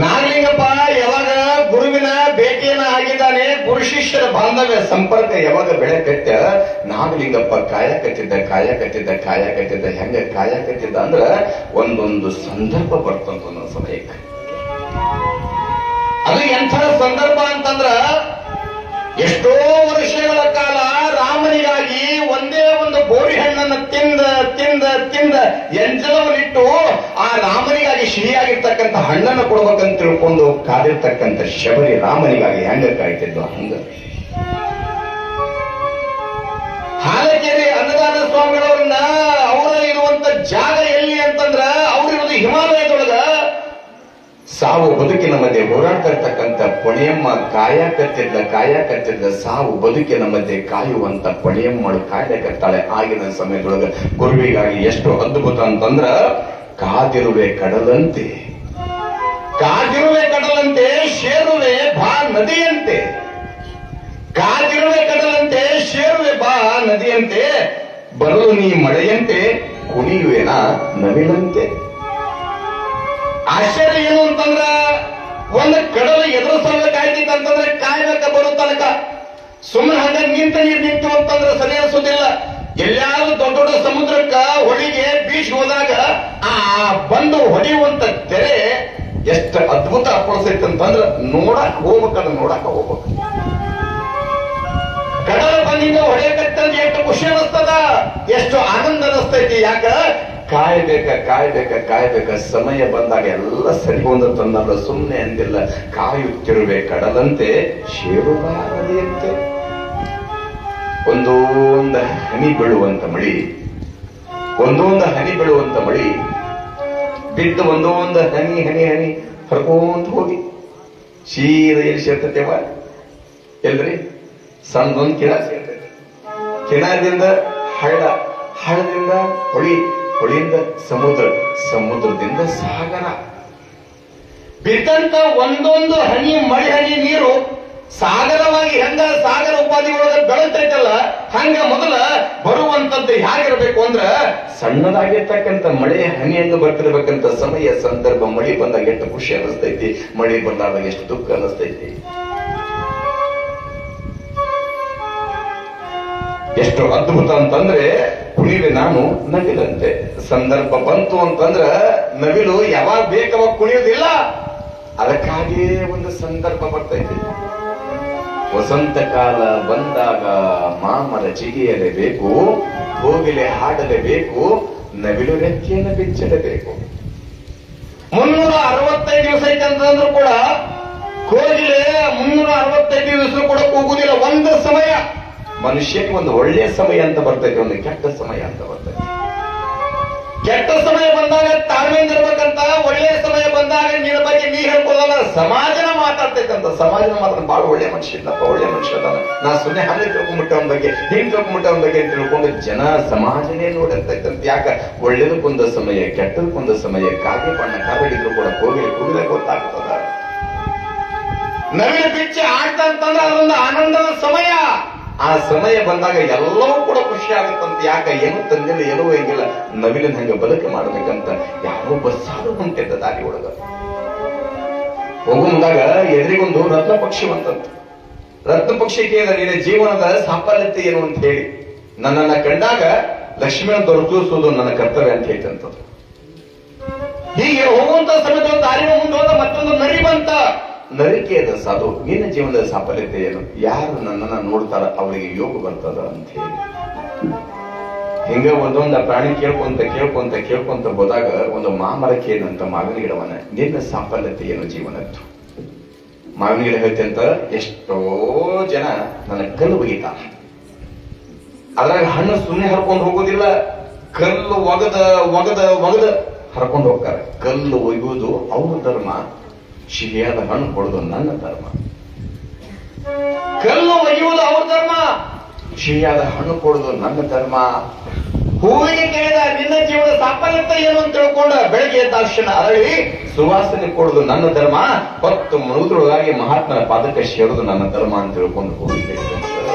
ನಾಗಲಿಂಗಪ್ಪ ಯಾವಾಗ ಗುರುವಿನ ಭೇಟಿಯನ್ನ ಆಗಿದ್ದಾನೆ, ಗುರು ಶಿಷ್ಯರ ಬಾಂಧವ್ಯ ಸಂಪರ್ಕ ಯಾವಾಗ ಬೆಳೆ ಕಟ್ಟ, ನಾಗಲಿಂಗಪ್ಪ ಕಾಯಕತ್ತಿದ್ದ ಹೆಂಗ ಕಾಯಕತ್ತಿದ್ದ ಅಂದ್ರ ಒಂದೊಂದು ಸಂದರ್ಭ ಬರ್ತಂತ ಒಂದೊಂದು ಸಮಯಕ್ಕೆ. ಅದು ಎಂಥ ಸಂದರ್ಭ ಅಂತಂದ್ರ, ಎಷ್ಟೋ ವರ್ಷಗಳ ಕಾಲ ರಾಮನಿಗಾಗಿ ಒಂದೇ ಒಂದು ಬೋರಿ ಹಣ್ಣನ್ನು ತಿಂದ ಎಂಜಲವನ್ನಿಟ್ಟು ಆ ರಾಮನಿಗಾಗಿ ಸಿಹಿಯಾಗಿರ್ತಕ್ಕಂಥ ಹಣ್ಣನ್ನು ಕೊಡ್ಬೇಕಂತ ತಿಳ್ಕೊಂಡು ಕಾದಿರ್ತಕ್ಕಂಥ ಶಬರಿ ರಾಮನಿಗಾಗಿ ಹೆಂಗ ಕಾಯ್ತಿದ್ದು ಹಂಗ. ಹಾಲಕೇರಿ ಅನ್ನದಾನ ಸ್ವಾಮಿಗಳವ್ರನ್ನ ಅವರ ಇರುವಂತ ಜಾಗ ಎಲ್ಲಿ ಅಂತಂದ್ರ, ಅವರಿರೋದು ಹಿಮಾಲಯದೊಳಗ. ಸಾವು ಬದುಕಿನ ಮಧ್ಯೆ ಹೋರಾಡ್ತಾ ಇರ್ತಕ್ಕಂಥ ಪೊಣೆಯಮ್ಮ ಕಾಯಕತ್ತಿದ್ದ ಸಾವು ಬದುಕಿನ ಮಧ್ಯೆ ಕಾಯುವಂತ ಪೊಣೆಯಮ್ಮಳು ಕಾಯಕತ್ತಾಳೆ. ಆಗಿನ ಸಮಯದೊಳಗ ಗುರುವಿಗಾಗಿ ಎಷ್ಟು ಅದ್ಭುತ ಅಂತಂದ್ರ, ಕಾದಿರುವೆ ಕಡಲಂತೆ ಶೇರುವೆ ಬಾ ನದಿಯಂತೆ, ಕಾದಿರುವೆ ಕಡಲಂತೆ ಶೇರುವೆ ಬಾ ನದಿಯಂತೆ, ಬರಲು ನೀ ಮಳೆಯಂತೆ ಕುಣಿಯುವೆನ ನವಿಲಂತೆ. ಆಶ್ಚರ್ಯ ಏನು ಅಂತಂದ್ರ, ಒಂದು ಕಡಲು ಎದುರಿಸಲು ಕಾಯ್ತಿತ್ತಂತಂದ್ರೆ ಕಾಯ್ಬೇಕ ಬರೋ ತನಕ. ಸುಮ್ಮನೆ ಹಂಗ ನಿಂತು ಅಂತಂದ್ರೆ ಸರಿ ಅನ್ಸೋದಿಲ್ಲ. ಎಲ್ಲಾದ್ರೂ ದೊಡ್ಡ ದೊಡ್ಡ ಸಮುದ್ರಕ್ಕ ಹೊಳಿಗೆ ಬೀಚ್ ಹೋದಾಗ ಆ ಬಂದು ಹೊಡೆಯುವಂತ ತೆರೆ ಎಷ್ಟು ಅದ್ಭುತ ಅಪ್ಪಳಿಸೈತೆ ಅಂತಂದ್ರ ನೋಡಕ್ ಹೋಗ್ಬೇಕು. ಕಡಲ ಬಂದಿಂದ ಹೊಡೆಯಕತ್ತಂದ್ರೆ ಎಷ್ಟು ಖುಷಿ ಅನಿಸ್ತದ, ಎಷ್ಟು ಆನಂದ ಅನಿಸ್ತೈತಿ. ಯಾಕ ಕಾಯ್ಬೇಕ ಸಮಯ ಬಂದಾಗ ಎಲ್ಲ ಸರಿ ಹೊಂದತ್ತನ್ನಲ್ಲ, ಸುಮ್ಮನೆ ಅಂದಿಲ್ಲ. ಕಾಯುತ್ತಿರುವೆ ಕಡಲಂತೆ ಶೇರುಬಾ ನದಿಯಂತೆ. ಒಂದೊಂದು ಹನಿ ಬೀಳುವಂತ ಮಳಿ ಬಿದ್ದು ಒಂದೊಂದು ಹನಿ ಹರ್ಕೊಂತ ಹೋಗಿ ಸೀದ ಎಲ್ಲಿ ಸೇರ್ತೈತೆವ ಎಲ್ರಿ, ಸಣ್ಣದೊಂದು ಕಿಣ ಸೇರ್ತೈತೆ. ಕಿಣದಿಂದ ಹಳ್ಳದಿಂದ ಹೊಳಿಯಿಂದ ಸಮುದ್ರದಿಂದ ಸಾಗರ. ಬಿದ್ದಂತ ಒಂದೊಂದು ಮಳೆ ಹನಿ ನೀರು ಸಾಗರವಾಗಿ ಹೆಂಗ ಸಾಗರ ಉಪಾಧಿಗಳೊಳಗೆ ಬೆಳೆತೈತಲ್ಲ, ಹಂಗ ಮೊದಲ ಬರುವಂತದ್ದು ಹೇಗಿರ್ಬೇಕು ಅಂದ್ರ, ಸಣ್ಣದಾಗಿರ್ತಕ್ಕಂಥ ಮಳೆ ಹನಿಯನ್ನು ಬರ್ತಿರ್ಬೇಕಂತ ಸಮಯ ಸಂದರ್ಭ. ಮಳಿ ಬಂದಾಗ ಎಷ್ಟು ಖುಷಿ ಅನಿಸ್ತೈತಿ, ಮಳಿ ಬಂದಾಗ ಎಷ್ಟು ದುಃಖ ಅನಿಸ್ತೈತಿ. ಎಷ್ಟು ಅದ್ಭುತ ಅಂತಂದ್ರೆ, ಕುಣಿವೆ ನಾನು ನವಿಲಂತೆ. ಸಂದರ್ಭ ಬಂತು ಅಂತಂದ್ರ ನವಿಲು ಯಾವಾಗ ಬೇಕವಾಗ ಕುಣಿಯೋದಿಲ್ಲ, ಅದಕ್ಕಾಗಿಯೇ ಒಂದು ಸಂದರ್ಭ ಬರ್ತೈತಿ. ವಸಂತ ಕಾಲ ಬಂದಾಗ ಮಾಮರ ಚಿಗಿಯಲೇಬೇಕು, ಕೋಗಿಲೆ ಹಾಡಲೇಬೇಕು, ನವಿಲು ರೆಕ್ಕೆಯನ್ನು ಬಿಚ್ಚಲೇಬೇಕು. 365 ದಿವಸ ಐತೆ ಅಂತಂದ್ರೂ ಕೂಡ ಕೋಗಿಲೆ 365 ದಿವಸ ಕೂಡ ಕೂಗುದಿಲ್ಲ. ಒಂದು ಸಮಯ ಮನುಷ್ಯನಿಗೆ ಒಂದು ಒಳ್ಳೆಯ ಸಮಯ ಅಂತ ಬರ್ತೈತಿ, ಒಂದು ಕೆಟ್ಟ ಸಮಯ ಅಂತ ಬರ್ತೈತಿ. ಕೆಟ್ಟ ಸಮಯ ಬಂದಾಗ ತಾಳ್ಮೆಯಿಂದ ಇರ್ಬೇಕಂತ, ಒಳ್ಳೆಯ ಸಮಯ ಬಂದಾಗ ನಿನ್ನ ಬಗ್ಗೆ ನೀ ಹೇಳ್ಕೊಳ್ಳಲ್ಲ. ಸಮಾಜನ ಮಾತಾಡ್ತೈತಂತ, ಸಮಾಜನ ಮಾತ್ರ ಬಹಳ ಒಳ್ಳೆ ಮನುಷ್ಯ ಅದಾನ, ನಾ ಸುಮ್ಮನೆ ಹಾಗೆ ತಿಳ್ಕೊಂಡ್ಬಿಟ್ಟೆ ಅವನ ಬಗ್ಗೆ, ಹಿಂಗ್ ತಿಳ್ಕೊಂಡ್ಬಿಟ್ಟೆ ಅವನ ಬಗ್ಗೆ ಅಂತ ತಿಳ್ಕೊಂಡು ಜನ ಸಮಾಜನೇ ನೋಡಿರ್ತೈತಂತ. ಯಾಕ? ಒಳ್ಳೇದಕ್ಕೊಂದು ಸಮಯ, ಕೆಟ್ಟದಕ್ಕೊಂದು ಸಮಯ. ಕಾಗೆ ಬಣ್ಣ ಕಾಗಡಿದ್ರು ಕೂಡ ಕೂಗಿಲೆ ಗೊತ್ತಾಗ್ತದ. ನವಿಲು ಬಿಚ್ಚಿ ಆಡ್ತಾ ಅಂತಂದ್ರೆ ಅದೊಂದು ಆನಂದದ ಸಮಯ. ಆ ಸಮಯ ಬಂದಾಗ ಎಲ್ಲವೂ ಕೂಡ ಖುಷಿ ಆಗುತ್ತಂತ. ಯಾಕ? ಏನು ತಂದಿಲ್ಲ, ಏನೂ ಹೆಂಗಿಲ್ಲ, ನವಿಲಿನ ಹಂಗ ಬದುಕು ಮಾಡ್ಬೇಕಂತ ಯಾರೋ ಬಸ್ಸಾದ್ರು ಹೊಂಟಿದ್ದ ದಾರಿ ಒಳಗ ಹೋಗುವಾಗ ಎದುರಿಗೊಂದು ರತ್ನ ಪಕ್ಷಿ ಬಂತಂತ. ರತ್ನ ಪಕ್ಷಿ ಕೇಳಿದ, ನಿನ್ನ ಜೀವನದ ಸಾಫಲ್ಯತೆ ಏನು ಅಂತ ಹೇಳಿ. ನನ್ನನ್ನ ಕಂಡಾಗ ಲಕ್ಷ್ಮಿಯನ್ನು ದೊರಕಿಸುವುದು ನನ್ನ ಕರ್ತವ್ಯ ಅಂತ ಹೇಳ್ತಂಥದ್ದು. ಹೀಗೆ ಹೋಗುವಂತ ಸಮಯದ ದಾರಿಯ ಮುಂದೆ ಹೋದ ಮತ್ತೊಂದು ನರಿ ಬಂತ. ನರಿಕೆಯದ ಸಾಧು, ನಿನ್ನ ಜೀವನದ ಸಾಫಲ್ಯತೆ ಏನು? ಯಾರು ನನ್ನನ್ನ ನೋಡ್ತಾರ ಅವರಿಗೆ ಯೋಗ ಬರ್ತದ ಅಂತ ಹೇಳಿ. ಹಿಂಗ ಒಂದೊಂದ ಪ್ರಾಣಿ ಕೇಳ್ಕೊಂತ ಹೋದಾಗ ಒಂದು ಮಾಮರಕ್ಕೆ ಏನಂತ ಮಾವಿನ ಗಿಡವನ್ನ, ನಿನ್ನ ಸಾಫಲ್ಯತೆ ಏನು ಜೀವನದ್ದು? ಮಾವಿನ ಗಿಡ ಹೇಳ್ತಂತ, ಎಷ್ಟೋ ಜನ ನನ್ನ ಕಲ್ಲು ಒಗಿತಾನ, ಅದ್ರಾಗ ಹಣ್ಣು ಸುಮ್ಮನೆ ಹರ್ಕೊಂಡು ಹೋಗೋದಿಲ್ಲ, ಕಲ್ಲು ಒಗದ ಹರ್ಕೊಂಡು ಹೋಗ್ತಾರೆ. ಕಲ್ಲು ಒಯ್ಯುವುದು ಅವ್ರ ಧರ್ಮ, ಸಿಹಿಯಾದ ಹಣ್ಣು ಕೊಡೋದು ನನ್ನ ಧರ್ಮ. ಕಲ್ಲು ಒಯ್ಯುವುದು ಅವ್ರ ಧರ್ಮ, ಸಿಹಿಯಾದ ಹಣ್ಣು ಕೊಡೋದು ನನ್ನ ಧರ್ಮ. ಹೂವಿಗೆ ಕೇಳಿದ, ನಿನ್ನ ಜೀವನ ಸಾಫಲ್ಯತೆ ಏನು ಅಂತ ತಿಳ್ಕೊಂಡ ಬೆಳಗ್ಗೆ ಎದ್ದಾಕ್ಷಣ ಅರಳಿ ಸುವಾಸನೆ ಕೊಡೋದು ನನ್ನ ಧರ್ಮ, ಹೊತ್ತು ಮುಳುದ್ರೊಳಗಾಗಿ ಮಹಾತ್ಮನ ಪಾದಕ್ಕೆ ಸೇರೋದು ನನ್ನ ಧರ್ಮ ಅಂತ ತಿಳ್ಕೊಂಡು ಹೂವಿಗೆ.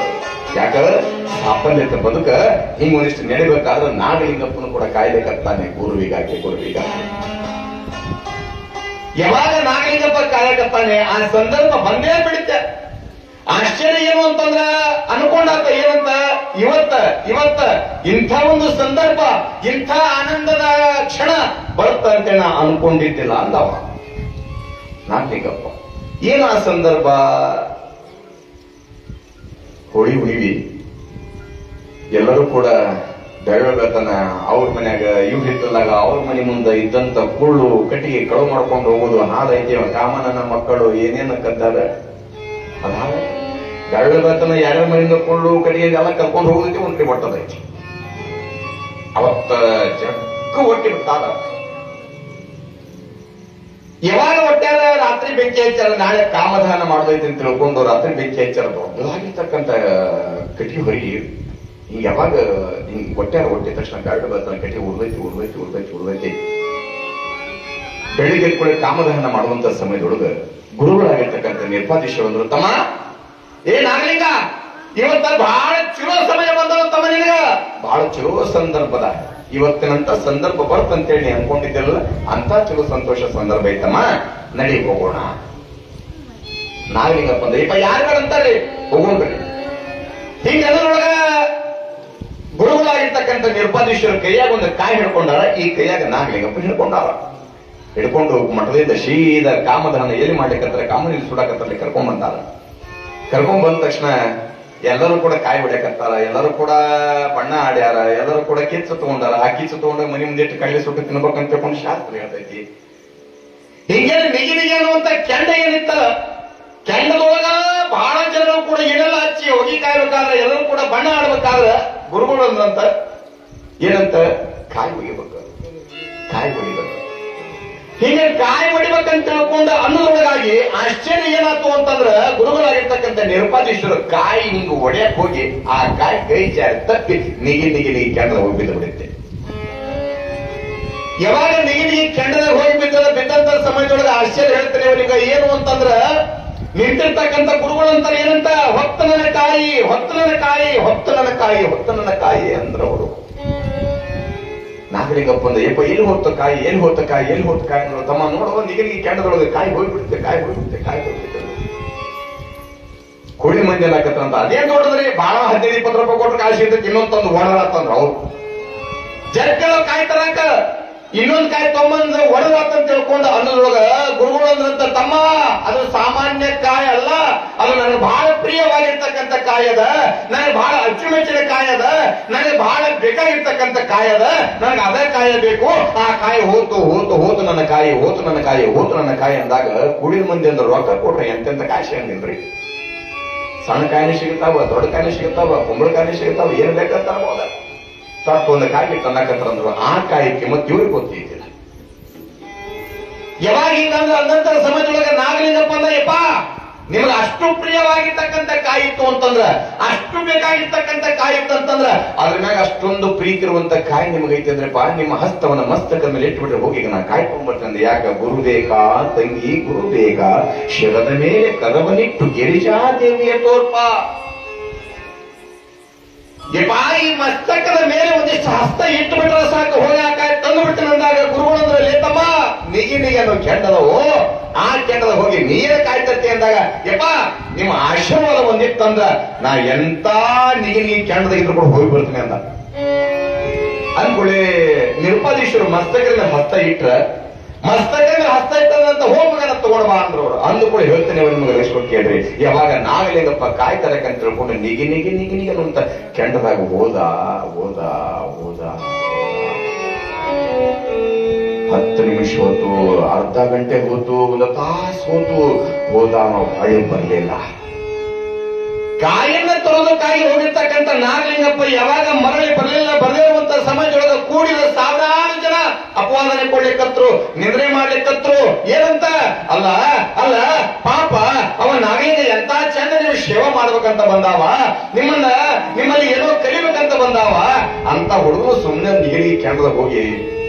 ಯಾಕಂದ್ರೆ ಸಾಫಲ್ಯತೆ ಬದುಕ ಹಿಂಗ್ ಒಂದಿಷ್ಟು ನೆಡಿಬೇಕಾದ್ರೆ ನಾಗಲಿಂಗಪ್ಪನು ಕೂಡ ಕಾಯ್ಬೇಕಾಗ್ತಾನೆ, ಗುರುವಿಗಾಗಿ. ಯಾವಾಗ ನಾಗಲಿಂಗಪ್ಪ ಕಾಯಕತ್ತಾನೆ ಆ ಸಂದರ್ಭ ಬಂದೇ ಬಿಡುತ್ತೆ. ಆಶ್ಚರ್ಯ ಏನು ಅಂತಂದ್ರ ಅನ್ಕೊಂಡಾತ ಏನಂತ, ಇವತ್ತ ಇಂಥ ಒಂದು ಸಂದರ್ಭ, ಇಂಥ ಆನಂದದ ಕ್ಷಣ ಬರುತ್ತ ಅಂತ ನಾ ಅನ್ಕೊಂಡಿದ್ದಿಲ್ಲ ಅಂದವ ನಾಗಲಿಂಗಪ್ಪ. ಏನು ಆ ಸಂದರ್ಭ? ಹೋಳಿ ಹುಣಿವಿ ಎಲ್ಲರೂ ಕೂಡ ಬೆಳಗತನ ಅವ್ರ ಮನ್ಯಾಗ ಇವ್ ಹಿತ್ತಲಾಗ ಅವ್ರ ಮನೆ ಮುಂದೆ ಇದ್ದಂತ ಕುಳ್ಳು ಕಟ್ಟಿಗೆ ಕಳು ಮಾಡ್ಕೊಂಡು ಹೋಗುದು, ಹಾದೈತಿ ಕಾಮನನ ಮಕ್ಕಳು ಏನೇನ ಕದ್ದಾರ ಅದ ಬೆಳಗತನ ಯಾರ್ಯಾರ ಮನೆಯಿಂದ ಕುಳ್ಳು ಕಟ್ಟಿಗೆ ಎಲ್ಲ ಕರ್ಕೊಂಡು ಹೋಗೋದಕ್ಕೆ ಒಂಟಿ ಬರ್ತದೈತಿ. ಅವತ್ತ ಜಗ್ಗ ಒಟ್ಟಿ ಬಿಟ್ಟಾದ. ಯಾವಾಗ ಒಟ್ಟಾರ ರಾತ್ರಿ ಬೆಂಕಿ ಹಚ್ಚಾರ, ನಾಳೆ ಕಾಮದಾನ ಮಾಡೋದೈತಿ ಅಂತ ತಿಳ್ಕೊಂಡು ರಾತ್ರಿ ಬೆಂಕಿ ಹಚ್ಚಾರ. ದೊಡ್ಡದಾಗಿರ್ತಕ್ಕಂಥ ಕಟ್ಟಿಗೆ ಹೊರಗಿ ಹಿಂಗ ಯಾವಾಗ ಹಿಂಗ್ ಒಟ್ಟಾರ ಒಟ್ಟಿದ ತಕ್ಷಣ ಗಾಡಿ ಬರ್ತಾನೆ, ಕಟ್ಟಿಗೆ ಉರ್ದೈತಿ. ಬೆಳಿಗ್ಗೆ ಕೂಡ ಕಾಮದಹನ ಮಾಡುವಂತ ಸಮಯದೊಳಗ ಗುರುಗಳಾಗಿರ್ತಕ್ಕಂಥ ನಿರ್ಪಾದೀಶ್ವರಂದ್ರು, ತಮ್ಮ ನಾಗಲಿಂಗ ಇವತ್ತ ಬಹಳ ಚಲೋ ಸಮಯ ಬಂದದ ತಮ್ಮ, ನಿನಗ ಬಹಳ ಚಲೋ ಸಂದರ್ಭದ, ಇವತ್ತಿನಂತ ಸಂದರ್ಭ ಬರ್ತಂತೇಳಿ ಅನ್ಕೊಂಡಿದ್ದೆಲ್ಲ ಅಂತ ಚಲೋ ಸಂತೋಷ ಸಂದರ್ಭ ಐತಮ್ಮ, ನಡಿ ಹೋಗೋಣ. ನಾಗಲಿಂಗಪ್ಪ ಅಂದ್ರೆ ಇಪ್ಪ ಯಾರ್ಯಾರಂತಾರೆ ಹೋಗೋಣ್ರಿ. ಹಿಂಗೆಲ್ಲರೊಳಗ ಗುರುಗಳಾಗಿರ್ತಕ್ಕಂಥ ನಿರ್ಪಾದೀಶ್ವರ ಕೈಯಾಗ ಒಂದು ಕಾಯಿ ಹಿಡ್ಕೊಂಡಾರ. ಈ ಕೈಯಾಗ ನಾಗಲಿಂಗಪ್ಪ ಹಿಡ್ಕೊಂಡು ಮಠದಿಂದ ಸೀದಾ ಕಾಮದಹನ ಎಲ್ಲಿ ಮಾಡ್ಲಿಕ್ಕಂತಾರೆ, ಕಾಮನಲ್ಲಿ ಸುಡಾಕತ್ತಲ್ಲಿ ಕರ್ಕೊಂಡ್ ಬಂದಾರ. ಕರ್ಕೊಂಡ್ ಬಂದ ತಕ್ಷಣ ಎಲ್ಲರೂ ಕೂಡ ಕಾಯಿ ಹೊಡ್ಯಾಕತ್ತಾರ, ಎಲ್ಲರೂ ಕೂಡ ಬಣ್ಣ ಆಡ್ಯಾರ, ಎಲ್ಲರೂ ಕೂಡ ಕಿಚ್ಚು ತಗೊಂಡಾರ. ಆ ಕಿಚ್ಚು ತಗೊಂಡ ಮನಿ ಮುಂದಿಟ್ಟು ಕೈಲಿ ಸುಟ್ಟು ತಿನ್ಬೇಕಂತ ತಿಳ್ಕೊಂಡು ಶಾಸ್ತ್ರ ಹೇಳ್ತೈತಿ. ಹೀಗೆ ನಿಗಿ ಅನ್ನುವಂತ ಕೆಂಡ ಏನಿತ್ತಲ್ಲ, ಕೆಂಡದೊಳಗ ಬಹಳ ಜನರು ಕೂಡ ಎಣ್ಣೆಲ್ಲ ಹಚ್ಚಿ ಹೊಗಿ ಕಾಯ್ಬೇಕಾದ್ರೆ, ಎಲ್ಲರೂ ಕೂಡ ಬಣ್ಣ ಆಡ್ಬೇಕಾದ್ರೆ ಗುರುಗಳು ಅಂದಂತ ಏನಂತ, ಕಾಯಿ ಹೊಡಿಬೇಕು. ಹೀಗೆ ಕಾಯಿ ಹೊಡಿಬೇಕಂತ ತಿಳ್ಕೊಂಡು ಅನ್ನೋದ್ರೊಳಗಾಗಿ ಆಶ್ಚರ್ಯ ಏನಾಯ್ತು ಅಂತಂದ್ರ, ಗುರುಗಳಾಗಿರ್ತಕ್ಕಂಥ ನಿರ್ಪಾದೀಶ್ವರ ಕಾಯಿ ಹಿಂಗ ಒಡೆಯಕ್ ಹೋಗಿ ಆ ಕಾಯಿ ಕೈ ಜಾರಿ ತಪ್ಪಿ ನಿಗಿ ಕೆಂಡದ ಹೋಗಿ ಬಿದ್ದು ಬಿಡುತ್ತೆ. ಯಾವಾಗ ನಿಗಿ ಕೆಂಡದಾಗ ಹೋಗಿ ಬಿದ್ದಂತ ಸಮಯದೊಳಗೆ ಆಶ್ಚರ್ಯ ಹೇಳ್ತಾರೆ ಅವರಿಗೆ ಏನು ಅಂತಂದ್ರ, ನಿಂತಿರ್ತಕ್ಕಂಥ ಗುರುಗಳಂತಾರೆ ಏನಂತ, ಹೊತ್ತ ನನ್ನ ಕಾಯಿ ಅಂದ್ರವರು. ನಾಗಲಿಂಗಪ್ಪ ಅಂದ್ರೆ ಯಪ್ಪ ಎಲ್ಲಿ ಹೋಗ್ತ ಕಾಯಿ ಅಂದ್ರೆ, ತಮ್ಮ ನೋಡುವ ನಿಗನಿಗೆ ಕೆಂಡದೊಳಗೆ ಕಾಯಿ ಹೋಗ್ಬಿಡುತ್ತೆ. ಕುಳಿ ಮಂದಿ ಹಾಕತ್ತಂತ ಅದೇನ್ ದೊಡ್ಡದ್ರಿ, ಬಹಳ 15-20 ರೂಪಾಯಿ ಕೊಟ್ಟರೆ ಕಾಯಿ ಸಿಗ್ತೈತಿ, ಇನ್ನೊಂದು ಹೊಡೆದಾತಂದ್ರ ಅವ್ರು ಜಗ್ಗಳ ಕಾಯಿ ತರಾಕ ಇನ್ನೊಂದ್ ಕಾಯಿ ತೊಂಬಂದ್ ಹೊಡೆದಾತಂತ ತಿಳ್ಕೊಂಡು ಅನ್ನೋದ್ರೊಳಗ ಗುರುಗಳು ಅಂದ್ರಂತ, ತಮ್ಮ ಅದು ಸಾಮಾನ್ಯ ಕಾಯಿ ಅಲ್ಲ, ಅದು ನನಗೆ ಬಹಳ ಪ್ರಿಯವಾಗಿರ್ತಕ್ಕಂಥ ಕಾಯಿ ಅದ, ನನಗೆ ಬಹಳ ಅಚ್ಚುಮೆಚ್ಚಿನ ಕಾಯಿ ಅದ, ನನಗೆ ಬಹಳ ಬೇಕಾಗಿರ್ತಕ್ಕಂಥ ಕಾಯಿ ಅದ, ನನಗೆ ಅದೇ ಕಾಯಿ ಬೇಕು. ಆ ಕಾಯಿ ಹೋತು ನನ್ನ ಕಾಯಿ ಅಂದಾಗ ಕುಡಿದ ಮಂದಿ ಅಂದ್ರೆ ರೊಕ್ಕ ಕೊಟ್ರೆ ಎಂತೆಂತ ಕಾಯಿ ಸಿಗಂಗಿಲ್ರಿ. ಸಣ್ಣ ಕಾಯಿನೇ ಸಿಗುತ್ತಾವ, ದೊಡ್ಡ ಕಾಯಿನೇ ಸಿಗುತ್ತಾವ, ಕುಂಬಳಕಾಯಿನೇ ಸಿಗುತ್ತಾವ, ಏನ್ ಬೇಕಂತ ಅನ್ಬೋದ. ತಟ್ಟು ಒಂದು ಕಾಯಿ ತಂದಾಕತ್ತಂದ್ರು ಆ ಕಾಯಿ ಕಿಮ್ಮತ್ ಇವ್ರಿಗೆ ಗೊತ್ತಿದ್ದಿಲ್ಲ. ಯಾವಾಗ ಹಿಂಗಂದ್ರೆ ಅಂದಂತರ ಸಮಾಜದೊಳಗೆ ನಾಗಲಿಂಗಪ್ಪ ಅಂದ್ರೆ, ಯಪ್ಪ ನಿಮ್ಗೆ ಅಷ್ಟು ಪ್ರಿಯವಾಗಿರ್ತಕ್ಕಂಥ ಕಾಯಿ ಇತ್ತು ಅಂತಂದ್ರ, ಅಷ್ಟು ಬೇಕಾಗಿರ್ತಕ್ಕಂಥ ಕಾಯಿ ಇತ್ತು ಅಂತಂದ್ರ, ಅದ್ರ ಮ್ಯಾಗ ಅಷ್ಟೊಂದು ಪ್ರೀತಿ ಇರುವಂತ ಕಾಯಿ ನಿಮಗೈತೆ ಅಂದ್ರಪ್ಪ, ನಿಮ್ಮ ಹಸ್ತವನ್ನ ಮಸ್ತಕದ ಮೇಲೆ ಇಟ್ಬಿಟ್ರೆ ಹೋಗಿ ಈಗ ನಾ ಕಾಯಿ ತಗೊಂಡ್ಬರ್ತಂದೆ. ಯಾಕ ಗುರು ಬೇಕಾ ತಂಗಿ, ಗುರು ಬೇಕಾ ಶಿರದ ಮೇಲೆ ಕರವನಿಟ್ಟು ಗಿರಿಜಾ ದೇವಿಯ ತೋರ್ಪ. ಈ ಮಸ್ತಕದ ಮೇಲೆ ಒಂದಿಷ್ಟು ಹಸ್ತ ಇಟ್ಟು ಬಿಟ್ರೆ ಸಾಕು, ಹೋಗಿ ಆ ಕಾಯಿ ತಂದು ಬಿಟ್ಟು ಅಂದಾಗ ಗುರುಗಳು ಅಂದ್ರೆ, ತಮ್ಮ ನಿಗಿ ಅನ್ನೋ ಕೆಂಡದವು, ಆ ಕೆಂಡದ ಹೋಗಿ ನೀರ ಕಾಯ್ತತ್ತೆ ಅಂದಾಗ, ಯಪ್ಪ ನಿಮ್ಮ ಆಶೀರ್ವಾದ ಒಂದಿತ್ತಂದ್ರ ನಾ ಎಂತ ನಿಗಿ ಕೆಂಡದ ಇದ್ರು ಕೂಡ ಹೋಗಿ ಬರ್ತೀನಿ ಅಂದ. ಅನ್ಕೊಳ್ಳಿ ನಿರ್ಪಾದೀಶ್ವರ ಮಸ್ತಕದ ಹಸ್ತ ಇಟ್ಟಂತ ಹೋಮಗನ ತಗೊಂಡ್ ಬಾ ಅಂದ್ರು ಅವ್ರು. ಅಂದು ಕೂಡ ಹೇಳ್ತೇನೆ ನಿಮಗೆ ರೆಸ್ಪೆಕ್ಟ್ ಕೇಳ್ರಿ. ಯಾವಾಗ ನಾಗಲಿಂಗಪ್ಪ ಕಾಯಿ ತರಕಂತ ತಿಳ್ಕೊಂಡು ನಿಗಿ ಅಂತ ಕೆಂಡದಾಗ ಹೋದ 10 ನಿಮಿಷ ಹೋತು, ಅರ್ಧ ಗಂಟೆ ಹೋತು, 1 ತಾಸು ಹೋದ ನಾವು ಹೊಳೆ ಬರ್ಲಿಲ್ಲ. ಕಾಯಿಯನ್ನ ತೊರೆದಕ್ಕಾಗಿ ಹೋಗಿರ್ತಕ್ಕಂಥ ನಾಗಲಿಂಗಪ್ಪ ಯಾವಾಗ ಮರಳಿ ಬರಲಿರುವಂತ ಸಮಯದೊಳಗೆ ಕೂಡಿದ ಸಾವಿರಾರು ಜನ ಅಪವಾದನೆ ಕೊಡ್ಲಿಕ್ಕತ್ರು, ನಿದ್ರೆ ಮಾಡ್ಲಿಕ್ಕತ್ರು. ಏನಂತ, ಅಲ್ಲ ಪಾಪ ಅವ ನಾಗಲಿಂಗ ಎಂತ ಚಂದ ನೀವು ಸೇವೆ ಮಾಡ್ಬೇಕಂತ ಬಂದಾವ, ನಿಮ್ಮಲ್ಲಿ ಏನೋ ಕಲಿಬೇಕಂತ ಬಂದಾವ ಅಂತ ಹುಡುಗರು ಸುಮ್ಮನೆ ನೀರಿಗೆ ಕೆಂಡದಾಗ ಹೋಗಿ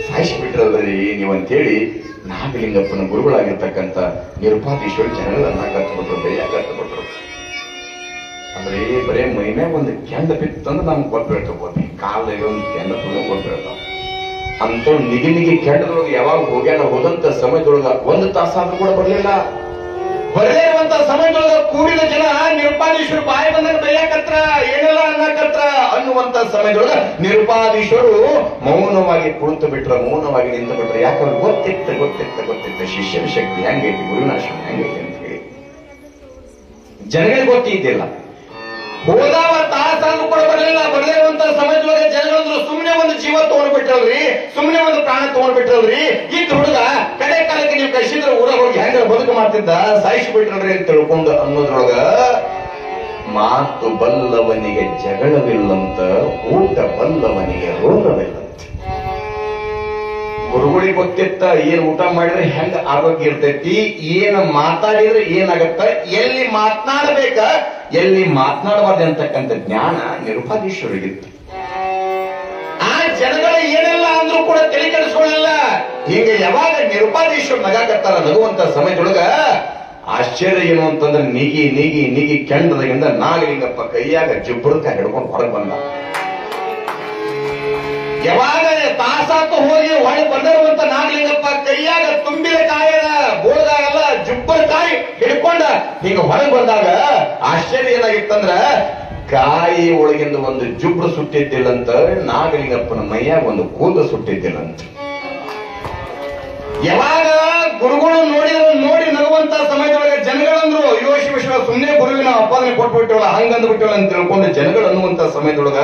ಸಾಯಿಸಿ ಬಿಟ್ಟಿರೋದ್ರಿ ನೀವಂತೇಳಿ ನಾಗಲಿಂಗಪ್ಪನ ಗುರುಗಳಾಗಿರ್ತಕ್ಕಂಥ ನಿರ್ಪಾದೀಶ್ವರ ಜನಗಳನ್ನ ಕರ್ತಬಿಟ್ರು, ಬೆಯ್ಯ ಕರ್ತಬಿಟ್ರು. ಅಂದ್ರೆ ಬರೇ ಮೈನ್ಯಾಗ ಒಂದು ಕೆಂಡ ಬಿತ್ತಂದ್ರೆ ನಮ್ಗೆ ಗೊತ್ತಿರ್ತಕೋತಿ, ಕಾಲ ಒಂದು ಕೆಂಡ ತುಳಿದು ಗೊತ್ತಿರ್ತಾವ. ಅಂತ ನಿಗಿ ನಿಗಿ ಕೆಂಡದೊಳಗೆ ಯಾವಾಗ ಹೋಗ್ಯಾನ ಹೋದಂತ ಸಮಯದೊಳಗ ಒಂದು ತಾಸಾದ್ರೂ ಕೂಡ ಬರ್ಲಿಲ್ಲ. ಬರದೇ ಇರುವಂತ ಸಮಯದೊಳಗ ಕೂಡಿದ ಜನ ನಿರುಪಾದೀಶ್ವರ ಬಾಯಿ ಬಂದಾಗ ಬೈಯಾಕತ್ರ, ಏನೆಲ್ಲ ಅನ್ನಕತ್ರ ಅನ್ನುವಂತ ಸಮಯದೊಳಗ ನಿರುಪಾದೀಶ್ವರು ಮೌನವಾಗಿ ಕುಳಿತು ಬಿಟ್ರ, ಮೌನವಾಗಿ ನಿಂತು ಬಿಟ್ರ. ಯಾಕಂದ್ರೆ ಗೊತ್ತಿತ್ತ ಶಿಷ್ಯನ ಶಕ್ತಿ ಹೆಂಗೈತಿ, ಗುರುವಿನ ಆಶ್ರಮ ಹೆಂಗೈತಿ ಅಂತ ಹೇಳಿ ಜನಗಳಿಗೆ ಗೊತ್ತಿದ್ದಿಲ್ಲ. ಹೋದಾವ ತಾಸಾದ್ರೂ ಕೂಡ ಬರಲಿಲ್ಲ. ಬರದೇ ಇರುವಂತ ಸಮಯದೊಳಗೆ ಜನಗಳಂದ್ರು ಸುಮ್ಮನೆ ಒಂದು ಜೀವ ತಗೊಂಡ್ಬಿಟ್ರಲ್ರಿ, ಸುಮ್ಮನೆ ಒಂದು ಪ್ರಾಣ ತಗೊಂಡ್ಬಿಟ್ರಲ್ರಿ, ಈ ಹುಡುಗ ಕಡೆ ಕಾಲಕ್ಕೆ ನೀವು ಕಳಿಸಿದ್ರೆ ಊರಾಗ ಹೋಗಿ ಹೆಂಗ ಬದುಕು ಮಾಡ್ತಿದ್ದ, ಸಾಯಿಸಿಬಿಟ್ರಲ್ರಿ ಅಂತ ತಿಳ್ಕೊಂಡು ಅನ್ನೋದ್ರೊಳಗ ಮಾತು ಬಲ್ಲವನಿಗೆ ಜಗಳವಿಲ್ಲಂತ, ಊಟ ಬಲ್ಲವನಿಗೆ ರೋಗವಿಲ್ಲಂತ. ಗುರುಗಳಿಗೆ ಗೊತ್ತಿತ್ತ ಏನ್ ಊಟ ಮಾಡಿದ್ರೆ ಹೆಂಗ ಆರೋಗ್ಯ ಇರ್ತೈತಿ, ಏನ್ ಮಾತಾಡಿದ್ರೆ ಏನಾಗತ್ತ, ಎಲ್ಲಿ ಮಾತನಾಡಬೇಕ ಎಲ್ಲಿ ಮಾತನಾಡಬಾರ್ದು ಅಂತಕ್ಕಂಥ ಜ್ಞಾನ ನಿರುಪಾದೀಶ್ವರಿಗಿತ್ತು. ಆ ಜನಗಳ ಏನೆಲ್ಲ ಅಂದ್ರೂ ಕೂಡ ತಲೆ ಕೆಡಿಸ್ಕೊಳ್ಳಿಲ್ಲ. ಹಿಂಗೆ ಯಾವಾಗ ನಿರುಪಾದೀಶ್ವರ ನಗಾಕತ್ತಾರ, ನಗುವಂತ ಸಮಯದೊಳಗ ಆಶ್ಚರ್ಯ ಏನು ಅಂತಂದ್ರೆ ನಿಗಿ ನಿಗಿ ನಿಗಿ ಕೆಂಡದಾಗಿಂದ ನಾಗಲಿಂಗಪ್ಪ ಕೈಯಾಗ ಜಿಬ್ಬರಕ ಹಿಡ್ಕೊಂಡು ಹೊರಗೆ ಬಂದ. ಯಾವಾಗ ತಾಸಾತು ಹೋಗಿ ಹೊಳೆ ಬಂದಿರುವಂತ ನಾಗಲಿಂಗಪ್ಪ ಕೈಯಾಗ ತುಂಬಿದ ಕಾಯದ ಬೋಳದಾಗಲ್ಲ ಜುಬ್ಬರ ಕಾಯಿ ಹಿಡ್ಕೊಂಡ ಈಗ ಹೊರಗೆ ಬಂದಾಗ ಆಶ್ಚರ್ಯ ಏನಾಗಿತ್ತಂದ್ರ ಕಾಯಿ ಒಳಗಿಂದ ಒಂದು ಜುಬ್ರು ಸುಟ್ಟಿದ್ದಿಲ್ಲಂತ, ನಾಗಲಿಂಗಪ್ಪನ ಮೈಯಾಗ ಒಂದು ಕೂದ ಸುಟ್ಟಿದ್ದಿಲ್ಲಂತ. ಯಾವಾಗ ಗುರುಗಳು ನೋಡಿ ನಗುವಂತ ಸಮಯದೊಳಗೆ ಜನಗಳಂದ್ರು ಅಯ್ಯೋ ಶಿವ ಸುಮ್ಮನೆ ಗುರುವಿನ ಅಪಾದನೆ ಕೊಟ್ಬಿಟ್ಟವಲ್ಲ, ಹಂಗಂದ್ ಬಿಟ್ಟವಲ್ಲ ಅಂತ ತಿಳ್ಕೊಂಡು ಜನಗಳು ಅನ್ನುವಂತ ಸಮಯದೊಳಗ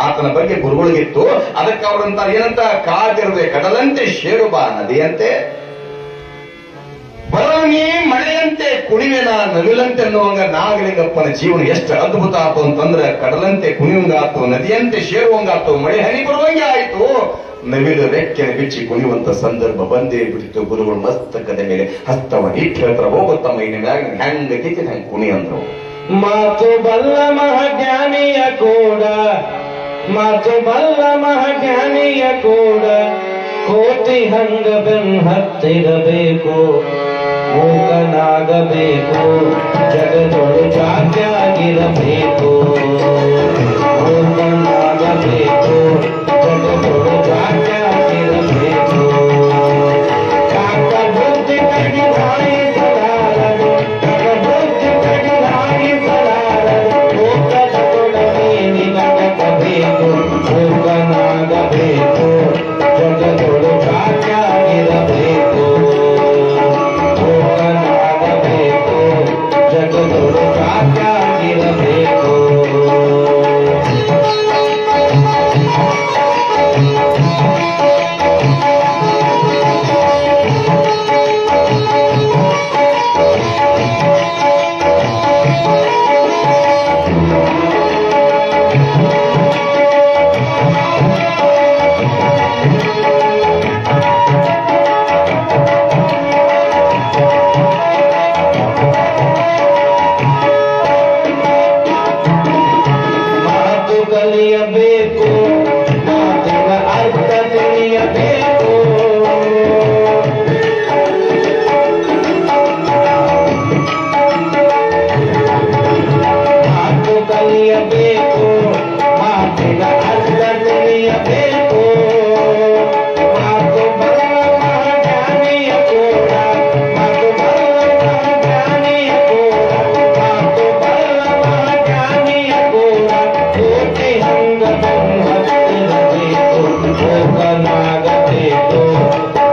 ಆತನ ಬಗ್ಗೆ ಗುರುಗಳಿಗಿತ್ತು. ಅದಕ್ಕೆ ಅವ್ರಂತ ಏನಂತ, ಕಾದಿರುವೆ ಕಡಲಂತೆ ಶೇರುಬ ನದಿಯಂತೆ, ಬರವನಿ ಮಳೆಯಂತೆ ಕುಣಿವೆನ ನವಿಲಂತೆ ಅನ್ನುವಂಗ ನಾಗಲಿಂಗಪ್ಪನ ಜೀವನ ಎಷ್ಟು ಅದ್ಭುತ ಆತು ಅಂತಂದ್ರೆ, ಕಡಲಂತೆ ಕುಣಿವಂಗ ಆತು, ನದಿಯಂತೆ ಶೇರುವಂಗಾತು, ಮಳೆ ಹನಿ ಬರುವಂಗೆ ಆಯ್ತು, ನವಿಲು ರೆಕ್ಕೆನ ಬಿಚ್ಚಿ ಕುಣಿಯುವಂತ ಸಂದರ್ಭ ಬಂದೇ ಬಿಟ್ಟಿತ್ತು. ಗುರುಗಳು ಮಸ್ತಕದ ಮೇಲೆ ಹಸ್ತವ ಇಟ್ಟು ಹೇಳ್ತಾರ, ಹೋಗುತ್ತಮ್ಮ ಇನ್ನ ಮ್ಯಾಗ ಹೆಂಗೈತಿ ಹೆಂಗ್ ಕುಣಿ ಅಂದ್ರು. ಮಾತು ಬಲ್ಲ ಮಹಾಜ್ಞಾನಿಯ ಕೂಡ, ಮಾತು ಬಲ್ಲ ಮಹಾಜ್ಞಾನಿಯ ಕೂಡ, ಕೋಟಿ ಹಂಗ ಬೆನ್ ಹತ್ತಿರಬೇಕು, ಮೂಕನಾಗಬೇಕು, ಜಗದೊಳು ಜಾತ್ಯಾಗಿರಬೇಕು, ಮೂಕನಾಗಬೇಕು, ಜಗದೊಳು ಜಾತ್ಯಾಗಿರಬೇಕು. ಕಾಕ ಬುದ್ಧಿ ಕಡಿದಾಯಿಸಲಾರದು, ಕಾಕ ಬುದ್ಧಿ ಕಡಿದಾಯಿಸಲಾರದು, ಮೂಕದ ಕೊಡಲಿ ನಿನಗಬೇಕು, ಮೂಕನಾಗಬೇಕು, ಜಗದೊಳು ಜಾತ್ಯಾಗಿರಬೇಕು, ಮೂಕನಾಗಬೇಕು, ಜಗದೊಳು ಜಾತ್ಯಾಗಿರಬೇಕು. ಕಲಿಯಬೇಕು, ಮಾತಿನ ಅರ್ಥ ತಿಳಿಯಬೇಕು, ಮಾತು ಕಲಿಯಬೇಕು, ಮಾತಿನ ಅರ್ಥ ತಿಳಿಯಬೇಕು. ಮಾತು ಬಲ್ಲ ಮಹಾಜ್ಞಾನಿಯ ಕೂಡ, ಮಾತು ಬಲ್ಲ ಮಹಾಜ್ಞಾನಿಯ ಕೂಡ, ಮಾತು ಬಲ್ಲ ಮಹಾಜ್ಞಾನಿಯ ಕೂಡ, ಕೋಟಿ ಹಂಗ ಹತ್ತಿರಬೇಕು, ಮೂಕನಾಗಬೇಕು,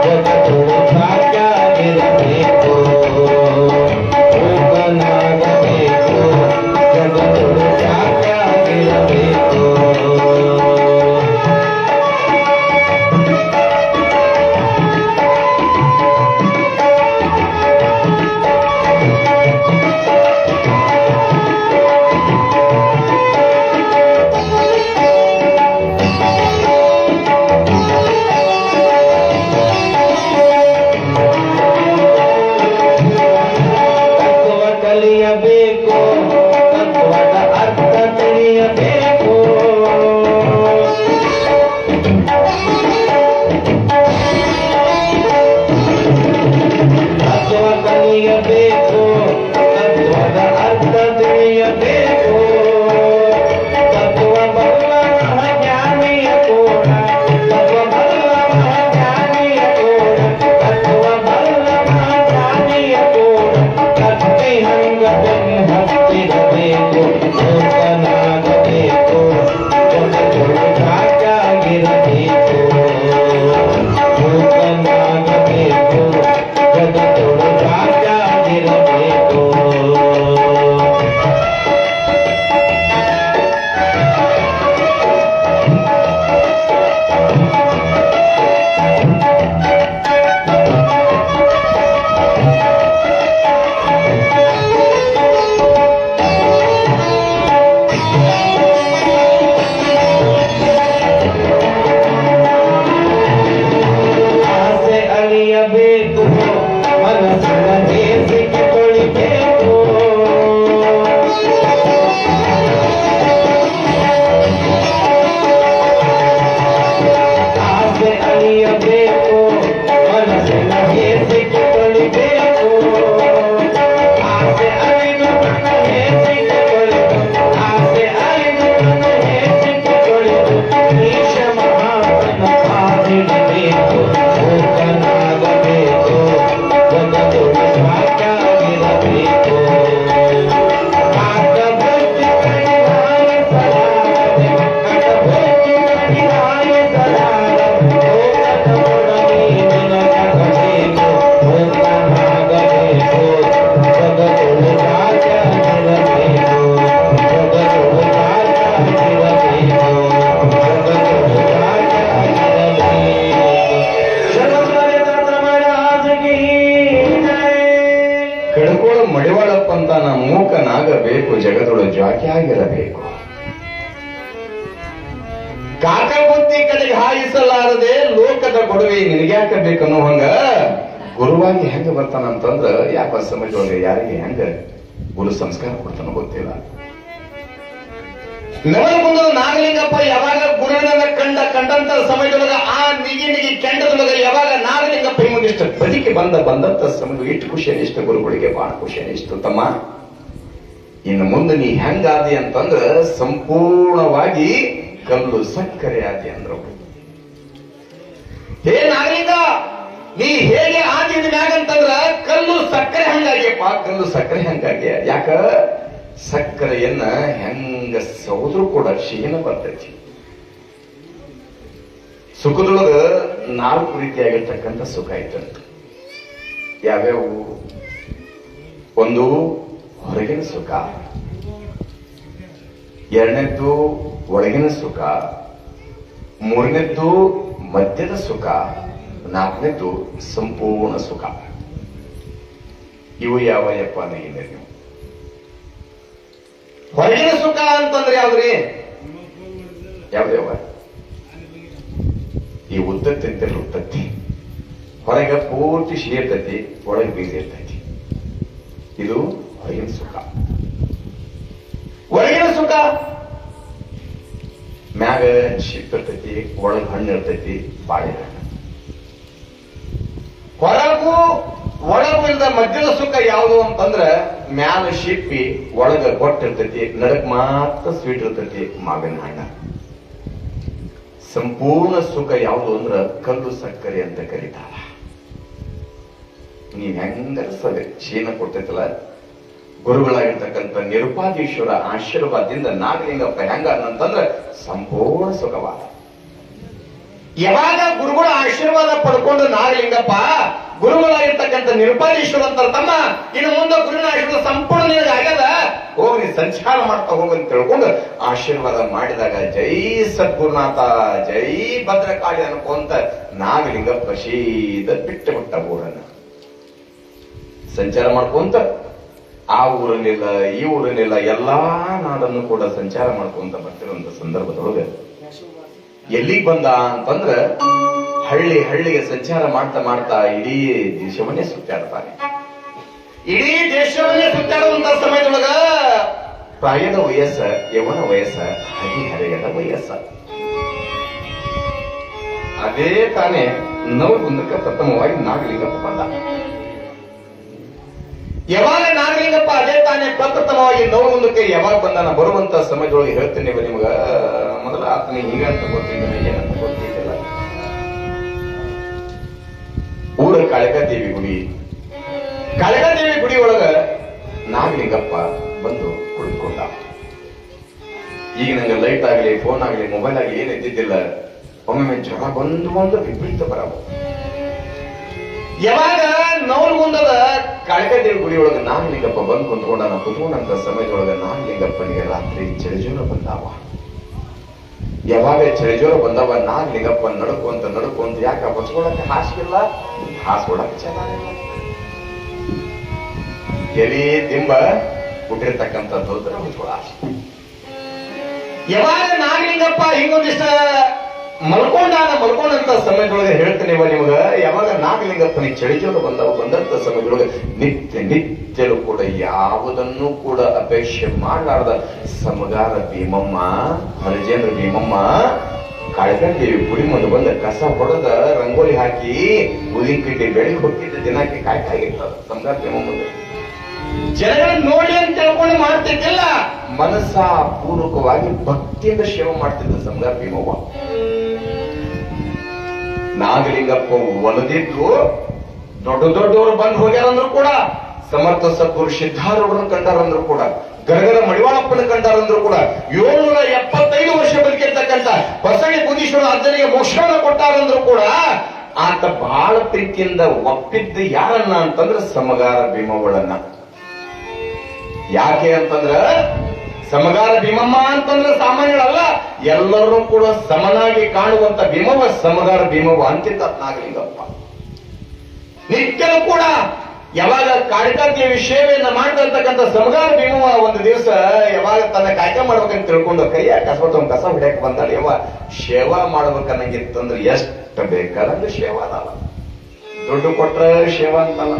ಜಗದೊಳು ಜಾತ್ಯಾಗಿರಬೇಕು, ಮೂಕನಾಗಬೇಕು, ಜಗದೊಳು ಜಾತ್ಯಾಗಿರಬೇಕು. ತತ್ವ ಕಲಿಯಬೇಕು, ತತ್ವದ ಅರ್ಥ ತಿಳಿಯಬೇಕು, ತತ್ವ ಕಲಿಯಬೇಕು, ತತ್ವದ ಅರ್ಥ ತಿಳಿಯಬೇಕು. ತತ್ವ ಬಲ್ಲ ಮಹಾಜ್ಞಾನಿಯ ಕೂಡ, ತತ್ವ ಬಲ್ಲ ಕಾಕಬುತ್ತಿ ಕಡೆಗೆ ಹಾಯಿಸಲಾರದೆ ಲೋಕದ ಗೊಡವೆ ನಿನಗ್ಯಾಕ ಬೇಕನ್ನೋ ಹಂಗ ಗುರುವಾಗಿ ಹೆಂಗ ಬರ್ತಾನಂತಂದ್ರ ಯಾಕ ಸಮಯದೊಳಗೆ ಯಾರಿಗೆ ಹೆಂಗ ಗುರು ಸಂಸ್ಕಾರ ಕೊಡ್ತಾನೋ ಗೊತ್ತಿಲ್ಲ. ನವಲಗುಂದ ನಾಗಲಿಂಗಪ್ಪ ಯಾವಾಗ ಗುರುವಿನ ಕಂಡಂತ ಸಮಯದೊಳಗ ಆ ನಿಗಿ ಕೆಂಡದೊಳಗ ಯಾವಾಗ ನಾಗಲಿಂಗಪ್ಪ ಹಿಂಗೊಂದಿಷ್ಟು ಬದುಕಿ ಬಂದಂತ ಸಮಯ ಇಷ್ಟು ಖುಷಿ ಅನಿಷ್ಟು ಗುರುಗಳಿಗೆ ಬಹಳ ಖುಷಿ ಅನಿಷ್ಟು. ತಮ್ಮ ಇನ್ನು ಮುಂದೆ ನೀ ಹೆಂಗಾದಿ ಅಂತಂದ್ರ ಸಂಪೂರ್ಣವಾಗಿ ಕಲ್ಲು ಸಕ್ಕರೆ ಆದಿ ಅಂದ್ರು. ಹೇ ನಾಗಲಿಂಗ, ನೀ ಹೇಗೆ ಆದಿ ಮ್ಯಾಗಂತಂದ್ರ ಕಲ್ಲು ಸಕ್ಕರೆ ಹಂಗಾಗ್ಯಪ್ಪ, ಕಲ್ಲು ಸಕ್ಕರೆ ಹಂಗಾಗ್ಯ. ಯಾಕ ಸಕ್ಕರೆಯನ್ನ ಹೆಂಗ ಸೌದ್ರು ಕೂಡ ಶೀನ ಬರ್ತೈತಿ. ಸುಖದೊಳಗ 4 ರೀತಿಯಾಗಿರ್ತಕ್ಕಂಥ ಸುಖ ಐತಂತ. ಯಾವ್ಯಾವು? ಒಂದು ಹೊರಗಿನ ಸುಖ, ಎರಡನೇದ್ದು ಒಳಗಿನ ಸುಖ, ಮೂರನೇದ್ದು ಮಧ್ಯದ ಸುಖ, ನಾಲ್ಕನೇದ್ದು ಸಂಪೂರ್ಣ ಸುಖ. ಇವು ಯಾವಪ್ಪ ಅಂದ್ರೆ ನೀವು ಹೊರಗಿನ ಸುಖ ಅಂತಂದ್ರೆ ಯಾವ್ದ್ರಿ? ಯಾವ್ದ್ಯಾವ? ಈ ಉದ್ದತ್ತಿ ಉತ್ತತ್ತಿ ಹೊರಗ ಪೂರ್ತಿ ಸಿಹಿ ಇರ್ತೈತಿ, ಒಳಗೆ ಬೀಜ ಇರ್ತೈತಿ. ಇದು ಹೊರಗಿನ ಸುಖ. ಒಳಗಿನ ಸುಖ ಮ್ಯಾಗ ಶಿಪ್ ಇರ್ತೈತಿ, ಒಳಗೆ ಹಣ್ಣು ಇರ್ತೈತಿ, ಬಾಳೆಹಣ್ಣು. ಒಳಗೂ ಇಲ್ದ ಮಧ್ಯದ ಸುಖ ಯಾವುದು ಅಂತಂದ್ರ ಮ್ಯಾಲ ಶಿಪ್ಪಿ ಒಳಗ ಕೊಟ್ಟಿರ್ತೈತಿ, ನಡಕ್ ಮಾತ್ರ ಸ್ವೀಟ್ ಇರ್ತೈತಿ, ಮಾವಿನ ಹಣ್ಣ. ಸಂಪೂರ್ಣ ಸುಖ ಯಾವುದು ಅಂದ್ರ ಕಲ್ಲು ಸಕ್ಕರೆ ಅಂತ ಕರೀತಾರ. ನೀವ್ ಹೆಂಗ ಶೀನ ಕೊಡ್ತೈತಲ್ಲ, ಗುರುಗಳಾಗಿರ್ತಕ್ಕಂಥ ನಿರುಪಾದೀಶ್ವರ ಆಶೀರ್ವಾದದಿಂದ ನಾಗಲಿಂಗಪ್ಪ ಹೆಂಗ ಅಂತಂದ್ರ ಸಂಪೂರ್ಣ ಸುಖವಾದ. ಯಾವಾಗ ಗುರುಗಳ ಆಶೀರ್ವಾದ ಪಡ್ಕೊಂಡು ನಾಗಲಿಂಗಪ್ಪ ಗುರುಗಳಾಗಿರ್ತಕ್ಕಂಥ ನಿರುಪಾದೀಶ್ವರ ಅಂತಾರ, ತಮ್ಮ ಇನ್ನು ಮುಂದೆ ಗುರುವಿನ ಆಶೀರ್ವಾದ ಸಂಪೂರ್ಣ ನಿನಗೆ ಆಗ್ಯದ, ಹೋಗಿ ಸಂಚಾರ ಮಾಡ್ತಾ ಹೋಗಂತ ತಿಳ್ಕೊಂಡು ಆಶೀರ್ವಾದ ಮಾಡಿದಾಗ ಜೈ ಸದ್ಗುರುನಾಥ, ಜೈ ಭದ್ರಕಾಳಿ ಅನ್ಕೊಂತ ನಾಗಲಿಂಗಪ್ಪ ಸೀದ ಬಿಟ್ಟು ಬಿಟ್ಟ ಊರನ್ನ. ಸಂಚಾರ ಮಾಡ್ಕೊಂತ ಆ ಊರಲ್ಲಿಲ್ಲ ಈ ಊರಲ್ಲಿಲ್ಲ ಎಲ್ಲಾ ನಾಡನ್ನು ಕೂಡ ಸಂಚಾರ ಮಾಡ್ಕೊಂತ ಬರ್ತಿರುವಂತ ಸಂದರ್ಭದೊಳಗೆ ಎಲ್ಲಿಗೆ ಬಂದ ಅಂತಂದ್ರ ಹಳ್ಳಿಗೆ ಸಂಚಾರ ಮಾಡ್ತಾ ಮಾಡ್ತಾ ಇಡೀ ದೇಶವನ್ನೇ ಸುತ್ತಾಡ್ತಾನೆ. ಇಡೀ ದೇಶವನ್ನೇ ಸುತ್ತಾಡುವಂತ ಸಮಯದೊಳಗ ಪ್ರಾಯದ ವಯಸ್ಸ, ಯವನ ವಯಸ್ಸ, ಹದಿಹರೆಯದ ವಯಸ್ಸ. ಅದೇ ತಾನೇ ನವಲಗುಂದಕ್ಕೆ ಪ್ರಥಮವಾಗಿ ನಾಗಲಿಂಗಪ್ಪ ಬಂದ. ಯಾವಾಗ ನಾಗಲಿಂಗಪ್ಪ ಅದೇ ತಾನೇ ಪ್ರಪ್ರಥಮವಾಗಿ ನವಲಗುಂದಕ್ಕೆ ಯಾವಾಗ ಬಂದಾನ ಬರುವಂತ ಸಮಯದೊಳಗೆ ಹೇಳ್ತೇನೆ ನಿಮಗ. ಮೊದಲ ಆತನಿಗೆ ಹೀಗಂತ ಗೊತ್ತಿದ್ದೇನೆ, ಏನಂತ ಗೊತ್ತಿದ್ದಿಲ್ಲ. ಊರ ಕಾಳಿಕಾದೇವಿ ಗುಡಿ, ಕಾಳಿಕಾದೇವಿ ಗುಡಿ ಒಳಗ ನಾಗಲಿಂಗಪ್ಪ ಬಂದು ಕುಳಿತುಕೊಂಡ. ಈಗ ನಂಗೆ ಲೈಟ್ ಆಗ್ಲಿ, ಫೋನ್ ಆಗ್ಲಿ, ಮೊಬೈಲ್ ಆಗ್ಲಿ ಏನ್ ಇದ್ದಿದ್ದಿಲ್ಲ. ಒಮ್ಮೊಮ್ಮೆ ಜ್ವರ ಬಂದು ವಿಪರೀತ ಬರವು. ಯಾವಾಗ ನವಲಗುಂದದ ಕಾಳಿಕಾದೇವಿ ಗುಡಿ ಒಳಗ ನಾಗಲಿಂಗಪ್ಪ ಬಂದು ಕುತ್ಕೊಂಡಂತ ಸಮಯದೊಳಗ ನಾಗಲಿಂಗಪ್ಪನಿಗೆ ರಾತ್ರಿ ಚಳಿಜ್ವರ ಬಂದಾವ. ಯಾವಾಗ ಚಳಿಜ್ವರ ಬಂದವ ನಾಗಲಿಂಗಪ್ಪ ನಡ್ಕೊಂತ ಯಾಕ ಬಚ್ಕೊಳಕ್ಕೆ ಹಾಸಿಗಿಲ್ಲ, ಹಾಸ್ಕೊಳಕ್ಕೆ ಚೆನ್ನಾಗಿಲ್ಲ. ಎಲಿ ದಿಂಬ ಹುಟ್ಟಿರ್ತಕ್ಕಂಥ ದೊಡ್ಡ ಮುಚ್ಕೊಳ ಆಸೆ. ಯಾವಾಗ ನಾಗಲಿಂಗಪ್ಪ ಹಿಂಗೊಂದಿಷ್ಟ ಮಲ್ಕೊಂಡಂತ ಸಮಯದೊಳಗೆ ಹೇಳ್ತೇನೆ ನಿಮಗ. ಯಾವಾಗ ನಾಗಲಿಂಗಪ್ಪನಿಗೆ ಚಳಿಜ್ವರ ಬಂದಂತ ಸಮಯದೊಳಗೆ ನಿತ್ಯಲು ಕೂಡ ಯಾವುದನ್ನು ಕೂಡ ಅಪೇಕ್ಷೆ ಮಾಡಲಾರ್ದ ಸಮಗಾರ ಭೀಮಮ್ಮ, ಹರಜೇಂದ್ರ ಭೀಮಮ್ಮ ಕಾಳಿಕಾದೇವಿ ಗುಡಿ ಮುಂದೆ ಬಂದ ಕಸ ಹೊಡೆದ ರಂಗೋಲಿ ಹಾಕಿ ಉದಿನ ಕಡ್ಡಿ ಬೆಳಿಗ್ಗೆ ಹೋಗ್ತಿದ್ದ ದಿನಕ್ಕೆ ಕಾಯ್ತಾಗಿರ್ತದ ಸಮಗಾರ ಭೀಮಮ್ಮ. ಜನಗಳನ್ನ ನೋಡಿ ಅಂತ ತಿಳ್ಕೊಂಡು ಮಾಡ್ತಿದ್ದಿಲ್ಲ, ಮನಸ್ಸ ಪೂರ್ವಕವಾಗಿ ಭಕ್ತಿಯಿಂದ ಸೇವೆ ಮಾಡ್ತಿದ್ದ ಸಮಗಾರ ಭೀಮವ್ವ. ನಾಗಲಿಂಗಪ್ಪ ಒಲದಿದ್ದು ದೊಡ್ಡವರು ಬಂದು ಹೋಗ್ಯಾರಂದ್ರು ಕೂಡ, ಸಮರ್ಥ ಸದ್ಗುರು ಸಿದ್ಧಾರೂಢರನ್ನು ಕಂಡಾರಂದ್ರು ಕೂಡ, ಗರಗರ ಮಡಿವಾಳಪ್ಪನ ಕಂಡಾರಂದ್ರು ಕೂಡ, 775 ವರ್ಷ ಬದುಕಿರ್ತಕ್ಕಂಥ ಬಸಳಿ ಬುದೀಶ್ವರ ಅಜ್ಜನಿಗೆ ಮೋಕ್ಷವನ್ನು ಕೊಟ್ಟಾರಂದ್ರು ಕೂಡ ಆತ ಬಹಳ ಪ್ರೀತಿಯಿಂದ ಒಪ್ಪಿದ್ದ ಯಾರನ್ನ ಅಂತಂದ್ರೆ ಸಮಗಾರ ಭೀಮವ್ವಳನ್ನ. ಯಾಕೆ ಅಂತಂದ್ರ ಸಮಗಾರ ಭೀಮಮ್ಮ ಅಂತಂದ್ರೆ ಸಾಮಾನ್ಯಗಳಲ್ಲ, ಎಲ್ಲರೂ ಕೂಡ ಸಮನಾಗಿ ಕಾಣುವಂತ ಭೀಮವ್ವ ಸಮಗಾರ ಭೀಮವ್ವ ಅಂತಿದ್ದ ನಾಗಲಿಂಗಪ್ಪ. ನಿತ್ಯನೂ ಕೂಡ ಯಾವಾಗ ಕಾಳಿಕಾದೇವಿ ಸೇವೆಯನ್ನ ಮಾಡ್ತಕ್ಕಂಥ ಸಮಗಾರ ಭೀಮವ ಒಂದು ದಿವಸ ಯಾವಾಗ ತನ್ನ ಕಾಯ್ಕ ಮಾಡ್ಬೇಕಂತ ತಿಳ್ಕೊಂಡು ಕೈಯ ಕಸಬತ್ತೊಂದು ಕಸ ಹೊಡ್ಯಾಕ ಬಂದಾಳ. ಯಾವ ಸೇವಾ ಮಾಡ್ಬೇಕನ್ನಂಗಿತ್ತಂದ್ರೆ ಎಷ್ಟು ಬೇಕಾದಂದ್ರೆ ಸೇವಾ ಅದಾವ. ದುಡ್ಡು ಕೊಟ್ರ ಸೇವಾ ಅಂತಲ್ಲ.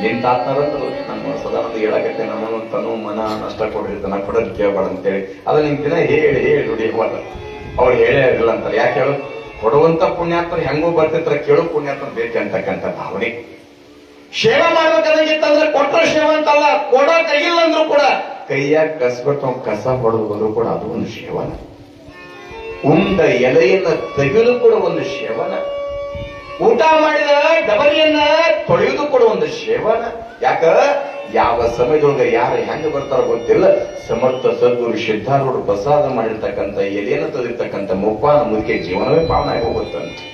ನಿನ್ ತಾತ್ನರಂದ್ರು ನಮ್ಮ ಸದಾನಂದ ಹೇಳಕತ್ತೆ ನಮ್ಮನ್ನು ತನು ಮನ ನಷ್ಟ ಕೊಡಿರ್ತಾನ ಕೊಡೋದು ಕೇಳಬೇಡ ಅಂತೇಳಿ ಅದ ನಿಮ್ ದಿನ ಹೇಳಿ ದುಡಿ ಹೋದ ಅವ್ರು ಹೇಳೇ ಇರಲಿಲ್ಲ ಅಂತಾರೆ. ಯಾಕೆ ಹೇಳು, ಕೊಡುವಂತ ಪುಣ್ಯಾತ್ಮರು ಹೆಂಗೂ ಬರ್ತಿರ್ತಾರೆ, ಕೇಳೋ ಪುಣ್ಯಾತ್ಮರು ಬೇಕಂತಕ್ಕಂಥ ಭಾವನೆ. ಸೇವೆ ಮಾಡ್ಬೇಕಂದ್ರೆ ಕೊಟ್ರ ಸೇವೆ ಅಂತಲ್ಲ, ಕೊಡೋ ಕೈಯಿಲ್ಲ ಅಂದ್ರೂ ಕೂಡ ಕೈಯಾಗ ಕಸ್ಬಿಟ್ಟು ಕಸ ಹೊಡೆದು ಬಂದ್ರು ಕೂಡ ಅದು ಒಂದು ಸೇವನ. ಉಂಡ ಎಲೆಯನ್ನ ತೆಗೆದು ಕೂಡ ಒಂದು ಸೇವನ. ಊಟ ಮಾಡಿದ ಡಬರಿಯನ್ನ ತೊಳೆಯುವುದು ಕೂಡ ಒಂದು ಸೇವನ. ಯಾಕ ಯಾವ ಸಮಯದೊಳಗೆ ಯಾರು ಹೆಂಗ ಬರ್ತಾರೋ ಗೊತ್ತಿಲ್ಲ. ಸಮರ್ಥ ಸದ್ಗುರು ಸಿದ್ಧಾರೂಢರು ಪ್ರಸಾದ ಮಾಡಿರ್ತಕ್ಕಂಥ ಎಲೆಯನ್ನು ತೆಗೆದಿರ್ತಕ್ಕಂಥ ಮುಪ್ಪಾನ ಮುದುಕೆ ಜೀವನವೇ ಪಾವನ ಆಗಿ ಹೋಗುತ್ತಂತೆ.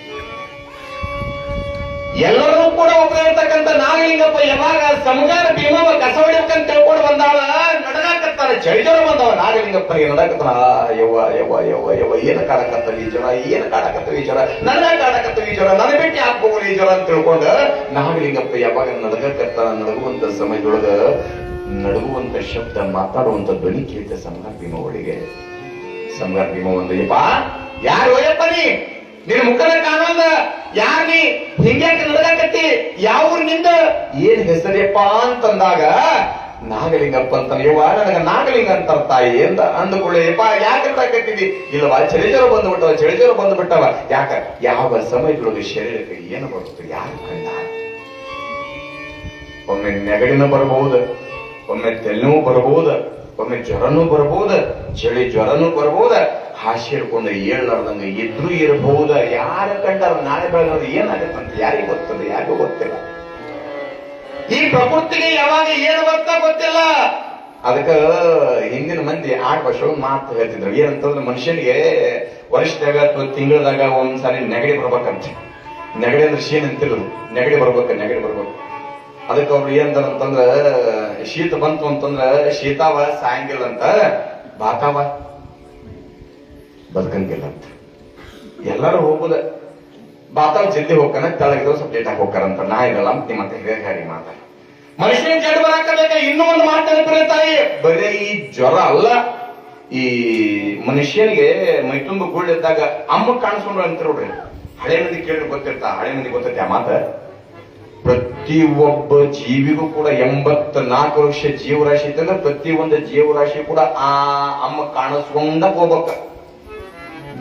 ಎಲ್ಲರೂ ಕೂಡ ಒಬ್ಬರಿರ್ತಕ್ಕಂಥ ನಾಗಲಿಂಗಪ್ಪ ಯಾವಾಗ ಸಮಗಾರ ಭೀಮವ ಕಸ ಹೊಡಿಬೇಕಂತ ತಿಳ್ಕೊಂಡು ಬಂದಾಳ, ನಡಗಾಕತ್ತಾರ. ಚಳಿಜರ ಬಂದವ ನಾಗಲಿಂಗಪ್ಪನಿಗೆ ನಡಕತ್ತಾನ. ಯವ್ವ ಯವ್ವ ಯವ್ವ ಯವ್ವ ಏನ ಕಾಡಕತ್ತವ ಈ ಜ್ವರ, ಏನ ಕಾಡಕತ್ತವ ಈ ಜ್ವರ, ನನ್ನ ಕಾಡಕತ್ತವ ಈ ಜ್ವರ, ನನ್ನ ಬಿಟ್ಟು ಹಾಕೋರು ಈ ಜ್ವರ ಅಂತ ತಿಳ್ಕೊಂಡ ನಾಗಲಿಂಗಪ್ಪ ಯಾವಾಗ ನಡಗಕತ್ತಾನ. ನಡಗುವಂತ ಸಮಯದೊಳಗ ನಡುಗುವಂತ ಶಬ್ದ, ಮಾತಾಡುವಂತ ಧ್ವನಿ ಕೇಳಿದ ಸಮಗಾರ ಭೀಮ ಒಳಗೆ. ಸಮಗಾರ ಭೀಮ ಒಂದು ಯಪ್ಪ ಯಾರು ಹೋಯಪ್ಪ ನಿನ್ನ ಮುಖದ ಕಾಣೋದ, ಯಾರ ನೀ ಹಿಂಗ್ಯಾಕ ನಡಗಾಕತ್ತಿ, ಯಾವ ಊರಿನಿಂದ, ಏನ್ ಹೆಸರಿಯಪ್ಪ ಅಂತಂದಾಗ ನಾಗಲಿಂಗಪ್ಪ ಅಂತಾನೆ. ಯವ್ವ ನನಗ ನಾಗಲಿಂಗ ಅಂತಾರ ತಾಯಿ ಅಂತ ಅಂದುಕೊಳ್ಳಿ. ಯಪ್ಪ ಯಾಕೆ ತಾಕತ್ತಿದಿ? ಇಲ್ಲವಾ ಚಳಿಜರ ಬಂದ್ಬಿಟ್ಟವ, ಚಳಿಜರ ಬಂದ್ಬಿಟ್ಟವ. ಯಾಕ ಯಾವ ಸಮಯದೊಳಗೆ ಶರೀರಕ್ಕೆ ಏನು ಬರುತ್ತೆ ಯಾರು ಕಂಡ? ಒಮ್ಮೆ ನೆಗಡಿನೂ ಬರಬಹುದು, ಒಮ್ಮೆ ತೆಲ್ಲೂ ಬರಬಹುದು, ಒಮ್ಮೆ ಜ್ವರನೂ ಬರಬಹುದು, ಚಳಿ ಜ್ವರನೂ ಬರಬಹುದ, ಹಾಸಿ ಹಿಡ್ಕೊಂಡು ಏಳ್ಲಾರ್ದಂಗ ಇದ್ರೂ ಇರಬಹುದ. ಯಾರ ಕಂಡಾರ ನಾಳೆ ಬೆಳಗ್ಗೆ ಏನಾಗತ್ತಂತ ಯಾರಿಗೂ ಗೊತ್ತದ, ಯಾರಿಗೂ ಗೊತ್ತಿಲ್ಲ. ಈ ಪ್ರಕೃತಿಗೆ ಯಾವಾಗ ಏನು ಬರ್ತಾ ಗೊತ್ತಿಲ್ಲ. ಅದಕ್ಕ ಹಿಂದಿನ ಮಂದಿ ಆಟ ಭಾಷೆ ಮಾತು ಹೇಳ್ತಿದ್ರು. ಏನಂತಂದ್ರೆ ಮನುಷ್ಯನಿಗೆ ವರ್ಷದಾಗ ಅಥವಾ ತಿಂಗಳದಾಗ ಒಂದ್ಸಾರಿ ನೆಗಡಿ ಬರ್ಬೇಕಂತ. ನೆಗಡಿ ಅಂದ್ರೆ ಶೀನ್ ಅಂತಿಲ್ಲ, ನೆಗಡಿ ಬರ್ಬೇಕು. ಅದಕ್ಕೆ ಅವ್ರು ಏನಂತಾರಂತಂದ್ರ ಶೀತ ಬಂತು ಅಂತಂದ್ರ ಶೀತಾವ ಸಾಯಂಗಿಲ್ಲ ಅಂತ, ಬಾತಾವ ಬದುಕಂಗಿಲ್ಲ ಅಂತ. ಎಲ್ಲರೂ ಹೋಗುದ ಬಾತಾವ ಜಲ್ದಿ ಹೋಗ್ತಾನ, ತೆಳಗಿದ್ರು ಸ್ವಲ್ಪ ಲೇಟ್ ಆಗಿ ಹೋಗ್ತಾರಂತ. ನಾ ಇರಲ್ಲ ಅಂತ ನಿಮ್ಮ ಹಿರಿಯ ಮಾತಾಡ. ಮನುಷ್ಯನ ಜಡ್ ಬರಾಕಬೇಕ. ಇನ್ನೂ ಒಂದು ಮಾತಾಡ್ತಾರೆ ತಾಯಿ, ಬರೀ ಈ ಜ್ವರ ಅಲ್ಲ, ಈ ಮನುಷ್ಯನಿಗೆ ಮೈತುಂಬ ಗುಳ್ಳಿದ್ದಾಗ ಅಮ್ಮ ಕಾಣಿಸ್ಕೊಂಡ್ರು ಅಂತ ನೋಡ್ರಿ. ಹಳೆ ಮಂದಿ ಕೇಳಿ ಗೊತ್ತಿರ್ತಾ, ಹಳೆ ಮಂದಿ ಗೊತ್ತೈತಿ ಆ ಮಾತ. ಪ್ರತಿ ಒಬ್ಬ ಜೀವಿಗೂ ಕೂಡ 84 ಲಕ್ಷ ಜೀವರಾಶಿ ಇತ್ತಂದ್ರೆ ಪ್ರತಿ ಒಂದು ಜೀವರಾಶಿ ಕೂಡ ಆ ಅಮ್ಮ ಕಾಣಿಸ್ಕೊಂಡ ಹೋಗ್ಬೇಕ.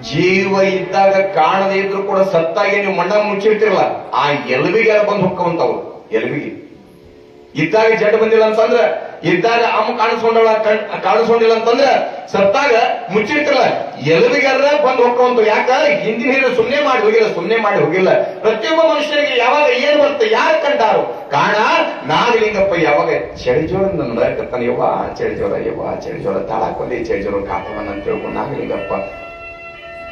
ಜೀವ ಇದ್ದಾಗ ಕಾಣದೇ ಇದ್ರು ಕೂಡ ಸತ್ತಾಗಿ ನೀವು ಮಣ್ಣ ಮುಚ್ಚಿರ್ತಿರಲ್ಲ, ಆ ಎಲುಬಿಗೆ ಬಂದು ಹೊಕ್ಕವಂತವ್ರು. ಎಲುಬಿಗೆ ಇದ್ದಾಗ ಜಡ್ ಬಂದಿಲ್ಲ ಅಂತಂದ್ರ, ಇದ್ದಾಗ ಅಮ್ಮ ಕಾಣಿಸ್ಕೊಂಡಿಲ್ಲ ಅಂತಂದ್ರ ಸತ್ತಾಗ ಮುಚ್ಚಿರ್ತಿರಲ್ಲ, ಎಲುಬಿಗಾರ ಬಂದು ಹೊಕ್ಕವಂತ. ಯಾಕ ಹಿಂದಿನ ಹಿರಿಯರು ಸುಮ್ನೆ ಮಾಡಿ ಹೋಗಿಲ್ಲ. ಪ್ರತಿಯೊಬ್ಬ ಮನುಷ್ಯನಿಗೆ ಯಾವಾಗ ಏನ್ ಬರುತ್ತೆ ಯಾರು ಕಂಡಾರು ಕಾಣ. ನಾಗಲಿಂಗಪ್ಪ ಯಾವಾಗ ಚಳಿಜೋರ ನಡಕತ್ತಾನ, ಯವ್ವ ಚಳಿಜೋರ ತಾಳಾಕೊಂಡಿ ಚಳಿಜೋರ ಕಾಪವನ್ನ ಅಂತ ತಿಳ್ಕೊಂಡು ನಾಗಲಿಂಗಪ್ಪ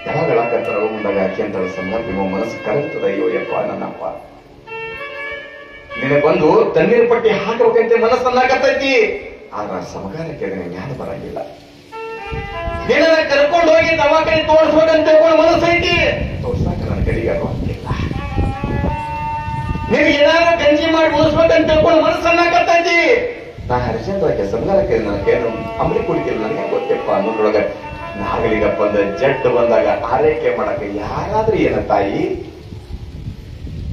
ಯಾವಾಗ ಹೇಳಕತ್ತಾರ ಮುಂದಾಗ ಆಕೆ ಅಂತ ಸಂದರ್ಭ ಮನಸ್ಸು ಕರಗ್ತದ. ಅಯ್ಯೋ ಯಪ್ಪ ನನ್ನಪ್ಪ ನಿನಗೆ ಬಂದು ತಣ್ಣೀರು ಪಟ್ಟಿ ಹಾಕಬೇಕಂತ ಮನಸ್ಸನ್ನಾಗತ್ತೈತಿ. ಆದ್ರ ಸಮಗಾರಕ್ಕೆ ಜ್ಞಾನ ಬರಂಗಿಲ್ಲ. ನಿನ್ನ ಕರ್ಕೊಂಡು ಹೋಗಿ ದವಾಖಾನೆ ತೋರಿಸ್ಬೇಕಂತ ತಿಳ್ಕೊಂಡು ಮನಸ್ಸೈತಿ, ತೋರ್ಸಾಕ ನನ್ನ ಕಡೆಗೆ ಅದು ಹಂಗಿಲ್ಲ. ನಿನಗೆ ಏನಾದ್ರು ಗಂಜಿ ಮಾಡಿ ಉಳಿಸ್ಬೇಕಂತ ತಿಳ್ಕೊಂಡು ಮನಸ್ಸನ್ನಾಗತ್ತೈತಿ. ನಾ ಹರಿಚಂದ್ರಕ್ಕೆ ಸಮಗಾರಕ್ಕೆ ನನಗೇನು ಅಂಬಲಿ ಕುಡಿತಿಲ್ಲ, ನನಗೆ ಗೊತ್ತಪ್ಪ ಅನ್ನೋದ್ರೊಳಗ ನಾಗಲಿಂಗಪ್ಪ ಅಂದ ಜಡ್ ಬಂದಾಗ ಆರೈಕೆ ಮಾಡಕ ಯಾರಾದ್ರೂ ಏನ ತಾಯಿ?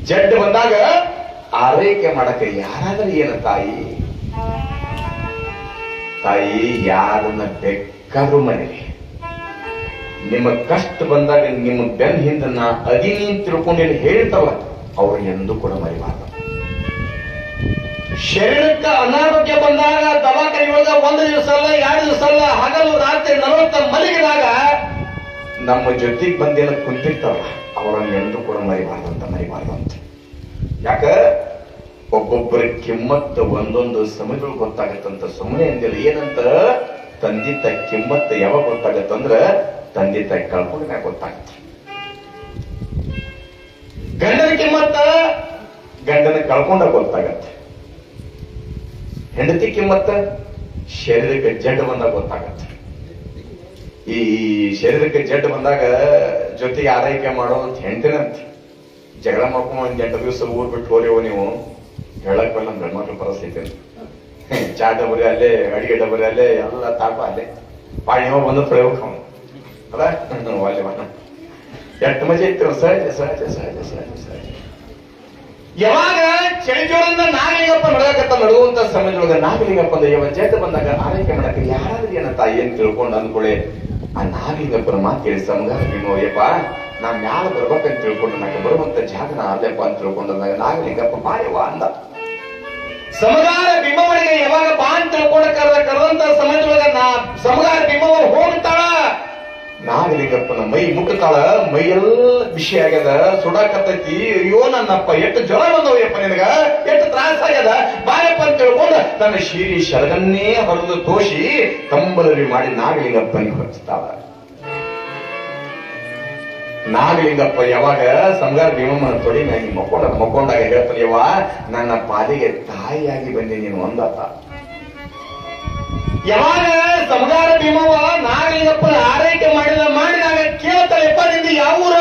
ಜಡ್ ಬಂದಾಗ ಆರೈಕೆ ಮಾಡಕ ಯಾರಾದ್ರೂ ಏನ ತಾಯಿ? ತಾಯಿ ಯಾರನ್ನ ಬೇಕಾದ್ರೂ ಮನೇಲಿ ನಿಮ್ಮ ಕಷ್ಟ ಬಂದಾಗ ನಿಮ್ಮ ಬೆನ್ ಹಿಂದ ನಾ ಅದೀನಿ ತಿಳ್ಕೊಂಡು ಹೇಳ್ತಾವ, ಅವ್ರು ಎಂದೂ ಕೂಡ ಮರಿಬಾರ್ದು. ಶರೀರಕ್ಕೆ ಅನಾರೋಗ್ಯ ಬಂದಾಗ ದವಾಖಾನೆ ಒಳಗ 1 ದಿವಸ ಅಲ್ಲ 2 ದಿವಸ ಅಲ್ಲ, ಹಗಲು ರಾತ್ರಿ 40 ಮಲಗಿದಾಗ ನಮ್ಮ ಜೊತೆಗೆ ಬಂದೇನ ಕುಂತಿರ್ತಾವಲ್ಲ, ಅವರನ್ನು ಎಂದೂ ಕೂಡ ಮರಿಬಾರ್ದು ಅಂತ. ಯಾಕ ಒಬ್ಬೊಬ್ಬರ ಕಿಮ್ಮತ್ತು ಒಂದೊಂದು ಸಮಯಗಳು ಗೊತ್ತಾಗತ್ತಂತ. ಸುಮ್ಮನೆ ಅಂದಿಲ್ಲ. ಏನಂತ ತಂದೆ ತಾಯಿ ಕಿಮ್ಮತ್ತು ಯಾವಾಗ ಗೊತ್ತಾಗತ್ತಂದ್ರ ತಂದೆ ತಾಯಿ ಕಳ್ಕೊಂಡ ಗೊತ್ತಾಗತ್ತೆ. ಗಂಡನ ಕಿಮ್ಮತ್ತ ಗಂಡನ ಕಳ್ಕೊಂಡ ಗೊತ್ತಾಗತ್ತೆ. ಹೆಂಡತಿ ಕಿಮ್ಮತ್ತ ಶರೀರಕ್ಕೆ ಜಡ್ ಬಂದಾಗ ಗೊತ್ತಾಗತ್ತೆ. ಈ ಶರೀರಕ್ಕೆ ಜಡ್ ಬಂದಾಗ ಜೊತೆಗೆ ಆರೈಕೆ ಮಾಡೋ ಹೆಂಡತಿನಂತ ಜಗಳ ಮಾಡ್ಕೊಂಡು 1 8 ದಿವಸ ಊರ್ ಬಿಟ್ಟು ಹೋಗ್ಯವ ನೀವು, ಹೇಳಕ್ ಬಲ್ಲ ಗಂಡ್ಮಕ್ಳು ಪರಿಸ್ಥಿತಿ ಚಾ ಡಬರಿ ಅಲ್ಲೇ ಅಡಿಗೆ ಡಬರಿ ಅಲ್ಲೇ ಎಲ್ಲ ತಾಪ ಅಲ್ಲೇ ಪಾಣಿವ ಬಂದು ತೊಳೆಯಬೇಕು ಅವನು ಅದ ಒಳ್ಳೆ ಮನ ಎಷ್ಟು ಮಜೆ ಇತ್ತು ಸಹಜ ಸಹಜ ಸಹಜ ಸಹಜ ಸಹಜ ಯಾವಾಗ ಚಳಿಜೋಳದಿಂದ ನಾಗಲಿಂಗಪ್ಪ ನಡುವಂತ ಸಮಯದೊಳಗ ನಾಗಲಿಂಗಪ್ಪ ಅಂದ್ರೆ ಯಾವ ಜೇತ ಬಂದಾಗ ಆರೈಕೆ ಮಾಡಕ್ಕೆ ಯಾರಾದ್ರೂ ಏನಂತ ಏನ್ ತಿಳ್ಕೊಂಡು ಅಂದ್ಕೊಳ್ಳಿ ಆ ನಾಗಲಿಂಗಪ್ಪನ ಮಾತು ಕೇಳಿ ಸಮಗಾರ ಯಪ್ಪ ನಾ ಮ್ಯಾಲ ಬರ್ಬೇಕಂತ ತಿಳ್ಕೊಂಡು ನನಗೆ ಬರುವಂತ ಜಾಗನ ಅಲ್ಲಪ್ಪ ಅಂತ ತಿಳ್ಕೊಂಡಾಗ ನಾಗಲಿಂಗಪ್ಪ ಬಾಯವ ಅಂದ ಸಮಗಾರ ಬಿಂಬವನಿಗೆ ಯಾವಾಗ ಬಾ ಅಂತ ತಿಳ್ಕೊಂಡ ಕರೆದಂತ ಸಮಯದೊಳಗ ಸಮಗಾರ ಬಿಂಬವ ಹೋಗ್ತಾಳ ನಾಗಲಿಂಗಪ್ಪನ ಮೈ ಮುಟ್ಟತಾಳ ಮೈಯೆಲ್ಲ ಬಿಸಿ ಆಗ್ಯದ ಸುಡಾಕತ್ತೈತಿ ಅಯ್ಯೋ ನನ್ನಪ್ಪ ಎಷ್ಟು ಜ್ವರ ಬಂದವಯ್ಯಪ್ಪ ನಿನಗ ಎಷ್ಟು ತ್ರಾಸ ಆಗ್ಯದ ಬಾಯಪ್ಪ ಅಂತ ತಿಳ್ಕೊಂಡು ತನ್ನ ಶೀರಿ ಶರಗನ್ನೇ ಹೊರದು ತೋಷಿ ಕಂಬಲರಿ ಮಾಡಿ ನಾಗಲಿಂಗಪ್ಪನಿಗೆ ಹೊರಸ್ತಾಳ ನಾಗಲಿಂಗಪ್ಪ ಯಾವಾಗ ಸಮಗಾರ ಭೀಮಮ್ಮನ ತೊಡಿ ಮ್ಯಾಗಿ ಮಕ್ಕೊಂಡಾಗ ಹೇಳ್ತಾನೆ ಯವ್ವ ನನ್ನ ಪಾಲಿಗೆ ತಾಯಿಯಾಗಿ ಬಂದಿ ನೀನು ಒಂದಾತ ಯಾವಾಗ ಸಮಗಾರ ಭೀಮವ್ವ ನಾಗಲಿಂಗಪ್ಪನ ಆರೈಕೆ ಮಾಡಿದಾಗ ಕೇಳ್ತಾಳೆಪ್ಪ ನಿಂದ ಯಾವ ಊರ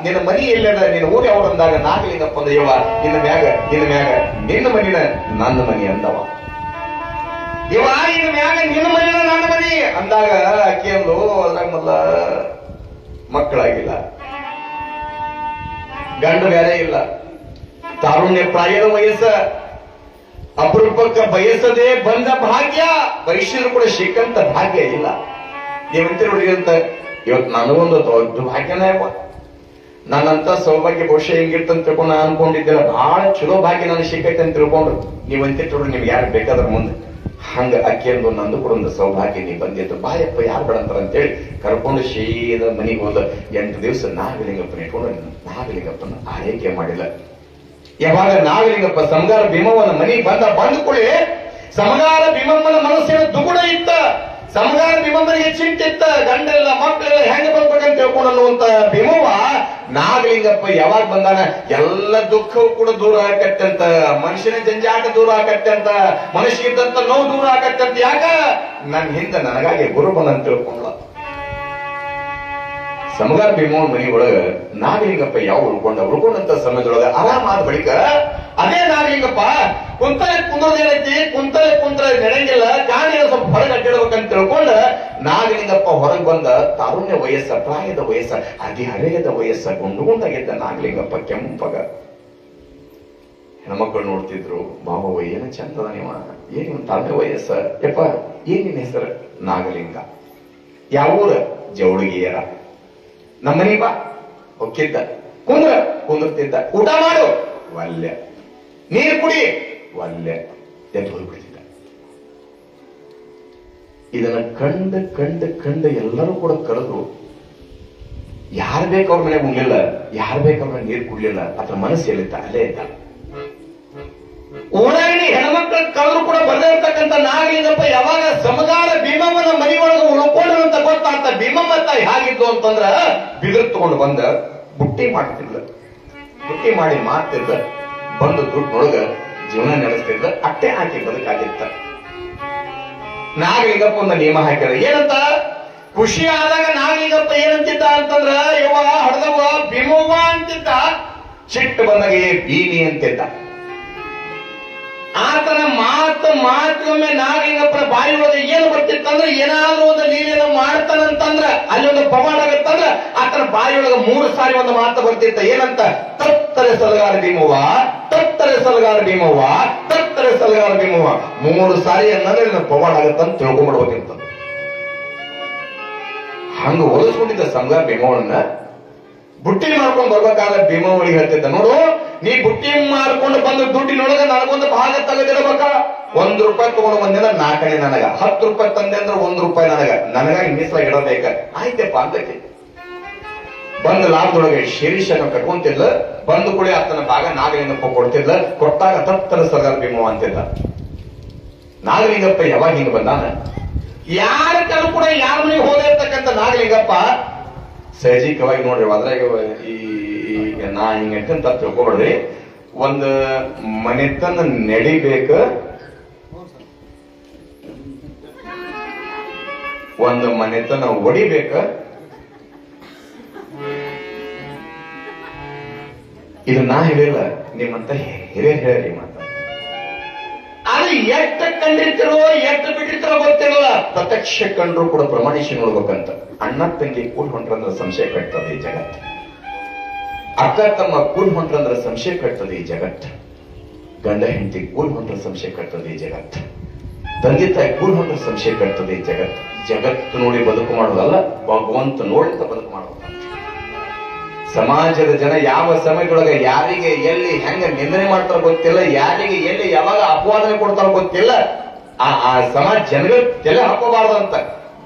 ನಿನ್ನ ಮನಿ ಎಲ್ಲದ ನಿನ್ನ ಊರು ಯಾವ್ದು ಅಂದಾಗ ನಾಗಲಿಂಗಪ್ಪ ಅಂದ ಯವ್ವ ನಿನ್ನ ಮ್ಯಾಗ ನಿನ್ನ ಮನಿನ ನನ್ನ ಮನಿ ಅಂದವ ಯವ್ವ ಇನ್ನು ಮ್ಯಾಗ ನಿನ್ನ ಮನಿನ ನನ್ನ ಮನಿ ಅಂದಾಗ ಅಕ್ಕಿ ಅಂದು ಅದ್ರಾಗ ಮೊದಲ ಮಕ್ಕಳಾಗಿಲ್ಲ ಗಂಡು ಬೇರೆ ಇಲ್ಲ ತಾರುಣ್ಯ ಪ್ರಾಯದ ವಯಸ್ಸ ಅಪರೂಪಕ್ಕೆ ಬಯಸದೆ ಬಂದ ಭಾಗ್ಯ ವೈಶ್ಯರು ಕೂಡ ಸಿಕ್ಕಂತ ಭಾಗ್ಯ ಇಲ್ಲ ನೀವಂತ ನೋಡಿ ಅಂತ ಇವತ್ತು ನನಗೊಂದು ದೊಡ್ಡ ಭಾಗ್ಯನೇ ನನ್ನಂತ ಸೌಭಾಗ್ಯ ಬಹುಶಃ ಹೆಂಗಿರ್ತಂತ ತಿಳ್ಕೊಂಡು ನಾನು ಅನ್ಕೊಂಡಿದ್ದಿಲ್ಲ ಬಹಳ ಚಲೋ ಭಾಗ್ಯ ನಾನು ಸಿಕ್ಕೈತೆ ಅಂತ ತಿಳ್ಕೊಂಡ್ರು ನೀವಂತ ನೋಡ್ರಿ ನಿಮ್ಗೆ ಯಾರು ಬೇಕಾದ್ರ ಮುಂದೆ ಹಂಗ ಅಕ್ಕಿಯಂದು ನಂದು ಕೂಡ ಒಂದು ಸೌಭಾಗ್ಯ ನೀ ಬಂದಿತ್ತು ಬಾಯಪ್ಪ ಯಾರು ಬೇಡಂತಾರ ಅಂತೇಳಿ ಕರ್ಕೊಂಡು ಶೀದ ಮನೆಗೆ ಹೋದ 8 ದಿವಸ ನಾಗಲಿಂಗಪ್ಪನ ಇಟ್ಕೊಂಡು ನಾಗಲಿಂಗಪ್ಪನ ಆರೈಕೆ ಮಾಡಿಲ್ಲ ಯಾವಾಗ ನಾಗಲಿಂಗಪ್ಪ ಸಮಗಾರ ಭೀಮವ್ವನ ಮನೆಗೆ ಬಂದ ಕೂಡಲೇ ಸಮಗಾರ ಭೀಮಮ್ಮನ ಮನಸ್ಸಿನ ದುಗುಡ ಇತ್ತ ಸಮಗಾರ ಭೀಮಮ್ಮನಿಗೆ ಚಿಂತಿತ್ತ ಗಂಡೆಲ್ಲ ಮಕ್ಕಳೆಲ್ಲ ಹೆಂಗ ಬರ್ಬೇಕಂತ ತಿಳ್ಕೊಂಡು ಅನ್ನುವಂತ ಭೀಮವ್ವ ನಾಗಲಿಂಗಪ್ಪ ಯಾವಾಗ ಬಂದಾನ ಎಲ್ಲ ದುಃಖವು ಕೂಡ ದೂರ ಆಗತ್ತಂತ ಮನುಷ್ಯನ ಜಂಜಾಟ ದೂರ ಆಗತ್ತಂತ ಮನುಷ್ಯಗಿದ್ದಂತ ನೋವು ದೂರ ಆಗತ್ತಂತ ಯಾಕ ನನ್ ಹಿಂದೆ ನನಗಾಗಿ ಗುರು ಬಂದಂತ ತಿಳ್ಕೊಂಡ ಸಮಗಾರ ಭೀಮವ್ವನ ಮನಿ ಒಳಗ ನಾಗಲಿಂಗಪ್ಪ ಯಾವ ಉಳ್ಕೊಂಡಂತ ಸಮಯದೊಳಗ ಆರಾಮಾದ ಬಳಿಕ ಅದೇ ನಾಗಲಿಂಗಪ್ಪ ಕುಂತಲೆ ಕುಂದ್ರದೇನೈತಿ ಕುಂತ್ರೆ ನಡೆಯಂಗಿಲ್ಲ ಗಾಳಿಯ ಸ್ವಲ್ಪ ಹೊರಗೆ ಅಡ್ಡಿಡ್ಬೇಕಂತ ತಿಳ್ಕೊಂಡ ನಾಗಲಿಂಗಪ್ಪ ಹೊರಗೆ ಬಂದ ತಾರುಣ್ಯ ವಯಸ್ಸ ಪ್ರಾಯದ ವಯಸ್ಸ ಹದಿಹರೆಯದ ವಯಸ್ಸ ಗುಂಡಾಗಿದ್ದ ನಾಗಲಿಂಗಪ್ಪ ಕೆಂಪಗ ಹೆಣ್ಮಕ್ಳು ನೋಡ್ತಿದ್ರು ಬಾಬವ್ವ ಏನು ಚಂದದ ನೀವ ಏನ್ ತಾರುಣ್ಯ ವಯಸ್ಸ ಯಪ್ಪ ಏನ್ ನಿನ್ನ ಹೆಸರು ನಾಗಲಿಂಗ ಯಾವೂರ ಜವಳಗಿಯರ ನಮ್ಮನಿ ಬಾ ಹೊಕ್ಕಿದ್ದ ಕುಂದ್ರತಿದ್ದ ಊಟ ಮಾಡು ವಲ್ಯ ನೀರು ಕುಡಿ ವಲ್ಯ ಎದ್ದು ಹೋಗ್ಬಿಡ್ತಿದ್ದ ಇದನ್ನ ಕಂಡ ಎಲ್ಲರೂ ಕೂಡ ಕರೆದ್ರು ಯಾರು ಬೇಕು ಅವ್ರ ಮನೆಗೆ ಉಣ್ಲಿಲ್ಲ ಯಾರು ಬೇಕು ಅವ್ರ ನೀರು ಕುಡ್ಲಿಲ್ಲ ಅದ್ರ ಮನಸ್ಸು ಎಲ್ಲಿತ್ತ ಅಲ್ಲೇ ಇದ್ದ ಓಡಾಡಿ ಹೆಣ್ಮಕ್ಳ ಕಳೆದ್ರು ಕೂಡ ಬರ್ದೇ ಇರ್ತಕ್ಕಂಥ ನಾಗಲಿಂಗಪ್ಪ ಯಾವಾಗ ಸಮಗಾರ ಭೀಮಮ್ಮನ ಮನೆಯೊಳಗೆ ಉಳ್ಕೊಂಡ್ರಂತ ಗೊತ್ತಾಗ್ತ ಭೀಮಮ್ಮ ತಾಯಿ ಹೇಗಿದ್ದು ಅಂತಂದ್ರ ಬಿದಿರು ತಗೊಂಡು ಬಂದ ಬುಟ್ಟಿ ಮಾಡ್ತಿದ್ಲ ಬುಟ್ಟಿ ಮಾಡಿ ಮಾರ್ತಿದ್ದ ಬಂದು ದುಡ್ಡೊಳಗ ಜೀವನ ನಡೆಸ್ತಿದ್ದ ಅಟ್ಟೆ ಹಾಕಿ ಬದುಕಾಗಿತ್ತ ನಾಗಲಿಂಗಪ್ಪ ಒಂದು ನಿಯಮ ಹಾಕಿದ ಏನಂತ ಖುಷಿ ಆದಾಗ ನಾಗಲಿಂಗಪ್ಪ ಏನಂತಿದ್ದ ಅಂತಂದ್ರ ಯವ್ವ ಹಡದವ್ವ ಭೀಮವ್ವ ಅಂತಿದ್ದ ಸಿಟ್ಟು ಬಂದಾಗ ಬೀನಿ ಅಂತಿದ್ದ ಆತನ ಮಾತೊಮ್ಮೆ ನಾಗಲಿಂಗಪ್ಪನ ಬಾಯಿ ಒಳಗೆ ಏನು ಬರ್ತಿತ್ತಂದ್ರೆ ಏನಾದ್ರೂ ಒಂದು ಲೀಲೆಯನ್ನು ಮಾಡ್ತಾನಂತಂದ್ರ ಅಲ್ಲಿ ಒಂದು ಪವಾಡ ಆಗತ್ತಂದ್ರ ಆತನ ಬಾಯಿಯೊಳಗೆ 3 ಸಾರಿ ಒಂದು ಮಾತು ಬರ್ತಿತ್ತ ಏನಂತ ತತ್ತರೆ ಸಲಗಾರ ಭೀಮವ್ವ ತತ್ತರೆ ಸಲಗಾರ ಭೀಮವ್ವ ತತ್ತರೆ ಸಲಗಾರ ಭೀಮವ್ವ 3 ಸಾರಿ ಅನ್ನೋದ್ರೆ ಪವಾಡ ಆಗತ್ತಂತ ತಿಳ್ಕೊಂಡ್ಬಿಡ್ಬೇಕಿಂತ ಹಂಗ ಒಲಿಸ್ಕೊಂಡಿದ್ದ ಸಮಗಾರ ಭೀಮವ್ವನ್ನ ಬುಟ್ಟಿ ಮಾಡ್ಕೊಂಡು ಬರ್ಬೇಕಾದ್ರೆ ಭೀಮವ್ವಳಿಗೆ ಹೇಳ್ತಿದ್ದ ನೋಡು ನೀ ಬುಟ್ಟಿ ಮಾರ್ಕೊಂಡು ಬಂದು ದುಡ್ಡಿನೊಳಗ ನನಗೊಂದು ಭಾಗ ತೆಗೆದಿರಬೇಕ ₹1 ತಗೊಂಡು ಬಂದಿನ 4 ನನಗ ₹10 ತಂದೆ ಅಂದ್ರೆ ₹1 ನನಗಾಗಿ ಮೀಸಲಾಗಿ ಇಡಬೇಕ ಆಯ್ತಪ್ಪ ಅಂತಕ್ಕೆ ಬಂದು ಲಾಭದೊಳಗೆ ಶಿರೀಷನ್ನು ಕಟ್ಕೊಂತಿದ್ಲ ಬಂದು ಕೂಡ ಆತನ ಭಾಗ ನಾಗಲಿಂಗಪ್ಪ ಕೊಡ್ತಿದ್ಲ ಕೊಟ್ಟಾಗ ತತ್ತರ ಸಲಗಾರ ಭೀಮವ್ವ ಅಂತಿದ್ದ ನಾಗಲಿಂಗಪ್ಪ ಯಾವಾಗ ಹಿಂಗ ಬಂದಾನ ಯಾರ ಕಲ್ ಕೂಡ ಯಾರ ಮನೆಗೆ ಹೋದೇ ಇರ್ತಕ್ಕಂಥ ನಾಗಲಿಂಗಪ್ಪ ಸಹಜಿಕವಾಗಿ ನೋಡ್ರಿ ಅದ್ರಾಗ ನಾ ಹಿಂಗಂತ ತಿಳ್ಕೊಬೇಡ್ರಿ ಒಂದು ಮನೆತನ ನಡಿಬೇಕ ಒಂದು ಮನೆತನ ಒಡಿಬೇಕ ಇದು ನಾ ಹೇಳಿಲ್ಲ ನಿಮ್ಮಂತ ಹಿರಿಯರು ಹೇಳಿ ಮಾತ ಅದು ಎಷ್ಟ ಕಂಡಿರ್ತಿರೋ ಎಷ್ಟು ಬಿಟ್ಟಿರ್ತಿರೋ ಗೊತ್ತಿರಲ್ಲ. ಪ್ರತ್ಯಕ್ಷ ಕಂಡ್ರು ಕೂಡ ಪ್ರಮಾಣಿಸಿ ನೋಡ್ಬೇಕಂತ. ಅಣ್ಣ ತಂಗಿ ಕೂಡ್ ಹೊಂಟ್ರಂದ್ರೆ ಸಂಶಯ ಕಟ್ತದೆ ಈ ಜಗತ್ತು. ಅಕ್ಕ ತಮ್ಮ ಕೂಡ್ ಹೊಂಟ್ರಂದ್ರೆ ಸಂಶಯ ಕಟ್ತದೆ ಈ ಜಗತ್ತು. ಗಂಡ ಹೆಂಡತಿ ಕೂಡ್ ಹೊಂಟ್ರೆ ಸಂಶಯ ಕಟ್ತದೆ ಈ ಜಗತ್ತು. ತಂದೆ ತಾಯಿ ಕೂಡ್ ಹೊಂಟ್ರೆ ಸಂಶಯ ಕಟ್ತದೆ ಈ ಜಗತ್ತು. ಜಗತ್ತು ನೋಡಿ ಬದುಕು ಮಾಡೋದಲ್ಲ, ಭಗವಂತ ನೋಡಿ ಬದುಕು ಮಾಡೋದು. ಸಮಾಜದ ಜನ ಯಾವ ಸಮಯದೊಳಗೆ ಯಾರಿಗೆ ಎಲ್ಲಿ ಹೆಂಗ ನಿಂದನೆ ಮಾಡ್ತಾರ ಗೊತ್ತಿಲ್ಲ, ಯಾರಿಗೆ ಎಲ್ಲಿ ಯಾವಾಗ ಅಪವಾದನೆ ಕೊಡ್ತಾರ ಗೊತ್ತಿಲ್ಲ. ಆ ಸಮಾಜ ಜನಗಳು ತಲೆ ಹಾಕೋಬಾರ್ದಂತ,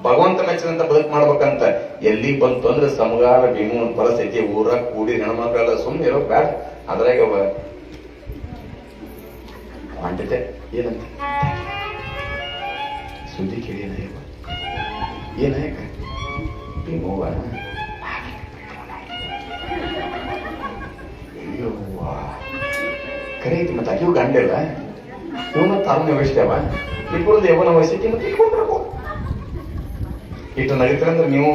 ಭಗವಂತ ಮೆಚ್ಚಿನಂತ ಬದುಕು ಮಾಡ್ಬೇಕಂತ. ಎಲ್ಲಿ ಬಂತು ಅಂದ್ರೆ ಸಮಗಾರ ಭೀಮನ ಪರಿಸ್ಥಿತಿ, ಊರ ಕೂಡಿ ಹೆಣ್ಮಕ್ಳೆಲ್ಲ ಸುಮ್ಮನೆ ಇರೋ ಬೇಡ. ಅದ್ರಾಗ ಹೊಂಟಿದೆ ಏನಂತ ಸುದ್ದಿ ಕೇಳಿ ಏನಾಯಕ ಭೀಮವ್ವ ಕರೆ ಐತಿ. ಮತ್ತೆ ಅಕಿವು ಗಂಡಿಲ್ಲ, ಇವನ ತಾರನೇ ವಹಿಸ್ತೇವ, ಇಬ್ಬರದ್ದು ಯವನ ವಹಿಸಿ ಮತ್ತೆ ಇಟ್ಕೊಂಡ್ಬೇಕು. ಇಟ್ಟು ನಡೀತೀರಂದ್ರೆ ನೀವು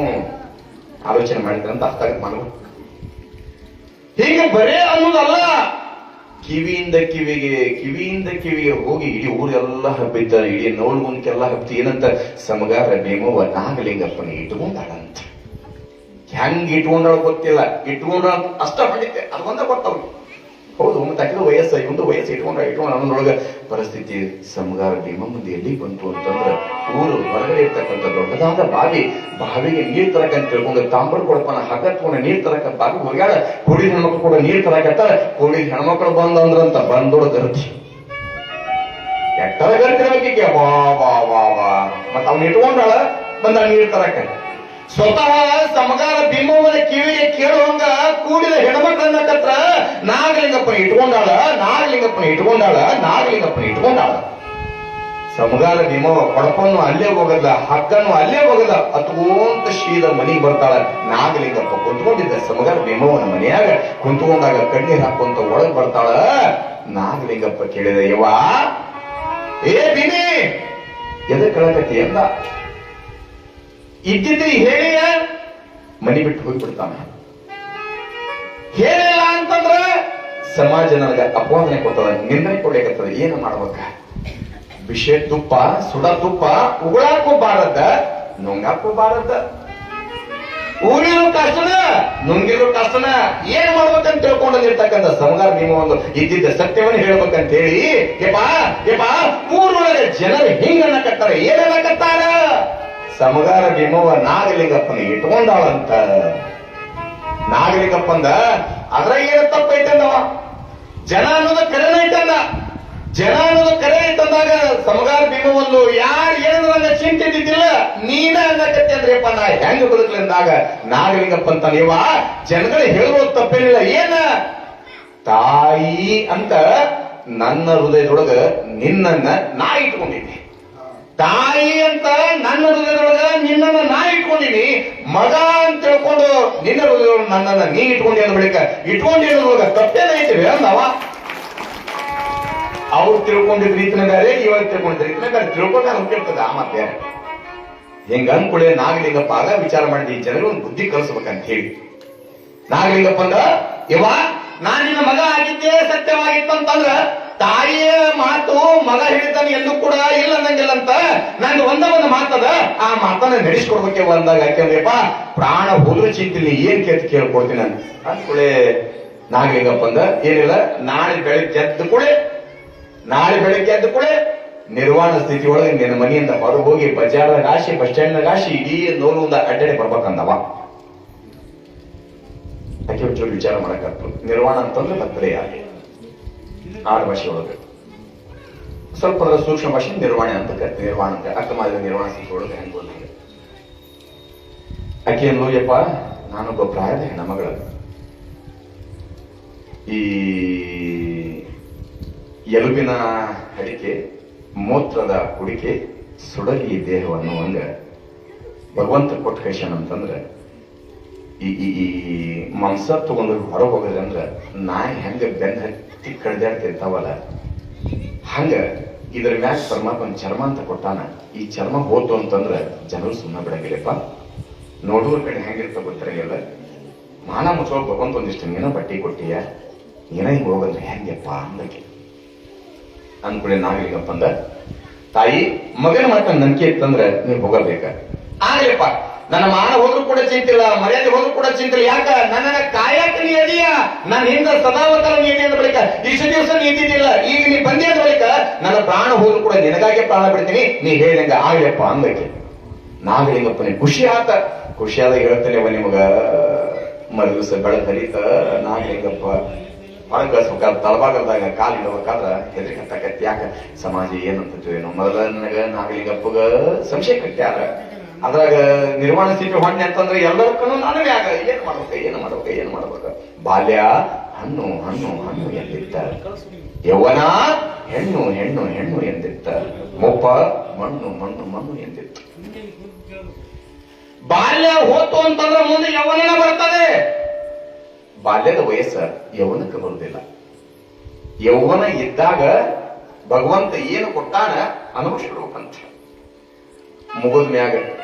ಆಲೋಚನೆ ಮಾಡಿದ್ರಂತ ಅರ್ಥ ಆಗತ್ತೆ ಮಾನವ. ಹೀಗೆ ಬರೇ ಅನ್ನೋದಲ್ಲ, ಕಿವಿಯಿಂದ ಕಿವಿಗೆ ಹೋಗಿ ಇಡೀ ಊರೆಲ್ಲ ಹಬ್ಬಿದ್ದ, ಇಡೀ ನೋಡ್ ಮುಂದಕ್ಕೆಲ್ಲ ಹಬ್ಬಿ ಏನಂತ ಸಮಗಾರ ಭೀಮವ್ವ ನಾಗಲಿಂಗಪ್ಪನ ಇಟ್ಕೊಂಡಾಳಂತ. ಹೆಂಗ್ ಇಟ್ಕೊಂಡಾಳ ಗೊತ್ತಿಲ್ಲ, ಇಟ್ಕೊಂಡ್ರ ಅಷ್ಟ ಮಾಡಿದ್ದೆ ಅದು ಒಂದ ಗೊತ್ತವ್ರು. ಹೌದು, ಮತ್ತೆ ಅಕ್ಕಿದ ವಯಸ್ಸು ಒಂದು ವಯಸ್ಸು ಇಟ್ಕೊಂಡ ಅನ್ನೋದ್ರೊಳಗ ಪರಿಸ್ಥಿತಿ ಸಮಗಾರ ಭೀಮಮ್ಮಂದು ಎಲ್ಲಿ ಬಂತು ಅಂತಂದ್ರ ಊರು ಹೊರಗಡೆ ಇರ್ತಕ್ಕಂಥ ದೊಡ್ಡದಾದ ಬಾವಿಗೆ ನೀರ್ ತರಕಂತ ತಿಳ್ಕೊಂಡು ತಾಂಬರ್ ಕೊಡಪನ ಹಗ್ಗತ್ಕೊಂಡ ನೀರ್ ತರಕ ಬಾವಿ ಹೋಗ್ಯಾಳ. ಕೂಡಿದ ಹೆಣ್ಮಕ್ಳು ಕೂಡ ನೀರ್ ತರಕತ್ತಾರ. ಕೂಡಿದ ಹೆಣ್ಮಕ್ಳು ಬಂದಂದ್ರಂತ ಬಂದೋಳ ಗರ್ತಿ ಎಟ್ಟರ ಗರ್ತಿರ್ಬೇಕಿಗೆ ವಾ ವಾ ವಾ ವಾ ಮತ್ತ ಅವ್ನ ಇಟ್ಕೊಂಡಾಳ ಬಂದ ನೀರ್ ತರಕ. ಸ್ವತಃ ಸಮಗಾರ ಭೀಮವ್ವನ ಕಿವಿಗೆ ಕೇಳುವಂಗ ಕೂಡಿದ ಹೆಣ್ಮಕ್ಳನ್ನ ಕತ್ರ ನಾಗಲಿಂಗಪ್ಪನ ಇಟ್ಕೊಂಡಾಳ. ಸಮಗಾರ ಭೀಮವ್ವ ಕೊಡಪನ್ನು ಅಲ್ಲೇ ಹೋಗಲ್ಲ, ಹಗ್ಗನು ಅಲ್ಲೇ ಹೋಗಲ್ಲ, ಅತ್ಕೊಂತ ಶೀದ ಮನಿಗೆ ಬರ್ತಾಳ. ನಾಗಲಿಂಗಪ್ಪ ಕುಂತ್ಕೊಂಡಿದ್ದ ಸಮಗಾರ ಭೀಮವ್ವನ ಮನೆಯಾಗ ಕುಂತ್ಕೊಂಡಾಗ ಕಣ್ಣೀರ್ ಹಾಕೊಂತ ಒಳಗ್ ಬರ್ತಾಳ. ನಾಗಲಿಂಗಪ್ಪ ಕೇಳಿದ, ಯವ್ವ ಏ ಭೀಮಿ ಎದೆ ಕಳಕತಿ ಅಂದ. ಇದ್ದಿದ್ರಿ ಹೇಳಿಯ ಮನಿ ಬಿಟ್ಟು ಹೋಗ್ಬಿಡ್ತಾನ. ಹೇಳಿಲ್ಲ ಅಂತಂದ್ರ ಸಮಾಜ ನನಗ ಅಪವಾದನೆ ಕೊಟ್ಟದ, ನಿಂದನೆ ಕೊಡ್ಲಿಕ್ಕತ್ತದ. ಏನು ಮಾಡ್ಬೇಕ? ವಿಷಯ ತುಪ್ಪ, ಸುಡ ತುಪ್ಪ ಉಗುಳಾಕೂ ಬಾರದ್ದ, ನುಂಗಾಕೂ ಬಾರದ್ದ. ಊರಿರೋ ಕಷ್ಟನ ನುಂಗಿರೋ ಕಷ್ಟನ ಏನ್ ಮಾಡ್ಬೇಕಂತ ತಿಳ್ಕೊಂಡಿರ್ತಕ್ಕಂಥ ಸಮಗಾರ ನಿಮ್ಮ ಒಂದು ಇದ್ದಿದ್ದ ಸತ್ಯವನ್ನು ಹೇಳ್ಬೇಕಂತ ಹೇಳಿ ಯಪ್ಪ ಊರೊಳಗೆ ಜನರು ಹಿಂಗನ್ನಕತ್ತಾರ. ಏನನ್ನಕತ್ತಾರ? ಸಮಗಾರ ಭೀಮವ್ವ ನಾಗಲಿಂಗಪ್ಪನ ಇಟ್ಕೊಂಡಾಳಂತ. ನಾಗಲಿಂಗಪ್ಪಂದ ಅದ್ರಾಗ ಏನು ತಪ್ಪೈತಂದವ? ಜನ ಅನ್ನೋದು ಕರೆನೇ ಇಟ್ಟಂದ. ಜನ ಅನ್ನೋದು ಕರೆ ಇಟ್ಟಂದಾಗ ಸಮಗಾರ ಭೀಮವ್ವಂದು ಯಾರು ಏನು ನಂಗೆ ಚಿಂತಿದ್ದಿಲ್ಲ, ನೀನ ಅನ್ನಕತ್ತೆ ಅಂದ್ರಪ್ಪ ನಾ ಹೆಂಗ ಬದುಕಲಿಂದಾಗ ನಾಗಲಿಂಗಪ್ಪ ಅಂತ ನೀವ ಜನಗಳು ಹೇಳುವುದು ತಪ್ಪೇನಿಲ್ಲ. ಏನ ತಾಯಿ ಅಂತ ನನ್ನ ಹೃದಯದೊಳಗ ನಿನ್ನನ್ನ ನಾ ಇಟ್ಕೊಂಡಿದ್ದೆ. ತಾಯಿ ಅಂತ ನನ್ನ ಹೃದಯದೊಳಗ ನಿನ್ನನ್ನ ನಾ ಇಟ್ಕೊಂಡಿನಿ. ಮಗ ಅಂತ ತಿಳ್ಕೊಂಡು ನಿನ್ನ ಹೃದಯದೊಳಗ ನನ್ನನ್ನ ನೀ ಇಟ್ಕೊಂಡಿ ಅಂದ ಬಳಿಕ ಇಟ್ಕೊಂಡಿರೋದ್ರೊಳಗ ತಪ್ಪೇನೈತಿ ಅಂದವ. ಅವ್ರು ತಿಳ್ಕೊಂಡಿದ್ ರೀತಿನ ಬೇರೆ, ಇವಾಗ ತಿಳ್ಕೊಂಡಿದ್ದ ರೀತಿನ ಬೇರೆ. ತಿಳ್ಕೊಂಡ ಹೋಗಿರ್ತದೆ ಆ ಮತ್ತೆ. ಹೆಂಗ ಅನ್ಕೊಳ್ಳಿ ನಾಗಲಿಂಗಪ್ಪ ಆಗ ವಿಚಾರ ಮಾಡಿದ, ಈ ಜನರಿಗೆ ಒಂದು ಬುದ್ಧಿ ಕಲಿಸ್ಬೇಕಂತ ಹೇಳಿ ನಾಗಲಿಂಗಪ್ಪ ಅಂದ, ಇವ ನಾನ್ ನಿನ್ನ ಮಗ ಆಗಿದ್ದೇ ಸತ್ಯವಾಗಿತ್ತಂತಂದ್ರ ತಾಯಿಯ ಮಾತು ಮಗ ಹೇಳಿದ್ದಾನೆ ಎಂದು ಕೂಡ ಇಲ್ಲ ಅನ್ನಂಗಿಲ್ಲ ಅಂತ ನಂಗೆ ಒಂದು ಮಾತದ, ಆ ಮಾತನ್ನ ನಡೆಸ್ಕೊಡ್ಬೇಕೆ ಅಂದಾಗ ಯಾಕೆಂದ್ರಪ್ಪ ಪ್ರಾಣ ಹೋದ್ರು ಚಿಂತಿಲ್ಲ, ಏನ್ ಕೇಳ್ಕೊಡ್ತೀನಿ ನಾನು ಅಂದ್ಕೊಳ್ಳೆ. ನಾಗಲಿಂಗಪ್ಪ ಅಂದ, ಏನಿಲ್ಲ, ನಾಳೆ ಬೆಳಿಗ್ಗೆ ಎದ್ದು ಕೂಡ ನಿರ್ವಾಣ ಸ್ಥಿತಿ ಒಳಗೆ ನಿನ್ನ ಮನೆಯಿಂದ ಹೊರಗೆ ಹೋಗಿ ಬಜಾರ್ದಾಗ ಆಶಿ ಬಸ್ ಸ್ಟ್ಯಾಂಡ್ನಾಗ ಆಶಿ ಇಡೀ ನೋಡುವಂದ ಅಡ್ಡಾಡಿ ಬರ್ಬೇಕಂದವ. ಯಾಕೆ ಒಂಚೂರು ವಿಚಾರ ಮಾಡಕತ್ತು. ನಿರ್ವಾಣ ಅಂತಂದ್ರೆ ಬತ್ತರೆ ಆಗಿ 6 ಭಾಷೆ ಒಳಗೆ ಸ್ವಲ್ಪ ಸೂಕ್ಷ್ಮ ಭಾಷೆ ನಿರ್ವಹಣೆ ಅಂತ ನಿರ್ವಾಣ ಅಂತ ಅರ್ಥ ಮಾಡಿದ. ನಿರ್ವಾಣ ಸ್ಥಿತಿ ಒಳಗೆ ಹೆಂಗ್ ಬಂದಿದೆ ಆಕೆ ಯಪ್ಪ, ನಾನೊಬ್ಬ ಪ್ರಾಯದ ಹೆಣ್ಮಗಳ, ಈ ಎಲುಬಿನ ಅಡಿಕೆ ಮೂತ್ರದ ಕುಡಿಕೆ ಸುಡಲಿ ದೇಹವನ್ನು ಹಂಗ ಭಗವಂತ ಕೊಟ್ಟ ಕೈಶನ್ ಅಂತಂದ್ರೆ ಈ ಮಾಂಸ ತಗೊಂಡು ಹೊರ ಹೋಗದ್ರಿ ಅಂದ್ರ ನಾಯಿ ಹೆಂಗ ಬೆನ್ನ ಹತ್ತಿ ಕಡ್ದಾಡ್ತಿರ್ತಾವಲ್ಲ ಹಂಗ ಇದ್ರ ಮ್ಯಾಗ ಪರಮಾತ್ಮನ್ ಚರ್ಮ ಅಂತ ಕೊಟ್ಟಾನ. ಈ ಚರ್ಮ ಹೋತು ಅಂತಂದ್ರ ಜನರು ಸುಮ್ಮನೆ ಬಿಡಂಗಿಲ್ಲಪ್ಪ. ನೋಡುವ ಕಡೆ ಹೆಂಗಿರ್ತ ಗೊತ್ತಿರಂಗಿಲ್ಲ. ಮಾನ ಮುಚ್ಚೋಕ್ ಭಗವಂತ ಒಂದಿಷ್ಟು ಏನೋ ಬಟ್ಟೆ ಕೊಟ್ಟಿಯ, ಏನೋ ಹಿಂಗ್ ಹೋಗಂದ್ರೆ ಹೆಂಗಪ್ಪ ಅಂದಕ್ಕೆ ಅಂದ್ಕೊಳ್ಳಿ ನಾಗಲಿಂಗಪ್ಪ ಅಂದ, ತಾಯಿ ಮಗನ ಮಾತ್ರ ನಂಬಿಕೆ ಇತ್ತಂದ್ರೆ ನೀವು ಹೋಗಬೇಕ. ಆಗ್ಲಿಪ್ಪ, ನನ್ನ ಮಾನ ಹೋದ್ರು ಕೂಡ ಚಿಂತಿಲ್ಲ, ಮರ್ಯಾದೆ ಹೋದ್ರು ಕೂಡ ಚಿಂತಿಲ್ಲ. ಯಾಕ ನನ್ನ ಕಾಯಕ ನೀ ಅದೀಯ, ನನ್ನ ಹಿಂದ ಸದಾವಕಾಲ ನೀ ಅಂದ ಬಳಿಕ ಇಷ್ಟು ದಿವಸ ನೀ ಇದ್ದಿದ್ದಿಲ್ಲ, ಈಗ ನೀ ಬಂದಿ ಅಂದ ಬಳಿಕ ನನ್ನ ಪ್ರಾಣ ಹೋದ್ರು ಕೂಡ ನಿನಗಾಗಿ ಪ್ರಾಣ ಬಿಡ್ತೀನಿ, ನೀ ಹೇಳಿದಂಗ ಆಗ್ಲಿಪ್ಪ ಅಂದಕ್ಕೆ. ನಾಗಲಿಂಗಪ್ಪನಿಗೆ ಖುಷಿ ಆತ. ಖುಷಿಯಾದ ಹೇಳ್ತೇನೆ ನಿಮಗ. ಮರುದಿವಸ ಬೆಳಗ್ಗೆ ಹರಿತ ನಾಗಲಿಂಗಪ್ಪ ಹೊರಗೆ ಕಳ್ಸ್ಬೇಕಾದ ತಳಭಾಗದಾಗ ಕಾಲಿಡಬೇಕಾದ್ರ ಹೆದರಿಕಂತಕತ್ತಿ. ಯಾಕ ಸಮಾಜ ಏನಂತ ಏನೋ ಮೊದಲ ನನಗ ನಾಗಲಿಂಗಪ್ಪಗ ಸಂಶಯ ಕಟ್ಟ್ಯಾರ. ಅದ್ರಾಗ ನಿರ್ವಾಣ ಸ್ಥಿತಿ ಹೊಣ್ಣೆ ಅಂತಂದ್ರೆ ಎಲ್ಲರಕ್ಕೂ ನನಗೆ ಆಗ ಏನ್ ಮಾಡ್ಬೇಕು. ಬಾಲ್ಯ ಹಣ್ಣು ಹಣ್ಣು ಹಣ್ಣು ಎಂದಿತ್ತ, ಯೌವನ ಹೆಣ್ಣು ಹೆಣ್ಣು ಹೆಣ್ಣು ಎಂದಿತ್ತ, ಮೊಪ್ಪ ಮಣ್ಣು ಮಣ್ಣು ಮಣ್ಣು ಎಂದಿತ್ತು. ಬಾಲ್ಯ ಹೋತು ಅಂತಂದ್ರೆ ಮುಂದೆ ಯೌವನ ಬರ್ತದೆ. ಬಾಲ್ಯದ ವಯಸ್ಸ ಯೌವನಕ್ಕೆ ಬರುವುದಿಲ್ಲ. ಯೌವನ ಇದ್ದಾಗ ಭಗವಂತ ಏನು ಕೊಟ್ಟಾನ ಅನುಭವಿಸ್ಬಿಡ್ಬೇಕಂತ. ಮುಗಿದ ಮ್ಯಾಗ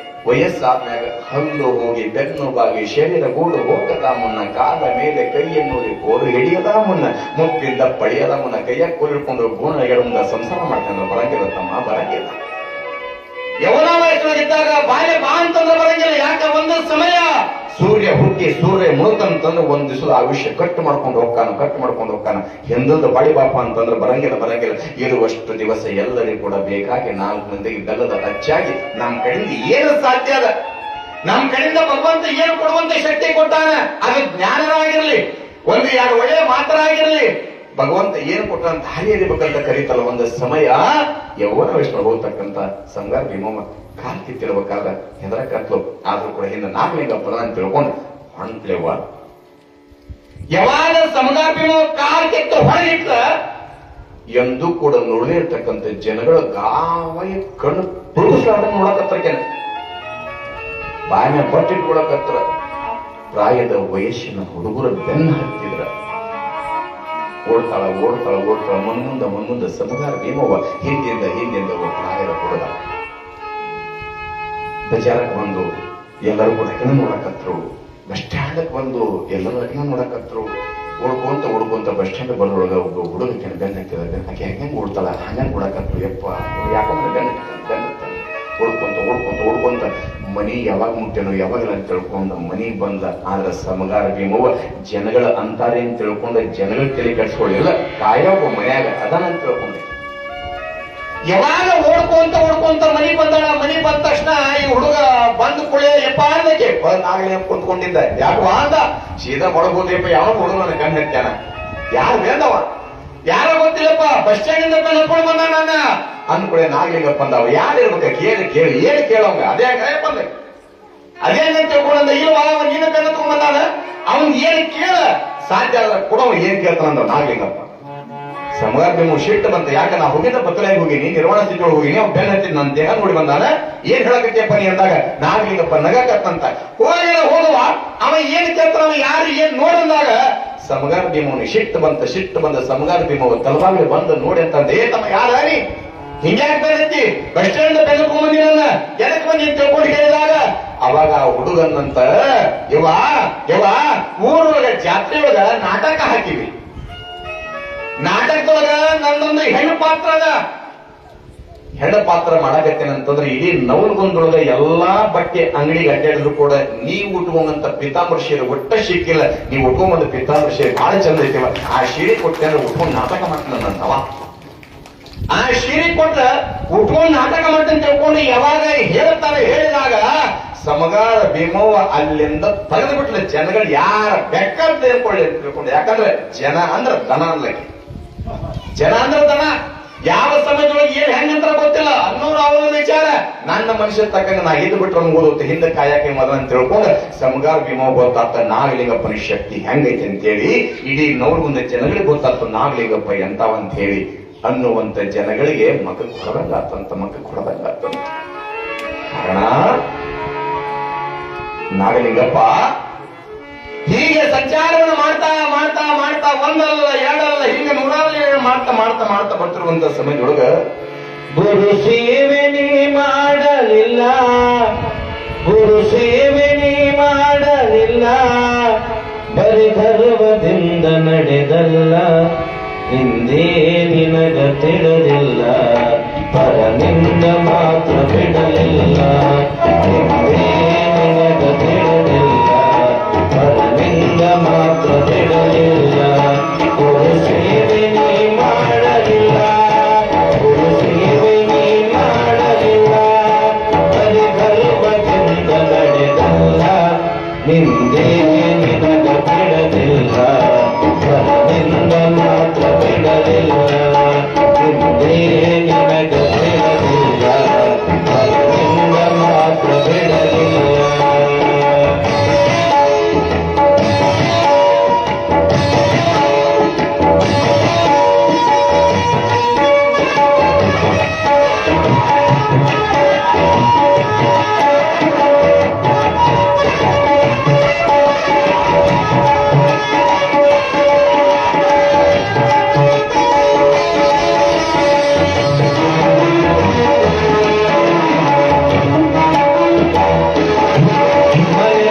ವಯಸ್ಸಾದ್ಮ್ಯಾಗ ಹಲ್ಲು ಹೋಗಿ ಬೆನ್ನು ಬಾಗಿ ಶರೀರ ಗೂಡು ಹೋಗದ ಮುನ್ನ ಕಾಲ ಮೇಲೆ ಕೈಯನ್ನೂರಿ ಕೋರು ಹಿಡಿಯದ ಮುನ್ನ ಮುಪ್ಪಿಂದ ಪಡೆಯದ ಮುನ್ನ ಕೈಯ ಕೂರಿಕೊಂಡು ಗುಣ ಮುಂದ ಸಂಸಾರ ಮಾಡ್ಕೊಂಡ್ರೆ ಬರಂಗಿಲ್ಲ ತಮ್ಮ, ಬರಂಗಿಲ್ಲ. ಯೌವನ ವಯಸ್ಸಿನಾಗಿದ್ದಾಗ ಬಾಲ್ಯ ಬಾ ಅಂತಂದ್ರೆ ಬರಂಗಿಲ್ಲ. ಯಾಕ ಒಂದು ಸಮಯ ಸೂರ್ಯ ಹುಟ್ಟಿ ಸೂರ್ಯ ಮುಳುಕಂತಂದ್ರೆ ಒಂದ್ ದಿವಸದ ಆಯುಷ್ಯ ಕಟ್ಟು ಮಾಡ್ಕೊಂಡು ಹೋಗ್ತಾನ. ಹಿಂದದ ಬಾಳಿ ಬಾಪ ಅಂತಂದ್ರೆ ಬರಂಗಿಲ್ಲ. ಇರುವಷ್ಟು ದಿವಸ ಎಲ್ಲರಿಗೂ ಕೂಡ ಬೇಕಾಗಿ 4 ಮಂದಿಗೆ ಬೆಲ್ಲದ ಹಚ್ಚಾಗಿ ನಮ್ ಕಡೆಯಿಂದ ಏನು ಸಾಧ್ಯ ಅದ, ನಮ್ ಕಡೆಯಿಂದ ಭಗವಂತ ಏನು ಕೊಡುವಂತ ಶಕ್ತಿ ಕೊಟ್ಟಾನ. ಅದು ಜ್ಞಾನರಾಗಿರ್ಲಿ, 1-2 ಒಳ್ಳೆಯ ಮಾತರಾಗಿರ್ಲಿ, ಭಗವಂತ ಏನು ಕೊಟ್ಟಂತ ಹಾರಿ ಎರಿಬೇಕಂತ ಕರೀತಲ್ಲ ಒಂದು ಸಮಯ. ಯೌವನ ವಯಸ್ಸಿನಲ್ಲಿ ಹೋಗ್ತಕ್ಕಂತ ಸಂಗಾರ ಭೀಮಮ್ಮ ಕಾಲ್ ಕಿತ್ತಿರ್ಬೇಕಾದ್ರೆ ಹೆದರಕತ್ಲು. ಆದ್ರೂ ಕೂಡ ಹಿಂದೆ ನಾಗಲಿಂಗಪ್ಪನ ಅಂತ ತಿಳ್ಕೊಂಡು ಹೊಂಟ್ಲೆವ್ವ. ಯಾವಾಗ ಸಮಗಾರ ಭೀಮಮ್ಮ ಕಾಲ್ ಕಿತ್ತು ಹೊರಗಿಟ್ಲ ಎಂದೂ ಕೂಡ ನೋಡಲೇ ಇರ್ತಕ್ಕಂಥ ಜನಗಳು ಗಾವಾಗಿ ಕಣ್ಣು ತುಳುಸಲಾರ್ದ ನೋಡಕತ್ತರ್ಕೆನ, ಬಾಯಿನ ಬಟ್ಟಿಟ್ಕೊಳಕತ್ರ. ಪ್ರಾಯದ ವಯಸ್ಸಿನ ಹುಡುಗರ ಬೆನ್ನ ಹತ್ತಿದ್ರ. ಓಡ್ತಾಳ ಮುನ್ನುಂದ ಸಮಗಾರ ಭೀಮವ್ವ ಹಿಂದಿಂದ ಒಬ್ಬ ಪ್ರಾಯದ ಹುಡುಗ ಬಜಾರಕ್ಕೆ ಬಂದು ಎಲ್ಲರೂ ಕೂಡ ಲಗ್ನ ನೋಡಕತ್ರು. ಬಸ್ ಸ್ಟ್ಯಾಂಡಕ್ ಬಂದು ಎಲ್ಲರೂ ಲಗ್ನ ನೋಡಕತ್ರು. ಓಡ್ಕೊಂತ ಬಸ್ ಸ್ಟ್ಯಾಂಡ್ ಬಂದೊಳಗ ಒಬ್ಬ ಹುಡುಗ ಬೆನ್ನ ಹಾಕಿದ. ಆಕೆ ಹೆಂಗ್ ಓಡ್ತಾಳ ಹಂಗ ನೋಡಕತ್ರು. ಯಪ್ಪ ಯಾಕಂದ್ರೆ ಬೆನ್ನ ಓಡ್ಕೊಂತ ಮನಿ ಯಾವಾಗ ಮುಟ್ಟೆನೋ ಯಾವಾಗಲ್ಲ ಅಂತ ತಿಳ್ಕೊಂಡು ಮನಿಗ್ ಬಂದ. ಆದ್ರ ಸಮಗಾರ ಭೀಮವ್ವ ಜನಗಳ ಅಂತಾರೆ ಅಂತ ತಿಳ್ಕೊಂಡ ಜನಗಳ ತಲೆ ಕಟ್ಸ್ಕೊಳ್ಳಿಲ್ಲ, ಕಾಯ ಒಬ್ಬ ಮನ್ಯಾಗ ಅದಾನ ಅಂತ ತಿಳ್ಕೊಂಡೆ. ಯಾವಾಗ ಓಡ್ಕೊಂತ ಮನಿ ಬಂದಾಳ. ಮನಿ ಬಂದ ತಕ್ಷಣ ಈ ಹುಡುಗ ಬಂದ್ ಕುಳಿಯ ಯಪ್ಪ ಅಂದಕ್ಕೆ ನಾಗಲೇ ಕುಂತ್ಕೊಂಡಿದ್ದ. ಯಾಕವ ಅಂದ. ಸೀದಾ ಒಳಗೋದ್ಯಪ್ಪ ಯಾವ ಹುಡುಗ ನನ್ನ ಕಣ್ಣು ಹತ್ಯಾನ. ಯಾರು ಬೇಂದವ ಯಾರ ಗೊತ್ತಿಲ್ಲಪ್ಪ, ಬಸ್ ಸ್ಟ್ಯಾಂಡ್ ಇಂದ ಕಳ್ಕೊಂಡು ಬಂದ ನನ್ನ ಅಂದ್ಕೊಳ್ಳೆ ನಾಗಲಿಂಗಪ್ಪ ಅಂದವ. ಯಾರು ಇರ್ಬೇಕ ಕೇಳಿ ಏನು ಕೇಳೋಂಗ ಅದೇ ಬಂದ ಅದೇ ತಿಳ್ಕೊಂಡ. ಇಲ್ವಾ ನೀನು ಕಣ್ಣ ತಗೊಂಡ್ಬಂದಾನ, ಅವನ್ ಏನ್ ಕೇಳ ಸಾಧ್ಯ ಆದ್ರೆ ಕೊಡವ ಏನ್ ಕೇಳ್ತಾನಂದ ನಾಗಲಿಂಗಪ್ಪ. ಸಮಗಾರ ಭೀಮವ್ವ ಶಿಟ್ಟು ಬಂತ. ಯಾಕ ನಾ ಹೋಗಿದ್ದ ಬತ್ತಲಾಗಿ ಹೋಗಿನಿ, ನಿರ್ವಾಣ ಸ್ಥಿತಿ ಒಳಗೆ ಹೋಗಿನಿ, ಅವ್ನು ಬೆನ್ನ ಹತ್ತಿದ್ ನನ್ನ ದೇಹ ನೋಡಿ ಬಂದಾನ, ಏನ್ ಹೇಳಕತ್ತೀಯಪ್ಪ ನೀ ಅಂದಾಗ ನಾಗಲಿಂಗಪ್ಪ ನಗಕತ್ತಂತ. ಹೋದವ ಅವ ಏನ್ ಕೇಳ್ತಾನ, ಯಾರು ಏನ್ ನೋಡಂದಾಗ ಸಮಗಾರ ಭೀಮವ್ವನಿಗೆ ಶಿಟ್ಟು ಬಂದ. ಸಮಗಾರ ಭೀಮವ್ವ ತಲವಾಗಲಿ ಬಂದು ನೋಡಿ ಅಂತಂದ. ತಮ್ಮ ಯಾರ ನೀ ಹಿಂಗ್ಯಾಕ್ ಬೆನ್ನತ್ತಿ ಬಸ್ ಸ್ಟ್ಯಾಂಡ್ ಬೆನ್ನಕೊಂಬಂದಿ ನನ್ನ ಎದಕ್ ಬಂದಿ ತಿಳ್ಕೊಂಡು ಕೇಳಿದಾಗ ಅವಾಗ ಆ ಹುಡುಗನ್ನಂತ ಯವ ಊರೊಳಗ ಜಾತ್ರೆ ಒಳಗ ನಾಟಕ ಹಾಕಿವಿ. ನಾಟಕದೊಳಗ ನನ್ನೊಂದು ಹೆಣ್ಣು ಪಾತ್ರ ಮಾಡಕತ್ತೇನಂತಂದ್ರೆ ಇಡೀ ನವಲಗುಂದೊಳಗ ಎಲ್ಲಾ ಬಟ್ಟೆ ಅಂಗಡಿಗೆ ಅಡ್ಡಾಡಿದ್ರು ಕೂಡ ನೀವು ಉಟ್ಕೊಂಡಂತ ಪಿತಾಂಬರ ಸೀರೆ ಒಟ್ಟ ಸಿಕ್ಕಿಲ್ಲ. ನೀವು ಉಟ್ಕೊಂಬಂದ ಪಿತಾಂಬರ ಸೀರೆ ಬಹಳ ಚಂದ ಐತಿವ. ಆ ಸೀರೆ ಕೊಟ್ಟೆ ಅಂದ್ರೆ ಉಟ್ಕೊಂಡು ನಾಟಕ ಮಾಡ್ತಾನಂತವ. ಆ ಸೀರೆ ಕೊಟ್ಟ ಉಟ್ಕೊಂಡು ನಾಟಕ ಮಾಡ್ತಾನೆ ತಿಳ್ಕೊಂಡು ಯಾವಾಗ ಹೇಳಿದಾಗ ಸಮಗಾರ ಭೀಮವ್ವ ಅಲ್ಲಿಂದ ತೆಗೆದು ಬಿಟ್ಲ. ಜನಗಳು ಯಾರ ಬೆಕ್ಕಂತ ತಿಳ್ಕೊಂಡು. ಯಾಕಂದ್ರೆ ಜನ ಅಂದ್ರ ದನ ಅನ್ಲಕ್ಕೆ. ಯಾವ ಸಮಯದೊಳಗೆ ಏನ್ ಹೆಂಗಂತ ಗೊತ್ತಿಲ್ಲ ಅನ್ನೋರು ಅವರ ವಿಚಾರ. ನನ್ನ ಮನುಷ್ಯ ತಕ್ಕಂಗ ನಾ ಹಿಂದ್ ಬಿಟ್ರೆ ಓದುತ್ತೆ ಹಿಂದೆ ಕಾಯಕ್ಕೆ ಮೊದಲ ಅಂತ ತಿಳ್ಕೊಂಡು ಸಮಗಾರ ಭೀಮವ್ವ ಗೊತ್ತಾಗ್ತ ನಾಗಲಿಂಗಪ್ಪನ ಶಕ್ತಿ ಹೆಂಗೈತೆ ಅಂತೇಳಿ ಇಡೀ ನವಲಗುಂದ ಜನಗಳಿಗೆ ಗೊತ್ತಾಗ್ತ ನಾಗಲಿಂಗಪ್ಪ ಎಂತಾವಂತ ಹೇಳಿ ಅನ್ನುವಂತ ಜನಗಳಿಗೆ ಮಕ್ಕ ಕೊಡದಂಗಾತಂತ. ಕಾರಣ ನಾಗಲಿಂಗಪ್ಪ ಹೀಗೆ ಸಂಚಾರವನ್ನು ಮಾಡ್ತಾ ಒಂದಲ್ಲ ಎರಡಲ್ಲ ಹೀಗೆ 107 ಮಾಡ್ತಾ ಬರ್ತಿರುವಂತ ಸಮಯದೊಳಗ ಗುರು ಸೇವೆ ನೀ ಮಾಡಲಿಲ್ಲ, ಬರೀ ಗರ್ವದಿಂದ ನಡೆದಲ್ಲ, ಹಿಂದೆ ನಿನಗ ತಿಳಿದಿಲ್ಲ ಪರನಿಂದ ಮಾತ್ರ ಬಿಡಲಿಲ್ಲ ನಿಂದೇ ನಿನಗ ತಿಳಿದಿಲ್ಲ ಪರನಿಂದ ಮಾತ್ರ ಬಿಡಲಿಲ್ಲ ಗುರು ಸೇವೆ ನೀ ಮಾಡಲಿಲ್ಲ ಗುರು ಸೇವೆ ನೀ ಮಾಡಲಿಲ್ಲ ಬರಿ ಗರ್ವದಿಂದ ನಡೆದಲ್ಲ ನಿಂದೇ ನಿನಗ ಬಿಡಲಿಲ್ಲ ಪರನಿಂದ ಮಾತ್ರ ಬಿಡಲಿಲ್ಲ ನಿಂದೇ ನಿನಗ ಬಿಡಲಿಲ್ಲ ಪರನಿಂದ ಮಾತ್ರ ಬಿಡಲಿಲ್ಲ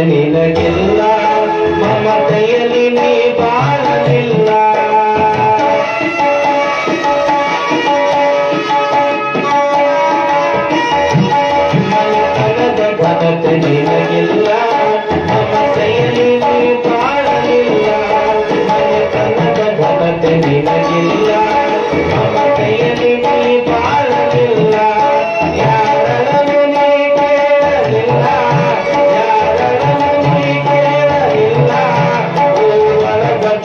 ನಿನಗಿಲ್ಲ ಮಮತೆಯಲ್ಲಿ ನೀ ಬಾಳಲಿಲ್ಲ ಮನೆತನದ ಘನತೆ ನಿನಗಿಲ್ಲ ಮಮತೆಯಲ್ಲಿ ನೀ ಬಾಳಲಿಲ್ಲ ಮನೆತನದ ಘನತೆ ನಿನಗಿಲ್ಲ ಮಮತೆಯಲ್ಲಿ ನೀ ಬಾಳಲಿಲ್ಲ ಯಾರನ್ನು ನೀ ಕೇಳಲಿಲ್ಲ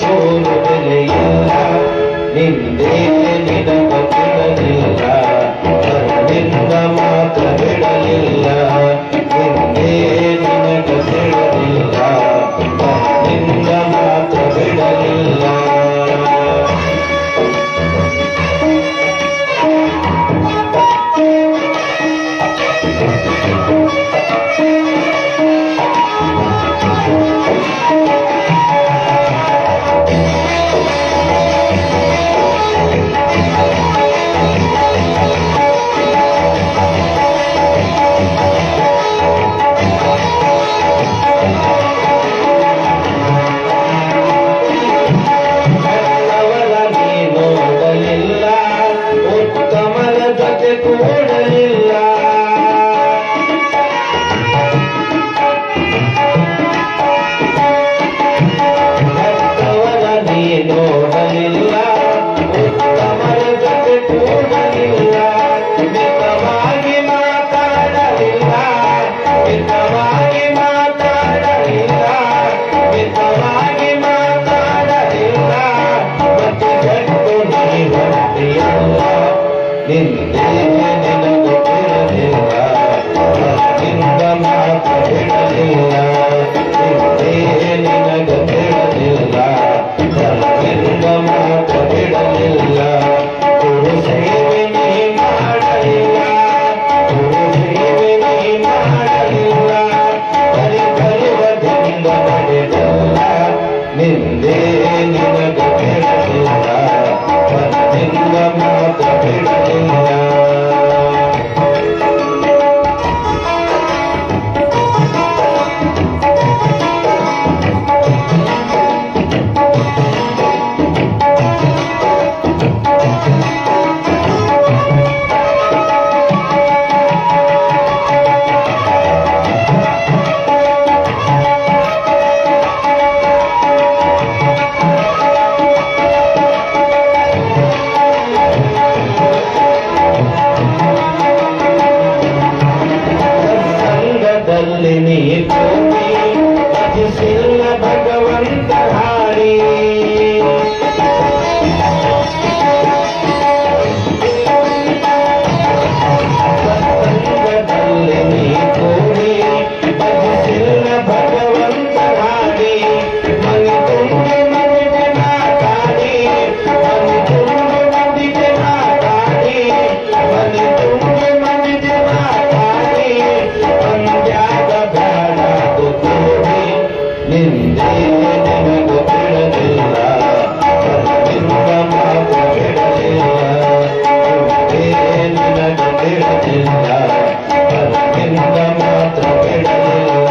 ಚೂರು ಬೆಲೆಯಿಲ್ಲ ನಿಂದೇ ನಿನಗ ಬಿಡಲಿಲ್ಲ ಪರನಿಂದ ಮಾತ್ರ ಬಿಡಲಿಲ್ಲ ನಿಂದೇ ನಿನಗ ಬಿಡಲಿಲ್ಲ ಪರನಿಂದ ಮಾತ್ರ ಬಿಡಲಿಲ್ಲ ಉತ್ತಮರ ಜೊತೆ ಕೂಡಲಿಲ್ಲ ಹೆತ್ತವರ ನೀ ನೋಡಲಿಲ್ಲ ಉತ್ತಮರ ಜೊತೆ ಕೂಡಲಿಲ್ಲ ಮಿತವಾಗಿ ಮಾತಾಡಲಿಲ್ಲ ಮಿತವಾಗಿ ಮಾತಾಡಲಿಲ್ಲ ಮಿತವಾಗಿ ಮಾತಾಡಲಿಲ್ಲ ಮತ್ತೆ ಗಟ್ಟು ನೀ ಹೊರಟಿಯಲ್ಲ ನಿಂದೇ ನಿನಗ ಬಿಡಲಿಲ್ಲ ಪರನಿಂದ ಮಾತ್ರ ಬಿಡಲಿಲ್ಲ ನಿಂದೇ ನಿನಗ ಬಿಡಲಿಲ್ಲ ಪರನಿಂದ ಮಾತ್ರ ಬಿಡಲಿಲ್ಲ ಗುರು ಸೇವೆ ನೀ ಮಾಡಲಿಲ್ಲ ಗುರು ಸೇವೆ ನೀ ಮಾಡಲಿಲ್ಲ ಬರಿ ಗರ್ವದಿಂದ ನಡೆದಲ್ಲ ನಿಂದೇ ನಿನಗ ಬಿಡಲಿಲ್ಲ ಪರನಿಂದ ಮಾತ್ರ ಬಿಡಲಿಲ್ಲ ಸಂಗದಲ್ಲಿ ನೀ ಕೂಡಿ ಭಜಿಸಿಲ್ಲ ಭಗವಂತ ಹಾಡಿ ಸಂಗದಲ್ಲಿ ನೀ ಕೂಡಿ ಭಜಿಸಿಲ್ಲ ಭಗವಂತ ಹಾಡಿ ಮನೆ ತುಂಬಿ ಮನೆಗೆ ಮಾತಾಡಿ ಮನೆ ತುಂಬಿ ಮನೆಗೆ ಮಾತಾಡಿ ಮನೆ ತುಂಬಿ ಮನೆಗೆ ಮಾತಾಡಿ ಅಂದ್ಯಾಗ ಬೇಡದು ಕೂಡಿ ನಿಂದೇ ನಿನಗ ಬಿಡಲಿಲ್ಲ ಪರನಿಂದ ಮಾತ್ರ ಬಿಡಲಿಲ್ಲ ನಿಂದೇ ನಿನಗ ಬಿಡಲಿಲ್ಲ ಪರನಿಂದ ಮಾತ್ರ ಬಿಡಲಿಲ್ಲ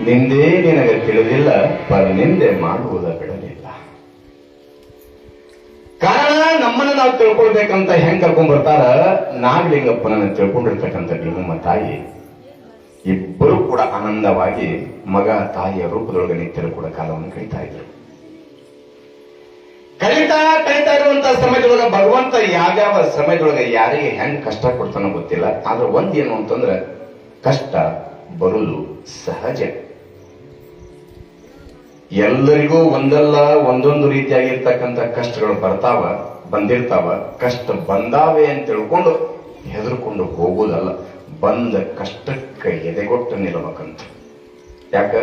ನಿಂದೇ ನಿನಗೆ ತಿಳಿದಿಲ್ಲ, ಪರನಿಂದೆ ಮಾಡುವುದ ಬಿಡಲಿಲ್ಲ. ಕಾರಣ ನಮ್ಮನ್ನ ನಾವು ತಿಳ್ಕೊಳ್ಬೇಕಂತ ಹೆಂಗ್ ಕರ್ಕೊಂಡ್ ಬರ್ತಾರ, ನಾಗಲಿಂಗಪ್ಪನನ್ನ ತಿಳ್ಕೊಂಡಿರ್ತಕ್ಕಂಥ ಭೀಮಮ್ಮ ತಾಯಿ ಇಬ್ಬರು ಕೂಡ ಆನಂದವಾಗಿ ಮಗ ತಾಯಿಯ ರೂಪದೊಳಗೆ ನಿತ್ಯರು ಕೂಡ ಕಾಲವನ್ನು ಕಳೀತಾ ಇದ್ರು. ಕಳೀತಾ ಇರುವಂತಹ ಸಮಯದೊಳಗೆ ಭಗವಂತ ಯಾವ್ಯಾವ ಸಮಯದೊಳಗೆ ಯಾರಿಗೆ ಹೆಂಗ್ ಕಷ್ಟ ಕೊಡ್ತಾನೋ ಗೊತ್ತಿಲ್ಲ. ಆದ್ರೆ ಒಂದೇನು ಅಂತಂದ್ರೆ ಕಷ್ಟ ಬರುವುದು ಸಹಜ. ಎಲ್ಲರಿಗೂ ಒಂದಲ್ಲ ಒಂದೊಂದು ರೀತಿಯಾಗಿರ್ತಕ್ಕಂಥ ಕಷ್ಟಗಳು ಬಂದಿರ್ತಾವ. ಕಷ್ಟ ಬಂದಾವೆ ಅಂತ ತಿಳ್ಕೊಂಡು ಹೆದರ್ಕೊಂಡು ಹೋಗುವುದಲ್ಲ, ಬಂದ ಕಷ್ಟಕ್ಕೆ ಎದೆಗೊಟ್ಟು ನಿಲ್ಲಬೇಕಂತ. ಯಾಕ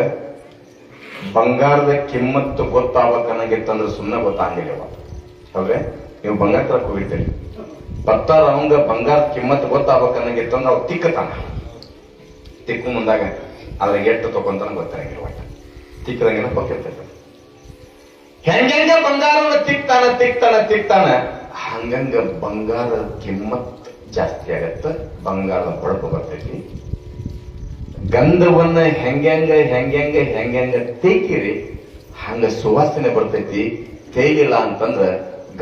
ಬಂಗಾರದ ಕಿಮ್ಮತ್ತು ಗೊತ್ತಾಗಬೇಕನ್ನಾಗಿತ್ತಂದ್ರೆ ಸುಮ್ಮನೆ ಗೊತ್ತಾಗಿಲ್ಲವ. ಹೌದ್ರೆ ನೀವು ಬಂಗಾರ ತರಕ್ ಹೋಗಿರ್ತೀರಿ, ಬತ್ತಾರ ಅವಂಗ ಬಂಗಾರದ ಕಿಮ್ಮತ್ತು ಗೊತ್ತಾಗಬೇಕನ್ನಾಗಿತ್ತಂದ್ರೆ ಅವ್ ತಿಕ್ಕು ಮುಂದಾಗ ಅದ್ರ ಎಷ್ಟು ತಗೊಂತಾನ ಗೊತ್ತಾಗಿಲ್ಲ. ಒಟ್ಟ ತಿಕ್ಕದಂಗೆಲ್ಲ ಗೊತ್ತಿರ್ತೈತೆ. ಹೆಂಗ ಬಂಗಾರವನ್ನು ತಿಕ್ತಾನ ಹಂಗಂಗ ಬಂಗಾರದ ಕಿಮ್ಮತ್ ಜಾಸ್ತಿ ಆಗತ್ತ, ಬಂಗಾರದ ಹೊಳಪು ಬರ್ತೈತಿ. ಗಂಧವನ್ನ ಹೆಂಗ ತೇಕಿರಿ ಹಂಗ ಸುವಾಸನೆ ಬರ್ತೈತಿ. ತೇಗಿಲ್ಲ ಅಂತಂದ್ರ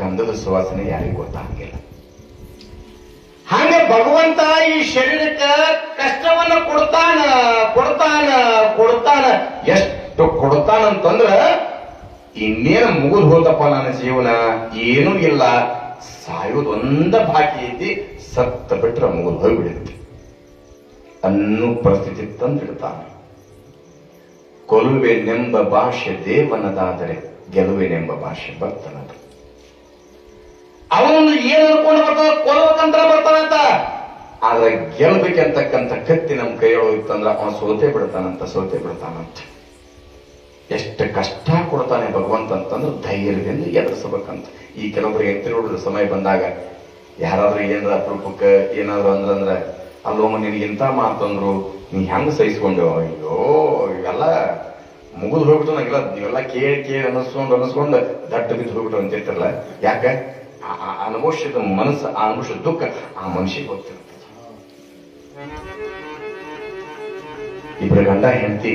ಗಂಧದ ಸುವಾಸನೆ ಯಾರಿಗೂ ಗೊತ್ತಾಗಿಲ್ಲ. ಹಂಗ ಭಗವಂತ ಈ ಶರೀರಕ್ಕ ಕಷ್ಟವನ್ನ ಕೊಡ್ತಾನ. ಎಷ್ಟು ಕೊಡ್ತಾನಂತಂದ್ರ ಇನ್ನೇನು ಮುಗಿದು ಹೋತಪ್ಪ ನನ್ನ ಜೀವನ, ಏನೂ ಇಲ್ಲ, ಸಾಯೋದೊಂದ ಬಾಕಿ ಐತಿ, ಸತ್ತ ಬಿಟ್ರೆ ಮುಗಿದು ಹೋಗ್ಬಿಡುತ್ತೆ ಅನ್ನೋ ಪರಿಸ್ಥಿತಿ ತಂದಿಡ್ತಾನೆ. ಕೊಲುವೆನೆಂಬ ಭಾಷೆ ದೇವನದಾದರೆ ಗೆಲುವೆನೆಂಬ ಭಾಷೆ ಭಕ್ತನದ. ಅವನು ಏನು ಅನ್ಕೊಂಡು ಬರ್ತಾನ, ಕೊಲ್ಲಬೇಕಂತ ಬರ್ತಾನಂತ. ಆದ್ರೆ ಗೆಲ್ಬೇಕಂತಕ್ಕಂಥ ಕತ್ತಿ ನಮ್ಮ ಕೈಯೊಳಗಿತ್ತಂದ್ರ ಅವನು ಸೋತೆ ಬಿಡ್ತಾನಂತ. ಎಷ್ಟು ಕಷ್ಟ ಕೊಡ್ತಾನೆ ಭಗವಂತ ಅಂತಂದ್ರೆ ಧೈರ್ಯದಿಂದ ಎದುರಿಸಬೇಕಂತ. ಈ ಕೆಲವೊಬ್ಬರಿಗೆ ಎತ್ತಿರೋದ್ರ ಸಮಯ ಬಂದಾಗ ಯಾರಾದ್ರೂ ಏನಾರ ಅಪರೂಪಕ್ಕೆ ಏನಾದ್ರು ಅಂದ್ರ ಅಲ್ಲೋಮ ನಿನಗೆ ಇಂಥ ಮಾತಂದ್ರು ನೀ ಹೆಂಗ ಸಹಿಸ್ಕೊಂಡು, ಅಯ್ಯೋ ಇವೆಲ್ಲ ಮುಗಿದು ಹೋಗ್ಬಿಟ್ಟು ನಂಗೆಲ್ಲ ನೀವೆಲ್ಲ ಕೇಳಿ ಅನ್ನಿಸ್ಕೊಂಡು ದಟ್ಟ ಬಿದ್ದು ಹೋಗ್ಬಿಟ್ಟು ಅಂತಿರ್ತಾರಲ್ಲ. ಯಾಕ ಅನುಭವಿಸಿದ ಮನಸ್ಸು, ಆ ಅನುಭವಿಸಿದ ದುಃಖ ಆ ಮನುಷ್ಯಗೆ ಗೊತ್ತಿರ್ತದೆ. ಇಬ್ಬರು ಗಂಡ ಹೆಂಡತಿ,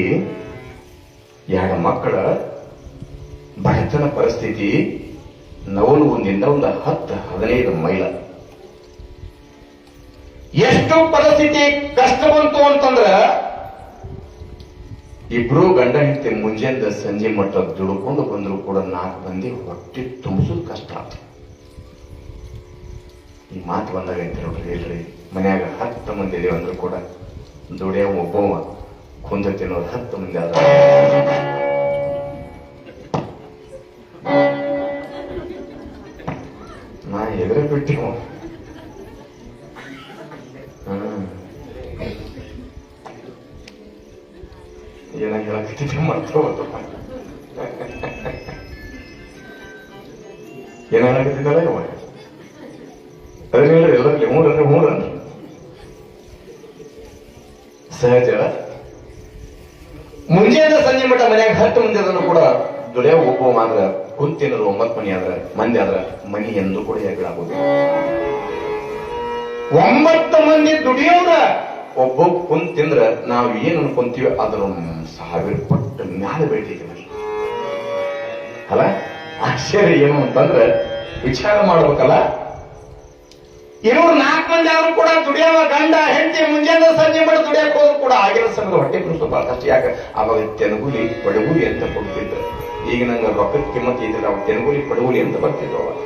ಎರಡು ಮಕ್ಕಳ ಬಡತನ ಪರಿಸ್ಥಿತಿ, ನವಲು ಒಂದಿಂದ ಒಂದು 10-15 ಮೈಲ. ಎಷ್ಟು ಪರಿಸ್ಥಿತಿ ಕಷ್ಟ ಬಂತು ಅಂತಂದ್ರ ಇಬ್ರು ಗಂಡ ಹೆಂಡತಿ ಮುಂಜಾನೆ ಸಂಜೆ ಮಟ್ಟ ದುಡ್ಕೊಂಡು ಬಂದ್ರು ಕೂಡ 4 ಮಂದಿ ಹೊಟ್ಟೆ ತುಂಬಿಸೋದು ಕಷ್ಟ ಆಯ್ತು. ಈ ಮಾತು ಬಂದಾಗ ಅಂತ ನೋಡ್ರಿ, ಹೇಳ್ರಿ ಮನ್ಯಾಗ 10 ಮಂದಿ ಇದೀವಿ ಅಂದ್ರು ಕೂಡ ದುಡಿಯ ಒಬ್ಬವ ಕುಂದ ತಿನ್ನೋರು 10 ಮಂದಿ ಆದ. ನಾ ಎದುರೇ ಬಿಟ್ಟಿವ. ಏನ ಹೇಳಕತ್ತಿದ್ದೆ ಮಾಡ್ತೋಪ್ಪ, ಏನ ಹೇಳಕತ್ತಿದ್ದಲ್ಲ ಇವ ಅದನ್ನ ಹೇಳ್ರಿ. ಎಲ್ಲರಲ್ಲಿ ಮೂರನ್ರಿ ಸಹಜ. ಮುಂಜಾನೆ ಸಂಜೆ ಮಟ್ಟ ಮನ್ಯಾಗ 10 ಮಂದಿ ಅದನ್ನು ಕೂಡ ದುಡಿಯ ಒಬ್ಬ ಮಾತ್ರ ಕುಂತಿನರು 9 ಮಂದಿ ಆದ್ರ ಮನಿ ಎಂದು ಕೂಡ ಹೆಗ್ಗಳಾಗೋದು. 9 ಮಂದಿ ದುಡಿಯೋರ ಒಬ್ಬ ಕುಂತಿಂದ್ರ ನಾವು ಏನು ಅನ್ಕೊಂತೀವಿ ಅದ್ರ 1000 ಪಟ್ಟು ಮ್ಯಾಲೆ ಬೆಳಿತೈತಿ ಮನಿ ಅಲ್ಲ. ಆಶ್ಚರ್ಯ ಏನು ಅಂತಂದ್ರೆ ವಿಚಾರ ಮಾಡ್ಬೇಕಲ್ಲ. ಇವರು 4 ಮಂದಿ ಅವರು ಕೂಡ ದುಡಿಯವ ಗಂಡ ಹೆಂಡತಿ ಮುಂಜಾನೆ ಸಂಜೆ ಮಾಡಿ ದುಡಿಯಕ್ ಹೋದ್ರು ಕೂಡ ಆಗಿನ ಸಮಯದ ಹೊಟ್ಟೆ ಕುಡಿಸೋ ಬಹಳ ಕಷ್ಟ. ಯಾಕೆ ಅವಾಗ ತೆನಗುಲಿ ಪಡಗುಲಿ ಅಂತ ಕೊಡ್ತಿದ್ರು. ಈಗ ನಂಗೆ ರೊಕ್ಕದ ಕಿಮ್ಮತ್ ಇದ್ರೆ ಅವಾಗ ತೆನಗುಲಿ ಪಡಗುಲಿ ಅಂತ ಬರ್ತಿದ್ರು. ಅವಾಗ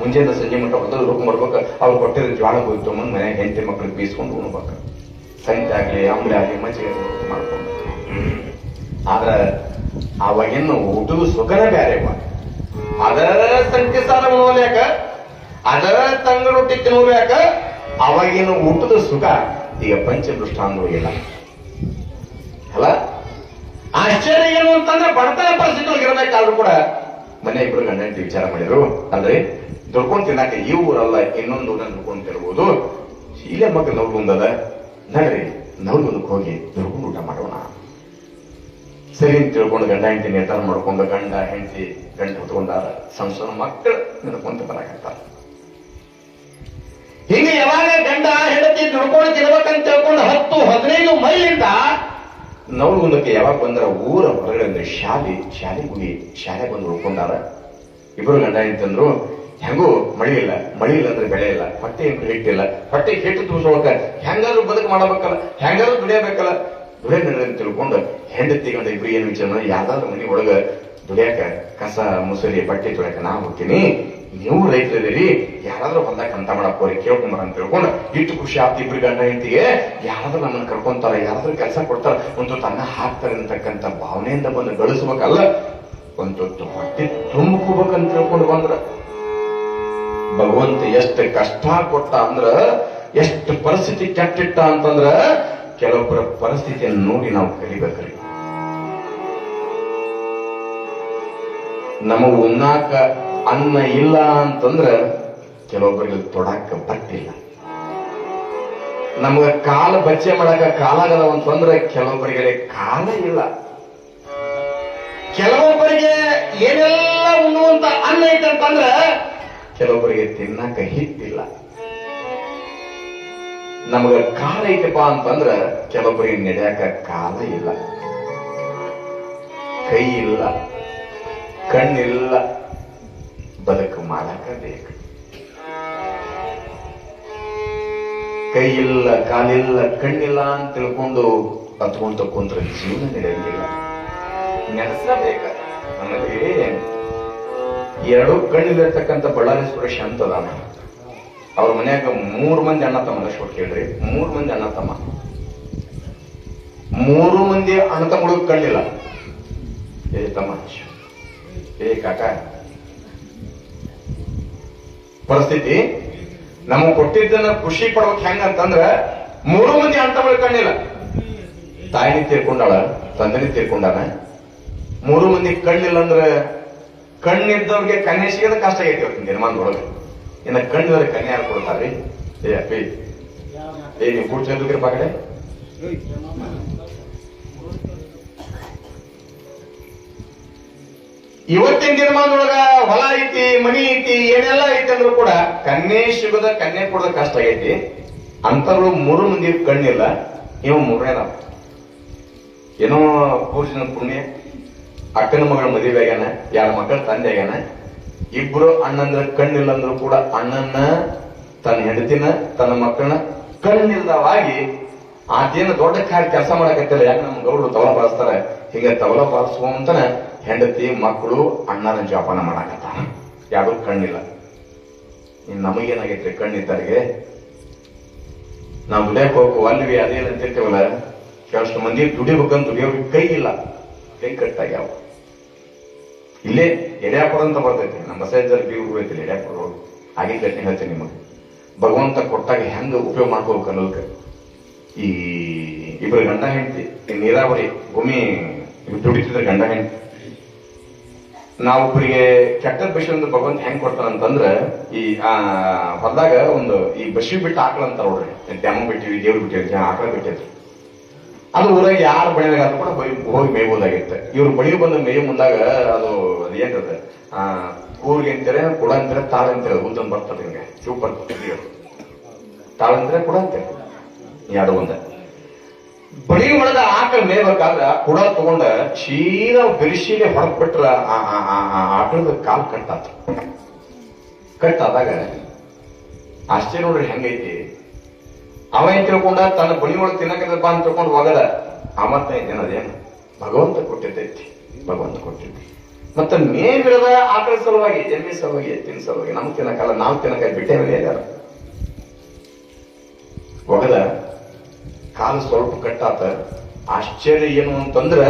ಮುಂಜಾನೆ ಸಂಜೆ ಮಟ್ಟ ಹೊತ್ತದ ರೂಪ ಮಾಡ್ಬೇಕು. ಅವ್ರು ಕೊಟ್ಟಿರೋ ಜ್ವಾಳ ಹೋಗಿ ತಗೊಂಡು ಮನೆಯಾಗ ಹೆಂಡತಿ ಮಕ್ಕಳಿಗೆ ಬೀಸ್ಕೊಂಡು ಉಣ್ಬೇಕು. ಸಂತೆ ಆಗ್ಲಿ ಅಂಬ್ಲಿ ಆಗ್ಲಿ ಮಜ್ಜಿಗೆ ಮಾಡ್ಕೊಂಡು. ಆದ್ರ ಅವಾಗಿನ್ನು ಊಟದ ಸುಖನೇ ಬ್ಯಾರೆ. ಅದರ ಸಂಖ್ಯೆ ಸಾಲ ಉಣೋಲ್ಯಾಕ, ಅದರ ತಂಗ ರೊಟ್ಟಿ ತಿನ್ನುವ್ಯಾಕ, ಅವಾಗಿನ ಊಟದ ಸುಖ ಈಗ ಪಂಚದೃಷ್ಟಾಂಗ ಇಲ್ಲ ಅಲ್ಲ. ಆಶ್ಚರ್ಯ ಏನು ಅಂತಂದ್ರೆ ಬಡತನ ಪರಿಸ್ಥಿತಿ ಇರಬೇಕಾದ್ರೂ ಕೂಡ ಮನೆ ಇಬ್ರು ಗಂಡ ಹೆಂಡತಿ ವಿಚಾರ ಮಾಡಿದ್ರು. ಅಂದ್ರೆ ದುಡ್ಕೊಂಡು ತಿನ್ನಾಕ ಈ ಊರಲ್ಲ ಇನ್ನೊಂದು ಊರನ್ನ ದುಡ್ಕೊಂಡು ತಿರ್ಬೋದು. ಇಲ್ಲೇ ಮಗ ನವ್ಗುಂದದ, ನಡ್ರಿ ನವ್ಗುಂದಕ್ಕೆ ಹೋಗಿ ದುಡ್ಕೊಂಡು ಊಟ ಮಾಡೋಣ. ಸರಿ ಅಂತ ತಿಳ್ಕೊಂಡು ಗಂಡ ಹೆಂಡತಿ ನಿರ್ಧಾರ ಮಾಡ್ಕೊಂಡು ಗಂಡ ಹೆಂಡತಿ ಗಂಡ ಹೊತ್ಕೊಂಡಾರ. ಸಣ್ಣ ಮಕ್ಕಳು ನಡ್ಕೊಂತ ಬರಾಕತ್ತಾರ. ಹಿಂಗೆ ಯಾವಾಗ ಗಂಡ ಹೆಂಡತಿ ದುಡ್ಕೊಂಡು ತಿನ್ಬೇಕಂತ ತಿಳ್ಕೊಂಡು 10-15 ಮೈಲಿಂದ ನವಲಗುಂದಕ್ಕೆ ಯಾವಾಗ ಬಂದ್ರ ಊರ ಹೊರಗಡೆ ಅಂದ್ರೆ ಶಾಲೆ ಬಂದು ಉಳ್ಕೊಂಡಾರ. ಇಬ್ರು ಗಂಡ ಅಂತಂದ್ರು ಹೆಂಗೂ ಮಳಿ ಇಲ್ಲ ಅಂದ್ರೆ ಬೆಳೆ ಇಲ್ಲ, ಹೊಟ್ಟೆ ಹಿಟ್ಟಿಲ್ಲ, ಹೊಟ್ಟೆ ಹಿಟ್ಟು ತುಂಬಿಸೋಕ ಹೆಂಗಾದ್ರೂ ಬದುಕು ಮಾಡಬೇಕಲ್ಲ, ಹೆಂಗಾದ್ರೂ ದುಡಿಯಬೇಕಲ್ಲ, ದುಡಿಯ ತಿಳ್ಕೊಂಡು ಹೆಂಡತಿ ಗಂಡ ಇಬ್ರು ಏನ್ ವಿಚಾರ ಯಾವ್ದಾದ್ರು ಮನಿ ಒಳಗ ದುಡಿಯಾಕ ಕಸ ಮುಸಲಿ ಬಟ್ಟೆ ತೊಳ್ಯಾಕ ನಾ ಹೋಗ್ತೀನಿ, ನೀವು ರೈತರಿದ್ದೀರಿ, ಯಾರಾದ್ರೂ ಹೊಲ್ದಾಗ ಕಂತ ಮಾಡಕ್ ಹೋರಿ ಕೇಳ್ಕೊಂಬರ ಅಂತ ತಿಳ್ಕೊಂಡು ಇಟ್ಟು ಖುಷಿ ಆಗ್ತಿ. ಇಬ್ರು ಗಂಡ ಹೆಂಡತಿಗೆ ಯಾರಾದ್ರೂ ನಮ್ಮನ್ನ ಕರ್ಕೊಂತಾರ, ಯಾರಾದ್ರೂ ಕೆಲಸ ಕೊಡ್ತಾರ, ಒಂದು ತನ್ನ ಹಾಕ್ತಾರೆ ಅಂತಕ್ಕಂಥ ಭಾವನೆಯಿಂದ ಬಂದು ಗಳಿಸ್ಬೇಕಲ್ಲ, ಒಂದು ಹೊಟ್ಟೆ ತುಂಬ್ಕೋಬೇಕಂತ ತಿಳ್ಕೊಂಡು ಬಂದ್ರ ಭಗವಂತ ಎಷ್ಟು ಕಷ್ಟ ಕೊಟ್ಟ ಅಂದ್ರ, ಎಷ್ಟು ಪರಿಸ್ಥಿತಿ ಕೆಟ್ಟಿಟ್ಟ ಅಂತಂದ್ರ ಕೆಲವೊಬ್ಬರ ಪರಿಸ್ಥಿತಿಯನ್ನು ನೋಡಿ ನಾವು ಕಲಿಬೇಕ್ರಿ. ನಮಗ ಉಣ್ಣಾಕ ಅನ್ನ ಇಲ್ಲ ಅಂತಂದ್ರ ಕೆಲವೊಬ್ಬರಿಗೆ ತೊಡಾಕ ಬಟ್ಟಿಲ್ಲ. ನಮಗ ಕಾಲ ಬಚ್ಚೆ ಮಾಡಾಕ ಕಾಲಾಗದ ಅಂತಂದ್ರ ಕೆಲವೊಬ್ಬರಿಗೆ ಕಾಲ ಇಲ್ಲ. ಕೆಲವೊಬ್ಬರಿಗೆ ಏನೆಲ್ಲ ಉಣ್ಣುವಂತ ಅನ್ನ ಐತಂತಂದ್ರ ಕೆಲವೊಬ್ಬರಿಗೆ ತಿನ್ನಕ ಹಿಟ್ಟಿಲ್ಲ. ನಮಗ ಕಾಲ ಐತಪ್ಪ ಅಂತಂದ್ರ ಕೆಲವೊಬ್ಬರಿಗೆ ನಡೆಯಾಕ ಕಾಲ ಇಲ್ಲ, ಕೈ ಇಲ್ಲ, ಕಣ್ಣಿಲ್ಲ, ಬದುಕು ಮಾಡಾಕ ಬೇಕು. ಕೈ ಇಲ್ಲ, ಕಾಲಿಲ್ಲ, ಕಣ್ಣಿಲ್ಲ ಅಂತ ತಿಳ್ಕೊಂಡು ಹತ್ಕೊಂತ ಕುಂತ್ರ ಜೀವನ ನಡೆಯಂಗಿಲ್ಲ, ನೆನೆಸಬೇಕ. ನಮಗೆ ಎರಡು ಕಣ್ಣಿಲಿರ್ತಕ್ಕಂಥ ಬಳ್ಳಾರಿ ಸುರೇಶ್ ಅಂತದಾನ. ಅವ್ರ ಮನ್ಯಾಗ 3 ಮಂದಿ ಅಣ್ಣ ತಮ್ಮ ಲಕ್ಷ್ಮಣ ಕೇಳ್ರಿ, 3 ಮಂದಿ ಅಣ್ಣ ತಮ್ಮ, 3 ಮಂದಿ ಅಣ್ಣ ತಮ್ಮಗಳಿಗೆ ಕಣ್ಣಿಲ್ಲ. ಏ ತಮ್ಮ, ಏ ಕಾಕ, ಪರಿಸ್ಥಿತಿ ನಮಗ್ ಕೊಟ್ಟಿದ್ದನ್ನ ಖುಷಿ ಪಡ್ಬೇಕು ಹೆಂಗಂತಂದ್ರ 3 ಮಂದಿ ಅಣ್ಣ ತಮ್ಮಗಳಿಗೆ ಕಣ್ಣಿಲ್ಲ. ತಾಯಿನಿ ತೀರ್ಕೊಂಡಾಳ, ತಂದೆನಿ ತೀರ್ಕೊಂಡಾನ. 3 ಮಂದಿ ಕಣ್ಣಿಲ್ಲ ಅಂದ್ರೆ ಕಣ್ಣಿದ್ದವ್ರಿಗೆ ಕನ್ಯೆ ಸಿಗೋದ ಕಷ್ಟ ಆಗೈತಿ ಇವತ್ತಿನ ದಿನಮಾನದೊಳಗೆ. ಇನ್ನ ಕಣ್ಣಿದ್ರೆ ಕನ್ಯೆ ಯಾರು ಕೊಡ್ತಾರ್ರಿ? ಏ ಅಪ್ಪಿ, ಏ ನೀವು ಕೂಡ್ಸಿದ್ರ ಪಾಕಡೆ ಇವತ್ತಿನ ದಿನಮಾನದೊಳಗ ಹೊಲ ಐತಿ, ಮನಿ ಐತಿ, ಏನೆಲ್ಲ ಐತಿ ಅಂದ್ರೂ ಕೂಡ ಕನ್ಯೆ ಸಿಗೋದ ಕನ್ಯೆ ಕೊಡೋದ ಕಷ್ಟ ಆಗೈತಿ. ಅಂತವ್ರು 3 ಮಂದಿ ಕಣ್ಣಿಲ್ಲ, ಇವ 3ನೇದ ಏನೋ ಪೂರ್ಜಿನ ಪುಣ್ಯ, ಅಕ್ಕನ ಮಗಳ ಮದುವೆ ಆಗ್ಯಾನ, 2 ಮಕ್ಕಳ ತಂದೆ ಆಗ್ಯಾನ. ಇಬ್ರು ಅಣ್ಣಂದ್ರ ಕಣ್ಣಿಲ್ಲ ಅಂದ್ರು ಕೂಡ ಅಣ್ಣನ, ತನ್ನ ಹೆಂಡತಿನ, ತನ್ನ ಮಕ್ಕಳನ್ನ ಕಣ್ಣಿಲ್ದವಾಗಿ ಆತೇನು ದೊಡ್ಡ ಕೆಲಸ ಮಾಡಕತ್ತಿಲ್ಲ. ಯಾಕೆ ನಮ್ಮ ಗೌಡರು ತವಲ ಬಾರಿಸ್ತಾರ, ಹಿಂಗ ತವಲ ಬಾರಿಸುವಂತನ ಹೆಂಡತಿ, ಮಕ್ಕಳು, ಅಣ್ಣನ ಜೋಪಾನ ಮಾಡಾಕತ್ತಾನ. ಯಾರು ಕಣ್ಣಿಲ್ಲ. ಇನ್ ನಮಗೇನಾಗೈತ್ರಿ ಕಣ್ಣಿದ್ದರಿಗೆ? ನಾವು ದುಡಿಯಕ್ ಹೋಗು ಅಲ್ವಿ ಅದೇನಂತಿರ್ತೇವಲ್ಲ, ಕೆಲವಷ್ಟು ಮಂದಿ ದುಡಿಬೇಕಂತ ದುಡಿಯೋರಿಗೆ ಕೈ ಇಲ್ಲ, ಕೈ ಕಟ್ಟಾಗ್ಯಾವ. ಇಲ್ಲೇ ಎಡ್ಯಾಪುರ ಅಂತ ಬರ್ತೈತಿ, ನಮ್ಮ ಬಸವೇಶ್ವರ ಬೀರು ಐತಿ ಎಡ್ಯಾಪುರ ರೋಡ್. ಹಾಗೆ ಘಟನೆ ಹೇಳ್ತೇನೆ ನಿಮಗೆ. ಭಗವಂತ ಕೊಟ್ಟಾಗ ಹೆಂಗ ಉಪಯೋಗ ಮಾಡ್ಕೋಬೇಕು ಅನ್ನೋದಕ್ಕ ಈ ಇಬ್ರು ಗಂಡ ಹೆಂಡತಿ ನೀರಾವರಿ ಭೂಮಿ ದುಡಿತಿದ್ರೆ ಗಂಡ ಹೆಂಡತಿ. ನಾವೊಬ್ಬರಿಗೆ ಕೆಟ್ಟ ಬಸಿ ಒಂದು ಭಗವಂತ ಹೆಂಗ್ ಕೊಡ್ತಾನಂತಂದ್ರ, ಈ ಹೊಲದಾಗ ಒಂದು ಈ ಬಸಿ ಬಿಟ್ಟು ಆಕಳ ಅಂತ ನೋಡ್ರಿ, ದ್ಯಾಮ ಬಿಟ್ಟಿವಿ, ದೇವ್ರು ಬಿಟ್ಟಿವಿ, ಆಕಳ ಬಿಟ್ಟಿದ್ರಿ. ಅದು ಊರಾಗ ಯಾರ ಬಳಿದಾಗ ಅದು ಕೂಡ ಹೋಗಿ ಮೇಯ್ಬೋದಾಗಿರುತ್ತೆ. ಇವ್ರು ಬಳಿ ಬಂದು ಮೇಯೋ ಮುಂದಾಗ ಅದು ಏನಿರುತ್ತೆ, ಕೂರ್ಗೆ ಅಂತಾರೆ, ಕುಡ ಅಂತಾರೆ, ತಾಳ ಅಂತಾರೆ, ಉದ್ದನ್ ಬರ್ತದೆ ಹಿಂಗೆ ಸೂಪರ್ ತಾಳ ಅಂತಾರೆ, ಕುಡ ಅಂತಾರೆ, ಎರಡು ಒಂದ. ಬಳಿ ಒಳಗ ಆಕಳ ಮೇಯ್ಬೇಕಾದ್ರ ಕುಡ ತಗೊಂಡ ಸೀದಾ ಬಿರುಸಿಗೆ ಹೊರಗ್ ಬಿಟ್ರ ಆಕಳದ ಕಾಲ್ ಕಟ್ಟಾದಾಗ ಆಶ್ಚರ್ಯ ನೋಡ್ರಿ ಹೆಂಗೈತಿ. ಅವ ಏನ್ ತಿಳ್ಕೊಂಡ ತನ್ನ ಬಳಿ ಒಳಗೆ ತಿನ್ನಕದಪ್ಪ ಅಂತ ತಿಳ್ಕೊಂಡು ಹೋಗದ. ಮತ್ತ ಏನದೇನು ಭಗವಂತ ಕೊಟ್ಟಿರ್ತೈತಿ, ಭಗವಂತ ಕೊಟ್ಟಿರ್ತಿ. ಮತ್ತ ಮೇವಿರದ ಆಕಳ ಸಲುವಾಗಿ, ಎಮ್ಮೆ ಸಲುವಾಗಿ, ಎತ್ತಿನ ಸಲುವಾಗಿ ನಮ್ಗೆ ತಿನ್ನಕಲ್ಲ, ನಾವು ತಿನ್ನಕ ಬಿಟ್ಟೆ ಮೇಲೆ ಇದಾರ. ಒಗದ ಕಾಲು ಸ್ವಲ್ಪ ಕಟ್ಟಾತ. ಆಶ್ಚರ್ಯ ಏನು ಅಂತಂದ್ರ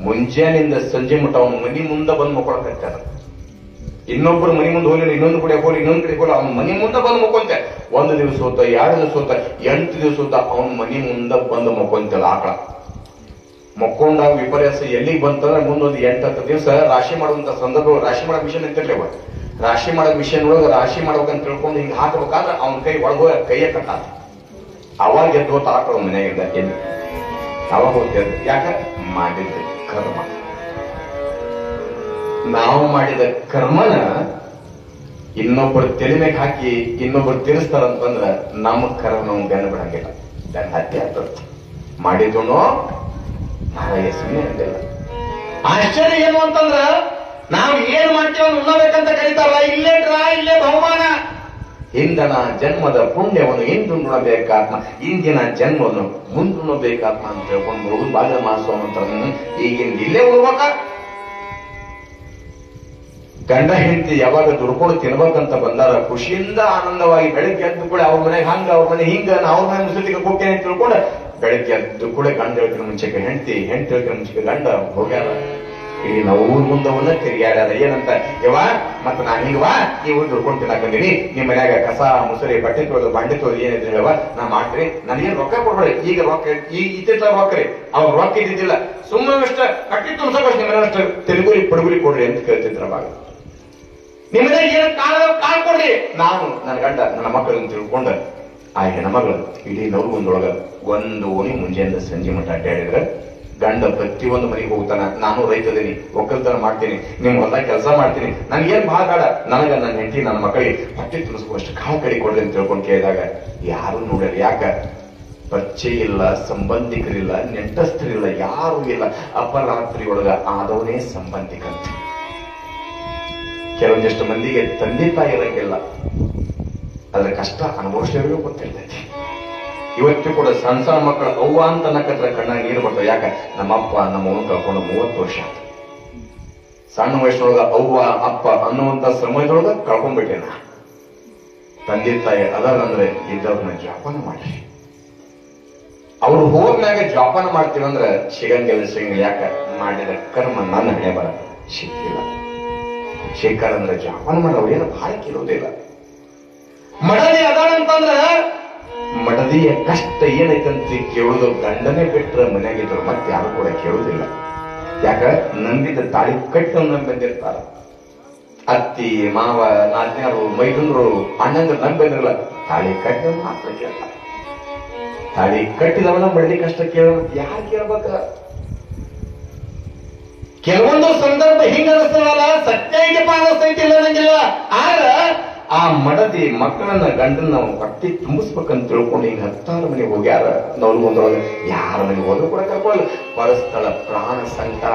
ಮುಂಜಾನಿಂದ ಸಂಜೆ ಮಟ್ಟ ಅವನ ಮನಿ ಮುಂದೆ ಬಂದು ಮಕ್ಕೊಳಕತ್ತಾರ. ಇನ್ನೊಬ್ರು ಮನಿ ಮುಂದೆ ಹೋಗಿ, ಇನ್ನೊಂದು ಕಡೆ ಹೋಗಿ, ಇನ್ನೊಂದು ಕಡೆ ಹೋಗಿ, ಅವ್ನ ಮನಿ ಮುಂದೆ ಬಂದು ಮಕ್ಕೊಂತೆ. 1 ದಿವಸ ಹೋತ, 2 ದಿವಸ ಹೋತ, 8 ದಿವಸ ಹೋತ, ಅವನ ಮನಿ ಮುಂದೆ ಬಂದು ಮಕ್ಕೊಂತಲ್ಲ ಆಕಳ. ಮಕ್ಕೊಂಡಾಗ ವಿಪರ್ಯಾಸ ಎಲ್ಲಿಗೆ ಬಂತಂದ್ರೆ ಮುಂದೊಂದು 8-10 ದಿವಸ ರಾಶಿ ಮಾಡುವಂತ ಸಂದರ್ಭ, ರಾಶಿ ಮಾಡೋ ಮಿಷನ್ ಅಂತಿರ್ಲಿವ, ರಾಶಿ ಮಾಡೋ ಮಿಷನ್ ಒಳಗೆ ರಾಶಿ ಮಾಡ್ಬೇಕಂತ ತಿಳ್ಕೊಂಡು ಹಿಂಗೆ ಹಾಕಬೇಕಾದ್ರೆ ಅವನ ಕೈ ಒಳಗೋ ಕೈಯ ಕಟ್ಟಾತ. ಅವಾಗ ಎದ್ದು ಹೋತ ಆಕಳ ಮನೆಯಾಗಿಂದ ಎಲ್ಲಿ ಅವಾಗ ಹೋಗ್ತೇವೆ. ಯಾಕ ಮಾಡಿದ ಕರ್ಮ. ನಾವು ಮಾಡಿದ ಕರ್ಮನ ಇನ್ನೊಬ್ಬರು ತೆಲಿಮೆಗೆ ಹಾಕಿ ಇನ್ನೊಬ್ಬರು ತೀರಿಸ್ತಾರಂತಂದ್ರ ನಮ್ಮ ಕರ್ಮ ನಾವು ಬೆನ್ನ ಬಿಡಂಗಿಲ್ಲ, ಬೆನ್ನ ಹತ್ತಿ ಆಗ್ತದ. ಮಾಡಿದ್ನು ಮಾವಯ್ಯ ಸುಮ್ಮನೆ ಅಂದಿಲ್ಲ. ಆಶ್ಚರ್ಯ ಏನು ಅಂತಂದ್ರ ನಾವು ಏನ್ ಮಾಡ್ತೀವಿ ಉಣ್ಣಬೇಕಂತ ಕರೀತಾರಲ್ಲ, ಇಲ್ಲೇ ಡ್ರಾ, ಇಲ್ಲೇ ಬಹುಮಾನ. ಹಿಂದನ ಜನ್ಮದ ಪುಣ್ಯವನ್ನು ಹಿಂದುಣ್ಣಬೇಕಾತ್ಮ, ಇಂದಿನ ಜನ್ಮವನ್ನು ಮುಂದುಣ್ಣಬೇಕಾತ್ಮ ಅಂತ ಹೇಳ್ಕೊಂಡು ಭಾಗ ಮಾಸೋಮಂತ ಈಗಿಂದ ಇಲ್ಲೇ ಉಳ್ಬೇಕ. ಗಂಡ ಹೆಂಡತಿ ಯಾವಾಗ ದುಡ್ಕೊಂಡು ತಿನ್ಬೇಕಂತ ಬಂದಾರ ಖುಷಿಯಿಂದ ಆನಂದವಾಗಿ ಬೆಳಗ್ಗೆ ಎದ್ದು ಕೂಡ ಅವ್ರ ಮನೆಗೆ ಹಂಗ, ಅವ್ರ ಮನೆ ಹಿಂಗ, ಅವ್ರ ಮನೆ ಮುಸುತಿಗೆ ಹೋಗ್ತೇನೆ ಅಂತ ತಿಳ್ಕೊಂಡು ಬೆಳಗ್ಗೆ ಎದ್ದು ಕೂಡ ಗಂಡ ಹೇಳ್ತಿನ ಮುಂಚೆಗೆ ಹೆಂಡತಿ, ಹೆಂಡತಿ ಹೇಳ್ತಿನ ಮುಂಚೆಗೆ ಗಂಡ ಹೋಗ್ಯಾರ. ಇಲ್ಲಿ ನಾವು ಊರ್ ಮುಂದವನ್ನ ತಿರುಗಾಡ್ಯಾರ. ಏನಂತ ಯವ್ವ ಮತ್ತ ನಾ ಹಿಂಗವಾ, ನೀವು ದುಡ್ಕೊಂಡು ತಿನ್ನಕ್ ಬಂದಿನಿ, ನಿಮ್ ಮನ್ಯಾಗ ಕಸ ಮುಸರಿ ಬಟ್ಟೆ ತೊಳೆದು ಬಂಡೆ ತೊಳೆದು ಏನಿದ್ರೆ ಹೇಳುವ ನಾ ಮಾಡ್ತೀನಿ, ನನಗೇನ್ ರೊಕ್ಕ ಕೊಡ್ಬೇಡಿ. ಈಗ ರೊಕ್ಕ ಈಗ ಇತ್ತಿತ್ತ ರೊಕ್ಕ ರೀ, ಅವ್ರ ರೊಕ್ಕ ಇದ್ದಿದ್ದಿಲ್ಲ, ಸುಮ್ಮನೆ ಅಷ್ಟ ಕಟ್ಟಿ ತುಂಬಿಸೋಷ್ಟು ನಿಮ್ಮಷ್ಟು ತೆಲುಗುರಿ ಪಡುಗುರಿ ಕೊಡ್ರಿ ಅಂತ ಕೇಳ್ತಿದ್ರ ಅವಾಗ. ನಿಮ್ಮನೆ ಏನ್ ಕಾಲ್ ಕೊಡ್ರಿ. ನಾನು ನನ್ನ ಗಂಡ ನನ್ನ ಮಕ್ಕಳನ್ನ ತಿಳ್ಕೊಂಡ ಆ ಹೆಣ್ಮಗಳು ಇಡೀ ನವರಗುಂದೊಳಗ ಒಂದು ಓಣಿ ಮುಂಜಾನೆ ಸಂಜೆ ಮಟ್ಟ ಅಡ್ಡಾಡಿದ್ರ ಗಂಡ ಪ್ರತಿಯೊಂದು ಮನೆಗೆ ಹೋಗ್ತಾನ. ನಾನು ರೈತದೀನಿ, ಒಕ್ಕಲ್ತನ ಮಾಡ್ತೀನಿ, ನಿಮ್ ಹೊಲ ಕೆಲಸ ಮಾಡ್ತೀನಿ, ನನ್ಗೇನ್ ಭಾಳ ಬೇಡ, ನನಗ ನನ್ನ ಹೆಂಡತಿ ನನ್ನ ಮಕ್ಕಳಿಗೆ ಹೊಟ್ಟೆ ತುಂಬಿಸುವಷ್ಟು ಕಾಳು ಕಡಿ ಕೊಡ್ರಿ ಅಂತ ತಿಳ್ಕೊಂಡು ಕೇಳಿದಾಗ ಯಾರು ನೋಡ್ಯಾರ. ಯಾಕ ಪರಿಚಯ ಇಲ್ಲ, ಸಂಬಂಧಿಕರಿಲ್ಲ, ನೆಂಟಸ್ಥರಿಲ್ಲ, ಯಾರು ಇಲ್ಲ. ಅಪರಾತ್ರಿ ಒಳಗ ಆದವನೇ ಸಂಬಂಧಿಕಂತ. ಕೆಲವೊಂದಿಷ್ಟು ಮಂದಿಗೆ ತಂದೆ ತಾಯಿ ಇರಂಗಿಲ್ಲ, ಅದ್ರ ಕಷ್ಟ ಅನುಭವಿಸೋರಿಗೂ ಗೊತ್ತಿರ್ತೈತಿ. ಇವತ್ತು ಕೂಡ ಸಣ್ಣ ಸಣ್ಣ ಮಕ್ಕಳು ಅವ್ವ ಅಂತ ನಕ್ಕತ್ರ ಕಣ್ಣಾಗ ನೀರು ಬರ್ತವೆ. ಯಾಕ ನಮ್ಮಪ್ಪ ನಮ್ಮವನು ಕಳ್ಕೊಂಡು 30 ವರ್ಷ ಆಯ್ತು. ಸಣ್ಣ ವಯಸ್ಸೊಳಗ ಅವ್ವ ಅಪ್ಪ ಅನ್ನುವಂತ ಸಮಯದೊಳಗ ಕಳ್ಕೊಂಡ್ಬಿಟ್ಟೇನ. ತಂದೆ ತಾಯಿ ಅದರಂದ್ರೆ ಇದ್ದವ್ರನ್ನ ಜೋಪಾನ ಮಾಡ್ರಿ. ಅವ್ರು ಹೋಗ್ಮ್ಯಾಗ ಜೋಪಾನ ಮಾಡ್ತೀವಂದ್ರ ಸಿಗಂಗಿಲ್ಲ. ಯಾಕ ಮಾಡಿದ ಕರ್ಮ ನನ್ನ ಹಣೆ ಬರ ಸಿಕ್ಕಿಲ್ಲ. ಶೇಖರಂದ್ರೆ ಜೋಪಾನ ಮಾಡೋರು ಏನು ಭಾಳ ಕೇಳೋದಿಲ್ಲ. ಮಡದಿ ಅದಾಳಂತಂದ್ರ ಮಡದಿಯ ಕಷ್ಟ ಏನೈತಂತ ಕೇಳುದು ಗಂಡನೇ ಬಿಟ್ರ ಮನೆಯಾಗಿದ್ರು ಮತ್ತೆ ಯಾರು ಕೂಡ ಕೇಳುದಿಲ್ಲ. ಯಾಕ ನಂಬಿದ ತಾಳಿ ಕಟ್ಟು ನಂಬಿ ಬಂದಿರ್ತಾರ. ಅತ್ತಿ ಮಾವ ನಾದ್ನ್ಯಾರು ಮೈದುನರು ಅಣ್ಣಂದ್ರು ನಂಬಿ ಬಂದಿರಲ್ಲ, ತಾಳಿ ಕಟ್ಟ ಮಾತ್ರ ಕೇಳ್ತಾರ. ತಾಳಿ ಕಟ್ಟಿದವನ ಬಡ್ಡಿ ಕಷ್ಟ ಕೇಳೋದು ಯಾರು ಕೇಳ್ಬೇಕ? ಕೆಲವೊಂದು ಸಂದರ್ಭ ಹಿಂಗ ಅನಿಸ್ತದಲ್ಲ, ಸತ್ಯ ಇದೆ ಪಾಲಿಸ್ತೈತಿ ಇಲ್ಲ ನಂಗಿಲ್ಲ. ಆಗ ಆ ಮಡದಿ ಮಕ್ಕಳನ್ನ ಗಂಡನ್ನ ಹೊಟ್ಟಿ ತುಂಬಿಸ್ಬೇಕಂತ ತಿಳ್ಕೊಂಡು ಹಿಂಗ 10 ಮನೆಗೆ ಹೋಗ್ಯಾರ. ನವರಗುಂದೊಳಗ ಯಾರ ಮನೆಗೆ ಹೋದ್ರು ಕೂಡ ಕರ್ಕೊಳ್ಳಲ್ಲ. ಪರಸ್ಥಳ ಪ್ರಾಣ ಸಂಕಟ,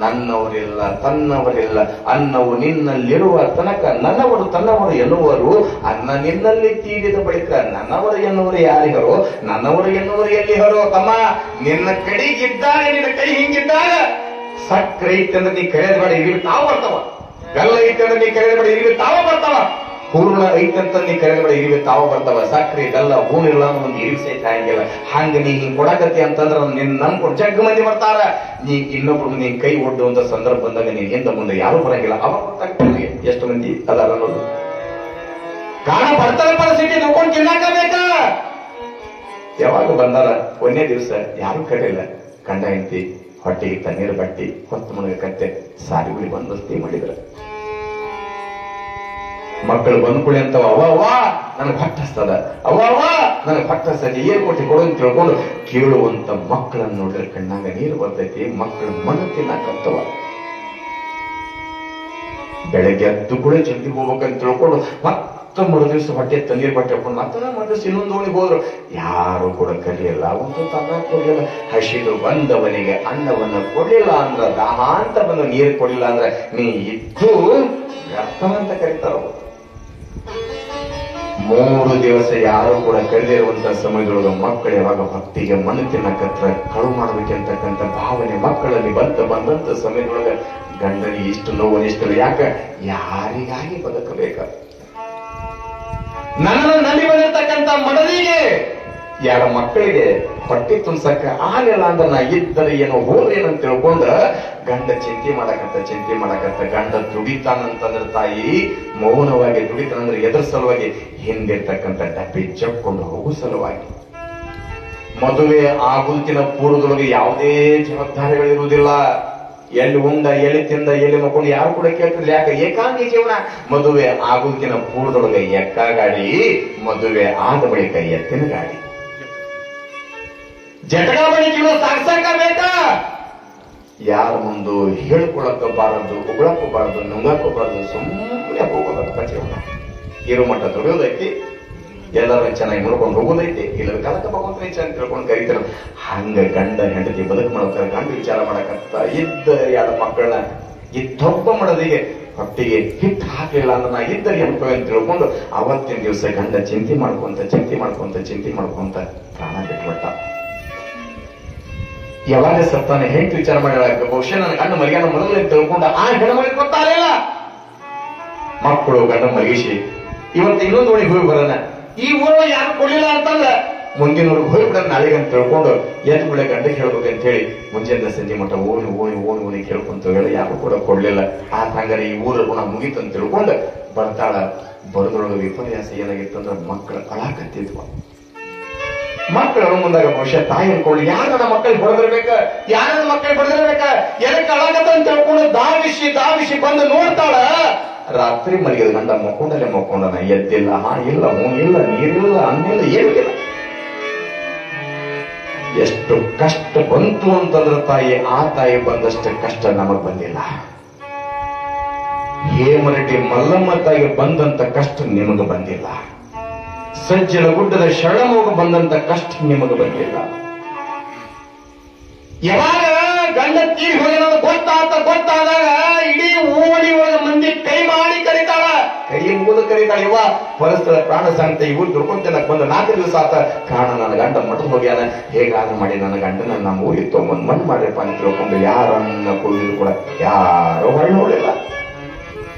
ನನ್ನವರಿಲ್ಲ ತನ್ನವರಿಲ್ಲ, ಅನ್ನವು ನಿನ್ನಲ್ಲಿರುವ ತನಕ ನನ್ನವರು ತನ್ನವರು ಎನ್ನುವರು, ಅನ್ನ ನಿನ್ನಲ್ಲಿ ತೀರಿದ ಬಳಿಕ ನನ್ನವರು ಎನ್ನುವರು ಯಾರಿಗರೋ, ನನ್ನವರು ಎನ್ನುವರು ಎಲ್ಲಿಹರೋ. ತಮ್ಮ ನಿನ್ನ ಕಡೆಗಿದ್ದಾಗ, ನಿನ್ನ ಕೈ ಹಿಂಗಿದ್ದಾಗ ಸಕ್ರೆ ಐತಂದ್ರೆ ನೀ ಕರೆಯದ ಬೇಡ, ಇಲ್ಲಿ ತಾವು ಬರ್ತಾವ. ಬೆಲ್ಲ ಐತಂದ್ರೆ ನೀ ಕರೆಯದ ಬೇಡ, ಇಲ್ಲಿ ತಾವ ಬರ್ತಾವ. ಪೂರ್ಣ ಐತಂತ ನೀ ಕರೆಯದ ಬೇಡ, ಇರಿವೆ ತಾವ ಬರ್ತಾವ. ಸಕ್ರೆ ಬೆಲ್ಲ ಹೂನಿಲ್ಲ ಒಂದು ಇರಿವಿ ಸಹಿತ ಹಂಗಿಲ್ಲ. ಹಂಗ ನೀ ಹಿಂಗ್ ಕೊಡಕತ್ತಿ ಅಂತಂದ್ರ ನಿನ್ ನಂಬ್ಕೊಂಡು ಜಗ್ಗ ಮಂದಿ ಬರ್ತಾರ. ನೀ ಇನ್ನೊಬ್ರು ನೀನ್ ಕೈ ಒಡ್ಡುವಂತ ಸಂದರ್ಭ ಬಂದಾಗ ನೀನ್ ಹಿಂದ ಮುಂದೆ ಯಾರು ಬರಂಗಿಲ್ಲ. ಅವಾಗ ಗೊತ್ತಾಗ್ತದೆ ಎಷ್ಟು ಮಂದಿ ಅದಾರ ಅನ್ನೋದು. ಕಾರಣ ಬಡತನ ಪರಿಸ್ಥಿತಿ ನೋಡ್ಕೊಂಡು ತಿನ್ನಾಕಬೇಕ. ಯಾವಾಗ ಬಂದಾರ ಒಂದೇ ದಿವಸ ಯಾರು ಕರೆಯಿಲ್ಲ. ಗಂಡ ಹೆಂಡತಿ ಹೊಟ್ಟೆಗೆ ತಣ್ಣೀರು ಬಟ್ಟಿ ಹೊತ್ತು ಮನೆಗೆ ಕತ್ತೆ ಸಾರಿಗುಳಿ ಬಂದೋಸ್ತಿ ಮಾಡಿದ್ರ. ಮಕ್ಕಳು ಬಂದ್ಕುಳಿ ಅಂತವ, ಅವ್ವ ನನಗೆ ಹೊಟ್ಟೆ ಹಸ್ತದ, ಅವ್ವ ನನಗೆ ಹೊಟ್ಟೆ ಹಸ್ತದ, ಏನ್ ಕೊಟ್ಟಿ ಕೊಡು ಅಂತ ತಿಳ್ಕೊಂಡು ಕೇಳುವಂತ ಮಕ್ಕಳನ್ನ ನೋಡಿದ್ರೆ ಕಣ್ಣಾಗ ನೀರು ಬರ್ತೈತಿ. ಮಕ್ಕಳು ಮಣ್ಣು ತಿನ್ನಕತ್ತವ. ಬೆಳಗ್ಗೆ ಎದ್ದು ಕೂಡ ಜಲ್ದಿ ಹೋಗ್ಬೇಕಂತ ತಿಳ್ಕೊಂಡು ಮತ್ತೆ ಮರುದಿವ್ಸ ಹೊಟ್ಟೆ ತಣ್ಣೀರು ಬಟ್ಟೆ ಹಾಕೊಂಡು ಮತ್ತೆ ಮರುದಿವ್ಸ ಇನ್ನೊಂದು ಓಣಿಗೆ ಹೋದ್ರು. ಯಾರು ಕೂಡ ಕಲಿಯಲ್ಲ, ಒಂದು ತನ್ನ ಕೊಡ್ಲಿಲ್ಲ. ಹಸಿದು ಬಂದವನಿಗೆ ಅನ್ನವನ್ನು ಕೊಡ್ಲಿಲ್ಲ ಅಂದ್ರ, ದಾಹ ಅಂತ ಬಂದು ನೀರು ಕೊಡ್ಲಿಲ್ಲ ಅಂದ್ರೆ ನೀ ಇದ್ದು ವ್ಯರ್ಥ ಅಂತ ಕರೀತಾರ. 3 ದಿವಸ ಯಾರು ಕೂಡ ಕರೆದಿರುವಂತ ಸಮಯದೊಳಗ ಮಕ್ಕಳು ಯಾವಾಗ ಭಕ್ತಿಗೆ ಮಣ್ಣು ತಿನ್ನಕತ್ರ ಕಳು ಮಾಡ್ಬೇಕಂತಕ್ಕಂಥ ಭಾವನೆ ಮಕ್ಕಳಲ್ಲಿ ಬಂದಂತ ಸಮಯದೊಳಗ ಗಂಡನಿಗೆ ಇಷ್ಟು ನೋವು ಇಷ್ಟು. ಯಾಕ ಯಾರಿಗಾಗಿ ಬದುಕಬೇಕ? ನನ್ನನ್ನು ನಂಬಿ ಬಂದಿರ್ತಕ್ಕಂಥ ಮಡದಿಗೆ ಯಾರ ಮಕ್ಕಳಿಗೆ ಹೊಟ್ಟೆ ತುಂಬ್ಸಕ್ಕ ಆಗಲ್ಲ ಅಂದ್ರೆ ನಾ ಇದ್ದರೆ ಏನೋ ಹೋದ್ರೇನಂತ ತಿಳ್ಕೊಂಡ ಗಂಡ ಚಿಂತೆ ಮಾಡಕತ್ತ ಗಂಡ ದುಡಿತಾನಂತಂದ್ರ ತಾಯಿ ಮೌನವಾಗಿ ದುಡಿತಾನಂದ್ರೆ ಎದ್ರ ಸಲುವಾಗಿ ಹಿಂದಿರ್ತಕ್ಕಂಥ ಡಬ್ಬಿ ಜಪ್ಕೊಂಡು ಹೋಗೋ ಸಲುವಾಗಿ. ಮದುವೆ ಆಗುತ್ತಿನ ಪೂರ್ವದೊಳಗೆ ಯಾವುದೇ ಜವಾಬ್ದಾರಿಗಳಿರುವುದಿಲ್ಲ. ಎಲ್ಲಿ ಉಂಡ ಎಲ್ಲಿ ತಿಂದ ಎಲ್ಲಿ ಮಕ್ಕೊಂಡು ಯಾರು ಕೂಡ ಕೇಳ್ತಿರ್ಲಿ. ಯಾಕೆ ಏಕಾಂಗಿ ಜೀವನ. ಮದುವೆ ಆಗುತ್ತಿನ ಪೂರ್ವದೊಳಗೆ ಎಕ್ಕ ಗಾಡಿ, ಮದುವೆ ಆದ ಬಳಿಕ ಎತ್ತಿನ ಗಾಡಿ. ಜಟಕ ಬಳಿ ಜೀವನ ಸಾಗ್ಸಕ ಬೇಕಾ? ಯಾರ ಮುಂದು ಹೇಳ್ಕೊಳಕ್ಕಬಾರದು, ಉಗುಳಕ್ಕಬಾರದು, ನುಂಗಕ್ಕಬಾರದು, ಸುಮ್ಮನೆ ಹೋಗೋದಪ್ಪ ಜೀವನ. ಇರು ಮಟ್ಟ ದುಡಿಯೋದೈತಿ, ಎಲ್ಲರೂ ಚೆನ್ನಾಗಿ ನೋಡ್ಕೊಂಡು ಹೋಗೋದೈತಿ, ಇಲ್ಲ ಕಲಕ ಭಗವಂತನ ಇಚ್ಛೆ ಅಂತ ತಿಳ್ಕೊಂಡು ಕರೀತಾರ. ಹಂಗ ಗಂಡ ಹೆಂಡತಿ ಬದುಕು ಮಾಡ್ತಾರೆ. ಗಂಡ ವಿಚಾರ ಮಾಡಕತ್ತ ಇದ್ದರೆ ಯಾರ ಮಕ್ಕಳನ್ನ ಇದ್ದೊಬ್ಬ ಮಡದಿಗೆ ಹೊಟ್ಟಿಗೆ ಹಿಟ್ಟು ಹಾಕಲಿಲ್ಲ ಅಂದ್ರೆ ನಾ ಇದ್ದರೆ ಅನ್ಕೋ ಅಂತ ತಿಳ್ಕೊಂಡು ಅವತ್ತಿನ ದಿವಸ ಗಂಡ ಚಿಂತೆ ಮಾಡ್ಕೊಂತ ಪ್ರಾಣ ಬಿಟ್ಬಿಟ್ಟ. ಯಾವಾಗ ಸತ್ತಾನೆ ಹೆಂಡತಿ ವಿಚಾರ ಮಾಡಿದ, ಬಹುಶಃ ನನ್ನ ಗಂಡ ಮರಿಯಾನ ಮೊದಲು ತಿಳ್ಕೊಂಡ ಆ ಹೆಣ್ಮಗಳಿಗೆ ಗೊತ್ತಾಗಲಿಲ್ಲ. ಮಕ್ಕಳು ಗಂಡ ಮಲಗಿಸಿ ಇವತ್ತು ಇನ್ನೊಂದು ಓಣಿ ಹೋಗಿ ಬರೋಣ, ಈ ಊರೊಳಗೆ ಯಾರು ಕೊಡ್ಲಿಲ್ಲ ಅಂತಂದ್ರೆ ಮುಂದಿನ ಊರಿಗೆ ಹೋಗ್ಬಿಡ ನಾಳೆಗೆ ಅಂತ ತಿಳ್ಕೊಂಡು ಎದ್ದು ಬಿಡ ಗಂಡಕ್ಕೆ ಹೇಳ್ಬೇಕಂತ ಹೇಳಿ ಮುಂಜಾನೆ ಸಂಜೆ ಮಟ್ಟ ಓಣಿ ಕೇಳ್ಕೊಂತ ಹೇಳಿ ಯಾರು ಕೂಡ ಕೊಡ್ಲಿಲ್ಲ. ಆ ಹಂಗಾರೆ ಈ ಊರ ಗುಣ ಮುಗೀತು ಅಂತ ತಿಳ್ಕೊಂಡು ಬರ್ತಾಳ. ಬರೋದ್ರೊಳಗೆ ವಿಪರ್ಯಾಸ ಏನಾಗಿತ್ತು ಅಂದ್ರೆ ಮಕ್ಕಳು ಅಳಾಕತ್ತಿದ್ವ. ಮಕ್ಕಳು ಮುಂದಾಗ ಬಹುಶಃ ತಾಯಿ ಅನ್ಕೊಂಡು ಯಾರ ಮಕ್ಕಳಿಗೆ ಹೊಡೆದಿರ್ಬೇಕ, ಎದಕ್ಕೆ ಅಳಾಕತ್ತ ಅಂತ ತಿಳ್ಕೊಂಡು ದಾವಿಸಿ ಬಂದು ನೋಡ್ತಾಳ. ರಾತ್ರಿ ಮಲಗಿದ ಗಂಡ ಮಕ್ಕೊಂಡನ, ಎದ್ದಿಲ್ಲ, ಇಲ್ಲ, ಇಲ್ಲ, ನೀರಿಲ್ಲ, ಅನ್ನಿಲ್ಲ, ಏನೂ ಇಲ್ಲ. ಎಷ್ಟು ಕಷ್ಟ ಬಂತು ಅಂತಂದ್ರೆ ಆ ತಾಯಿ ಬಂದಷ್ಟು ಕಷ್ಟ ನಮಗ್ ಬಂದಿಲ್ಲ. ಹೇಮರೆಡ್ಡಿ ಮಲ್ಲಮ್ಮ ತಾಯಿಗೆ ಬಂದಂತ ಕಷ್ಟ ನಿಮಗ ಬಂದಿಲ್ಲ. ಸಜ್ಜಲ ಗುಡ್ಡದ ಶರಣಮೋಗ ಬಂದಂತ ಕಷ್ಟ ನಿಮಗ ಬಂದಿಲ್ಲ. ಯಾವಾಗ ಗಂಡ ತೀರಿ ಹೋಗಿರೋದು ಗೊತ್ತಾದಾಗ ಇಡೀ ಓಣಿ ಒಳಗ ಮಂದಿ ಕೈ ಮಾಡಿ ಕರೀತಾಳ, ಕೈ ಮುಗಿದು ಕರೀತಾಳ. ಇವ ಪರಸ್ಪರ ಪ್ರಾಣ ಸಾಂತ ಇವ್ರು ದುಡ್ಕೊಂತನಕ್ ಬಂದ 4 ದಿವಸ ಆತ. ಕಾರಣ ನನ್ನ ಗಂಡ ಮಠದ ಹೋಗ್ಯಾನ, ಹೇಗಾದ್ರೂ ಮಾಡಿ ನನ್ನ ಗಂಡನ ನಮ್ಮ ಊರಿಗೆ ತಗೊಂಡ್ ಮಣ್ಣು ಮಾಡ್ರಪ್ಪ ಅಂತ ತಿಳ್ಕೊಂಡು ಯಾರನ್ನ ಕುಡಿದ್ರು ಕೂಡ ಯಾರೋ ಹೊಳ್ಳಿ ನೋಡಿಲ್ಲ.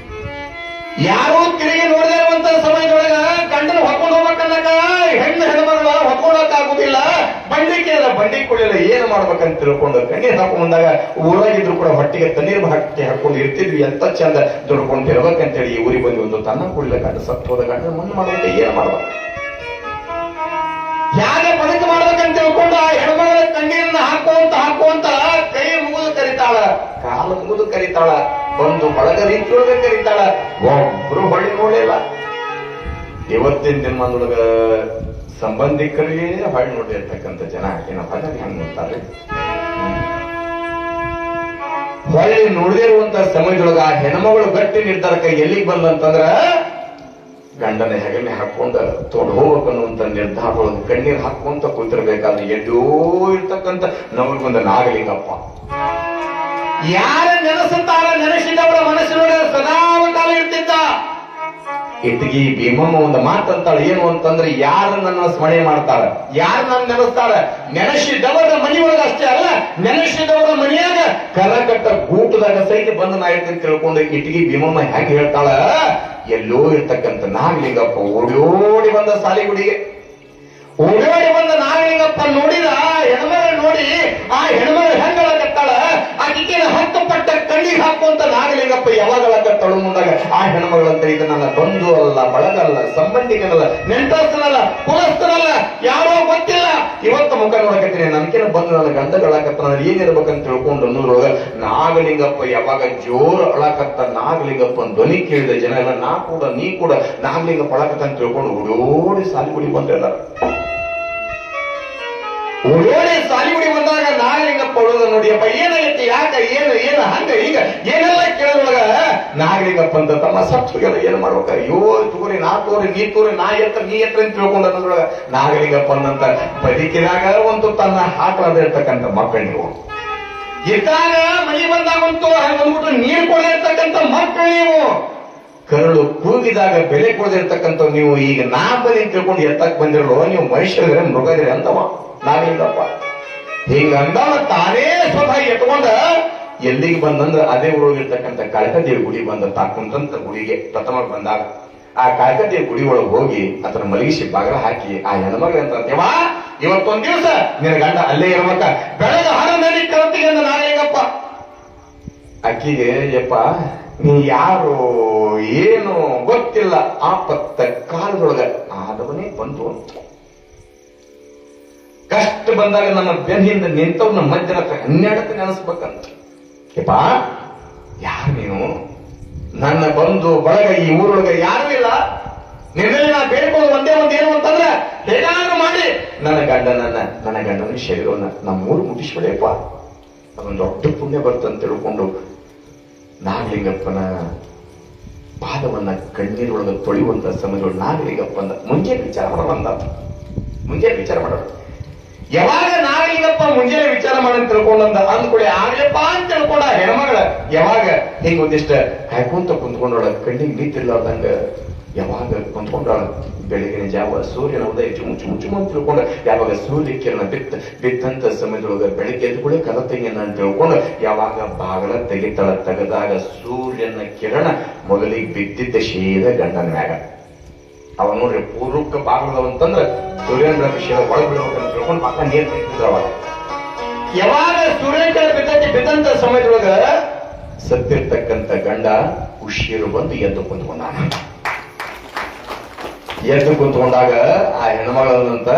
ಯಾರೋ ತಿರುಗಿ ನೋಡದೇ ಇರುವಂತ ಸಮಯದೊಳಗ ಗಂಡನ ಹೊತ್ಕೊಂಡು ಹೋಗ್ಬೇಕನ್ನಕ ಹೆಣ್ಮಗಳ ಹೊತ್ಕೊಳಕ್ ಆಗುದಿಲ್ಲ. ಬಂಡಿ ಕುಡಿಯಲ್ಲ, ಏನ್ ಮಾಡ್ಬೇಕಂತ ತಿಳ್ಕೊಂಡು ಕಣ್ಣೀರ್ ಹಾಕೊಂಡ್ ಬಂದಾಗ ಊರಾಗಿದ್ರು ಕೂಡ ಹೊಟ್ಟಿಗೆ ತಣ್ಣೀರ್ ಹಾಕೊಂಡು ಇರ್ತಿದ್ವಿ. ಎಂತ ಚಂದ ದುಡ್ಕೊಂಡು ಇರ್ಬೇಕಂತೇಳಿ ಈ ಊರಿಗೆ ಬಂದು ಒಂದು ತನ್ನ ಕುಡಿಲ ಗಂಡ ಸತ್ತು ಹೋದ ಗಂಡ ಮಣ್ಣು ಮಾಡ್ಬೇಕು, ಏನ್ ಮಾಡ್ಬೇಕು, ಯಾಕೆ ಬದುಕು ಮಾಡ್ಬೇಕಂತ ತಿಳ್ಕೊಂಡು ಆ ಹೆಣ್ಮಗಳ ಕಣ್ಣೀರನ್ನ ಹಾಕುವಂತ ಕೈ ಮುಗಿದು ಕರಿತಾಳ, ಕಾಲು ಮುಗಿದು ಕರಿತಾಳ, ಒಂದು ಬಳಗ ರೀತಿಯೊಳಗೆ ಕರೀತಾಳ. ಒಬ್ರು ಹೊಳಿ ನೋಡಿಲ್ಲ. ಇವತ್ತಿನ ದಿನಮಾನದೊಳಗ ಸಂಬಂಧಿಕರಿಗೆ ಹೊಳಿ ನೋಡಿರ್ತಕ್ಕಂಥ ಜನ ಏನಪ್ಪ ಹೆಂಗ್ ನೋಡ್ತಾರೆ. ಹೊಳಿ ನೋಡದೇ ಇರುವಂತ ಸಮಯದೊಳಗ ಆ ಹೆಣ್ಮಗಳು ಗಟ್ಟಿ ನಿರ್ಧಾರಕ್ಕೆ ಎಲ್ಲಿಗೆ ಬಂದಂತಂದ್ರ ಗಂಡನ ಹೆಗನೆ ಹಾಕೊಂಡು ತೋಡ್ ಹೋಗ್ಬೇಕು ಅನ್ನುವಂತ ನಿರ್ಧಾರದೊಳಗೆ ಕಣ್ಣೀರ್ ಹಾಕೊಂತ ಕೂತಿರ್ಬೇಕಾದ್ರೆ ಎಲ್ಲೋ ಇರ್ತಕ್ಕಂಥ ನಮಗೊಂದು ನಾಗಲಿಂಗಪ್ಪ ಯಾರ ನೆನೆಸುತ್ತಾರ ನೆನೆಸಿದವರ ಮನಸ್ಸಿನೊಳಗೆ ಸದಾ ಕಾಲ ಇರ್ತಿದ್ದ. ಇಟ್ಗಿ ಭೀಮಮ್ಮ ಒಂದು ಮಾತಂತಾಳ, ಏನು ಅಂತಂದ್ರೆ ಯಾರು ನನ್ನ ಸ್ಮರಣೆ ಮಾಡ್ತಾರ, ಯಾರು ನನ್ನ ನೆನೆಸ್ತಾರ, ನೆನೆಸಿದವರ ಮನೆಯೊಳಗೆ ಅಷ್ಟೇ ಅಲ್ಲ, ನೆನೆಸಿದವರ ಮನೆಯಾಗ ಕರಕಟ್ಟ ಗೂಟದಾಗ ಸಹಿತ ಬಂದು ನಾ ಇರ್ತೀನಿ ತಿಳ್ಕೊಂಡು ಇಟ್ಗಿ ಭೀಮಮ್ಮ ಹೆಂಗ್ ಹೇಳ್ತಾಳ. ಎಲ್ಲೋ ಇರ್ತಕ್ಕಂಥ ನಾಗಲಿಂಗಪ್ಪ ಓಡಿ ಬಂದ ಸಾಲಿಗುಡಿಗೆ, ಓಡೋಡಿ ಬಂದ ನಾಗಲಿಂಗಪ್ಪ ನೋಡಿದ ಹೆಣ್ಮಗಳು ನೋಡಿ ಆ ಹೆಣ್ಮಗಳು ಹೆಂಗಳಕತ್ತಾಳ, ಆಕೆಗೆ 10 ಪಟ್ಟ ಕಣ್ಣಿಗೆ ಹಾಕುವಂತ ನಾಗಲಿಂಗಪ್ಪ ಯಾವಾಗಲಕತ್ತಾಳು ಮುಂದಾಗ ಆ ಹೆಣ್ಮಗಳಂತ ಇದು ನನ್ನ ಬಂಧು ಅಲ್ಲ, ಬಳಗಲ್ಲ, ಸಂಬಂಧಿಕನಲ್ಲ, ನೆಂಟಸ್ತನಲ್ಲ, ಕುಲಸ್ಥನಲ್ಲ, ಯಾರೋ ಗೊತ್ತಿಲ್ಲ. ಇವತ್ತು ಮುಖ ನೋಡಕತ್ತೀನಿ, ನನ್ಕೇನ ಬಂದು ನನ್ನ ಗಂಡಗಳಕತ್ತ ಏನಿರ್ಬೇಕಂತ ತಿಳ್ಕೊಂಡು ಅನ್ನೋದ್ರೊಳಗ ನಾಗಲಿಂಗಪ್ಪ ಯಾವಾಗ ಜೋರು ಅಳಕತ್ತ ನಾಗಲಿಂಗಪ್ಪನ ಧ್ವನಿ ಕೇಳಿದ ಜನ ಎಲ್ಲ ನೀ ಕೂಡ ನಾಗಲಿಂಗಪ್ಪ ಅಳಕತ್ತ ಅಂತ ತಿಳ್ಕೊಂಡು ಓಡಿ ಸಾಲಿಗುಡಿ ಬಂದ್ರಲ್ಲ. ಓಡೋಡಿ ಸಾಲಿಗುಡಿ ಬಂದಾಗ ನಾಗಲಿಂಗಪ್ಪ ಒಳಗ ನೋಡಿಯಪ್ಪ ಏನಾಗೈತಿ, ಯಾಕ, ಏನು ಹಂಗ ಈಗ ಏನೆಲ್ಲ ಕೇಳೋಳಗ ನಾಗಲಿಂಗಪ್ಪ ಅಂತ ತಮ್ಮ ಸತ್ಸುಗೆಲ್ಲ ಏನ್ ಮಾಡ್ಬೇಕ, ಅಯ್ಯೋ ತಗೋರಿ ನಾ ತೋರಿ ನೀ ತೋರಿ ನಾ ಎತ್ತ ನೀ ಎತ್ತ ಅಂತ ತಿಳ್ಕೊಂಡು ಅನ್ನೋದ್ರೊಳಗ ನಾಗಲಿಂಗಪ್ಪ ಅನ್ನಂತ ಬದುಕಿನಾಗ ಒಂದು ತನ್ನ ಹಾಕಲಾದ ಇರ್ತಕ್ಕಂಥ ಮಕ್ಕಳು ನೀವು ಇದ್ದಾಗ ಮನೆ ಬಂದಾಗಂತೂ ಬಂದ್ಬಿಟ್ಟು ನೀರು ಕೊಡಿರ್ತಕ್ಕಂಥ ಮಕ್ಕಳು ನೀವು, ಕರಳು ಕೂಗಿದಾಗ ಬೆಲೆ ಕೊಡದಿರ್ತಕ್ಕಂಥ ನೀವು ಈಗ ನಾ ಬಲಿ ತಿಳ್ಕೊಂಡು ಎತ್ತಕ್ ಬಂದಿರಲು ನೀವು ಮನುಷ್ಯರಿದ್ರೆ ಮೃಗದಿರಿ ಅಂತವ ನಾಗಲಿಂಗಪ್ಪ. ಹಿಂಗಂದವ ತಾನೇ ಸ್ವತಃ ಎತ್ಕೊಂಡ ಎಲ್ಲಿಗೆ ಬಂದಂದ್ರ ಅದೇ ಊರೋಗಿರ್ತಕ್ಕಂಥ ಕಾಳಿಕಾದೇವಿ ಗುಡಿ ಬಂದ ತಾಕುಂತಂತ ಗುಡಿಗೆ ಪ್ರಥಮ ಬಂದಾಗ ಆ ಕಾಳಿಕಾದೇವಿ ಗುಡಿ ಒಳಗೆ ಹೋಗಿ ಅದನ್ನ ಮಲಗಿಸಿ ಬಾಗಲ ಹಾಕಿ ಆ ಹೆಣ್ಮಗಳು ಅಂತೇವ ಇವತ್ತೊಂದ್ ದಿವಸ ನಿನ್ನ ಗಂಡ ಅಲ್ಲೇ ಇರ್ಬೇಕ, ಬೆಳಗ್ಗೆ 11 ಕರ್ತಿಗೆ ಅಂದ ನಾಗಲಿಂಗಪ್ಪ. ಅಕ್ಕಿಗೆ ಯಪ್ಪ ನೀ ಯಾರು ಏನು ಗೊತ್ತಿಲ್ಲ, ಆಪತ್ತ ಕಾಲದೊಳಗ ಆದವನೇ ಬಂತು ಅಂತ ಕಷ್ಟ ಬಂದಾಗ ನನ್ನ ಬೆನ್ನಿಂದ ನಿಂತವ್ನ ಮಧ್ಯರಾತ್ರಿ 12 ನೆನೆಸ್ಬೇಕಂತ. ಯಪ್ಪ ಯಾರು ನೀನು, ನನ್ನ ಬಂಧು ಬಳಗ ಈ ಊರೊಳಗೆ ಯಾರು ಇಲ್ಲ, ನಿನ್ನಲ್ಲಿ ನಾ ಬೇಡ್ಕೊಂಡು ಒಂದೇ ಏನು ಅಂತಂದ್ರೆ ಹೇಗಾದ್ರೂ ಮಾಡಿ ನನ್ನ ಗಂಡನ ಶರೀರವನ್ನ ನಮ್ಮೂರು ಮುಟ್ಟಿಸ್ಬಿಡಪ್ಪ, ಅದೊಂದು ದೊಡ್ಡ ಪುಣ್ಯ ಬರ್ತಂತ ತಿಳ್ಕೊಂಡು ನಾಗಲಿಂಗಪ್ಪನ ಪಾದವನ್ನ ಕಣ್ಣೀರೊಳಗೆ ತೊಳೆಯುವಂತ ಸಮಯದೊಳಗೆ ನಾಗಲಿಂಗಪ್ಪ ಅಂದ ಮುಂಜಾನೆ ವಿಚಾರ ಮಾಡೋಣ ಮುಂಜಾನೆ ವಿಚಾರ ಮಾಡೋಣ. ಯಾವಾಗ ನಾಗಲಿಂಗಪ್ಪ ಮುಂಜಾನೆ ವಿಚಾರ ಮಾಡಂತ ತಿಳ್ಕೊಂಡಂದ ಅಂದ್ಕೊಳ್ಳಿ ಆಗ್ಲಪ್ಪ ಅಂತ ತಿಳ್ಕೊಂಡ ಹೆಣ್ಮಗಳ ಯಾವಾಗ ಹಿಂಗ ಒಂದಿಷ್ಟ ಕಾಯ್ಕೊಂತ ಕುಂತ್ಕೊಂಡೋಳ ಕಣ್ಣಿಗೆ ನೀತಿರ್ಲಾರ್ದಂಗ ಯಾವಾಗ ಕುಂತ್ಕೊಂಡಾಳ ಬೆಳಗಿನ ಜಾವ ಸೂರ್ಯನ ಉದಯ ಚುಮು ಚುಮು ಚುಮು ಅಂತ ತಿಳ್ಕೊಂಡ ಯಾವಾಗ ಸೂರ್ಯ ಕಿರಣ ಬಿದ್ದಂತ ಸಮಯದೊಳಗ ಬೆಳಗ್ಗೆ ಎದ್ದುಗಳೇ ಕಲ ತೆಗಿಯನ್ನ ಅಂತ ತಿಳ್ಕೊಂಡು ಯಾವಾಗ ಬಾಗಲ ತೆಗೆದಾಗ ಸೂರ್ಯನ ಕಿರಣ ಮೊದಲಿಗೆ ಬಿದ್ದಿದ್ದ ಶೀದ ಗಂಡನ ಮ್ಯಾಗ ಅವ ನೋಡ್ರಿ ಪೂರ್ವಕ್ಕ ಬಾಗಲವಂತಂದ್ರ ಸೂರ್ಯನ ಬೆಳಕು ಶೀದ ಒಳಗ್ ಬಿಡ್ಬೇಕಂತ ತಿಳ್ಕೊಂಡು ಪಕ್ಕ ನೀರ್ ತೆಗಿದ್ರ ಅವಾಗ ಯಾವಾಗ ಸೂರ್ಯನ ಕಿರಣ ಬಿದ್ದಂತ ಸಮಯದೊಳಗ ಸತ್ತಿರ್ತಕ್ಕಂಥ ಗಂಡ ಹುಷಿರು ಬಂದು ಎದ್ದು ಕುಂತ್ಕೊಂಡಾಗ ಆ ಹೆಣ್ಮಗಳಂತ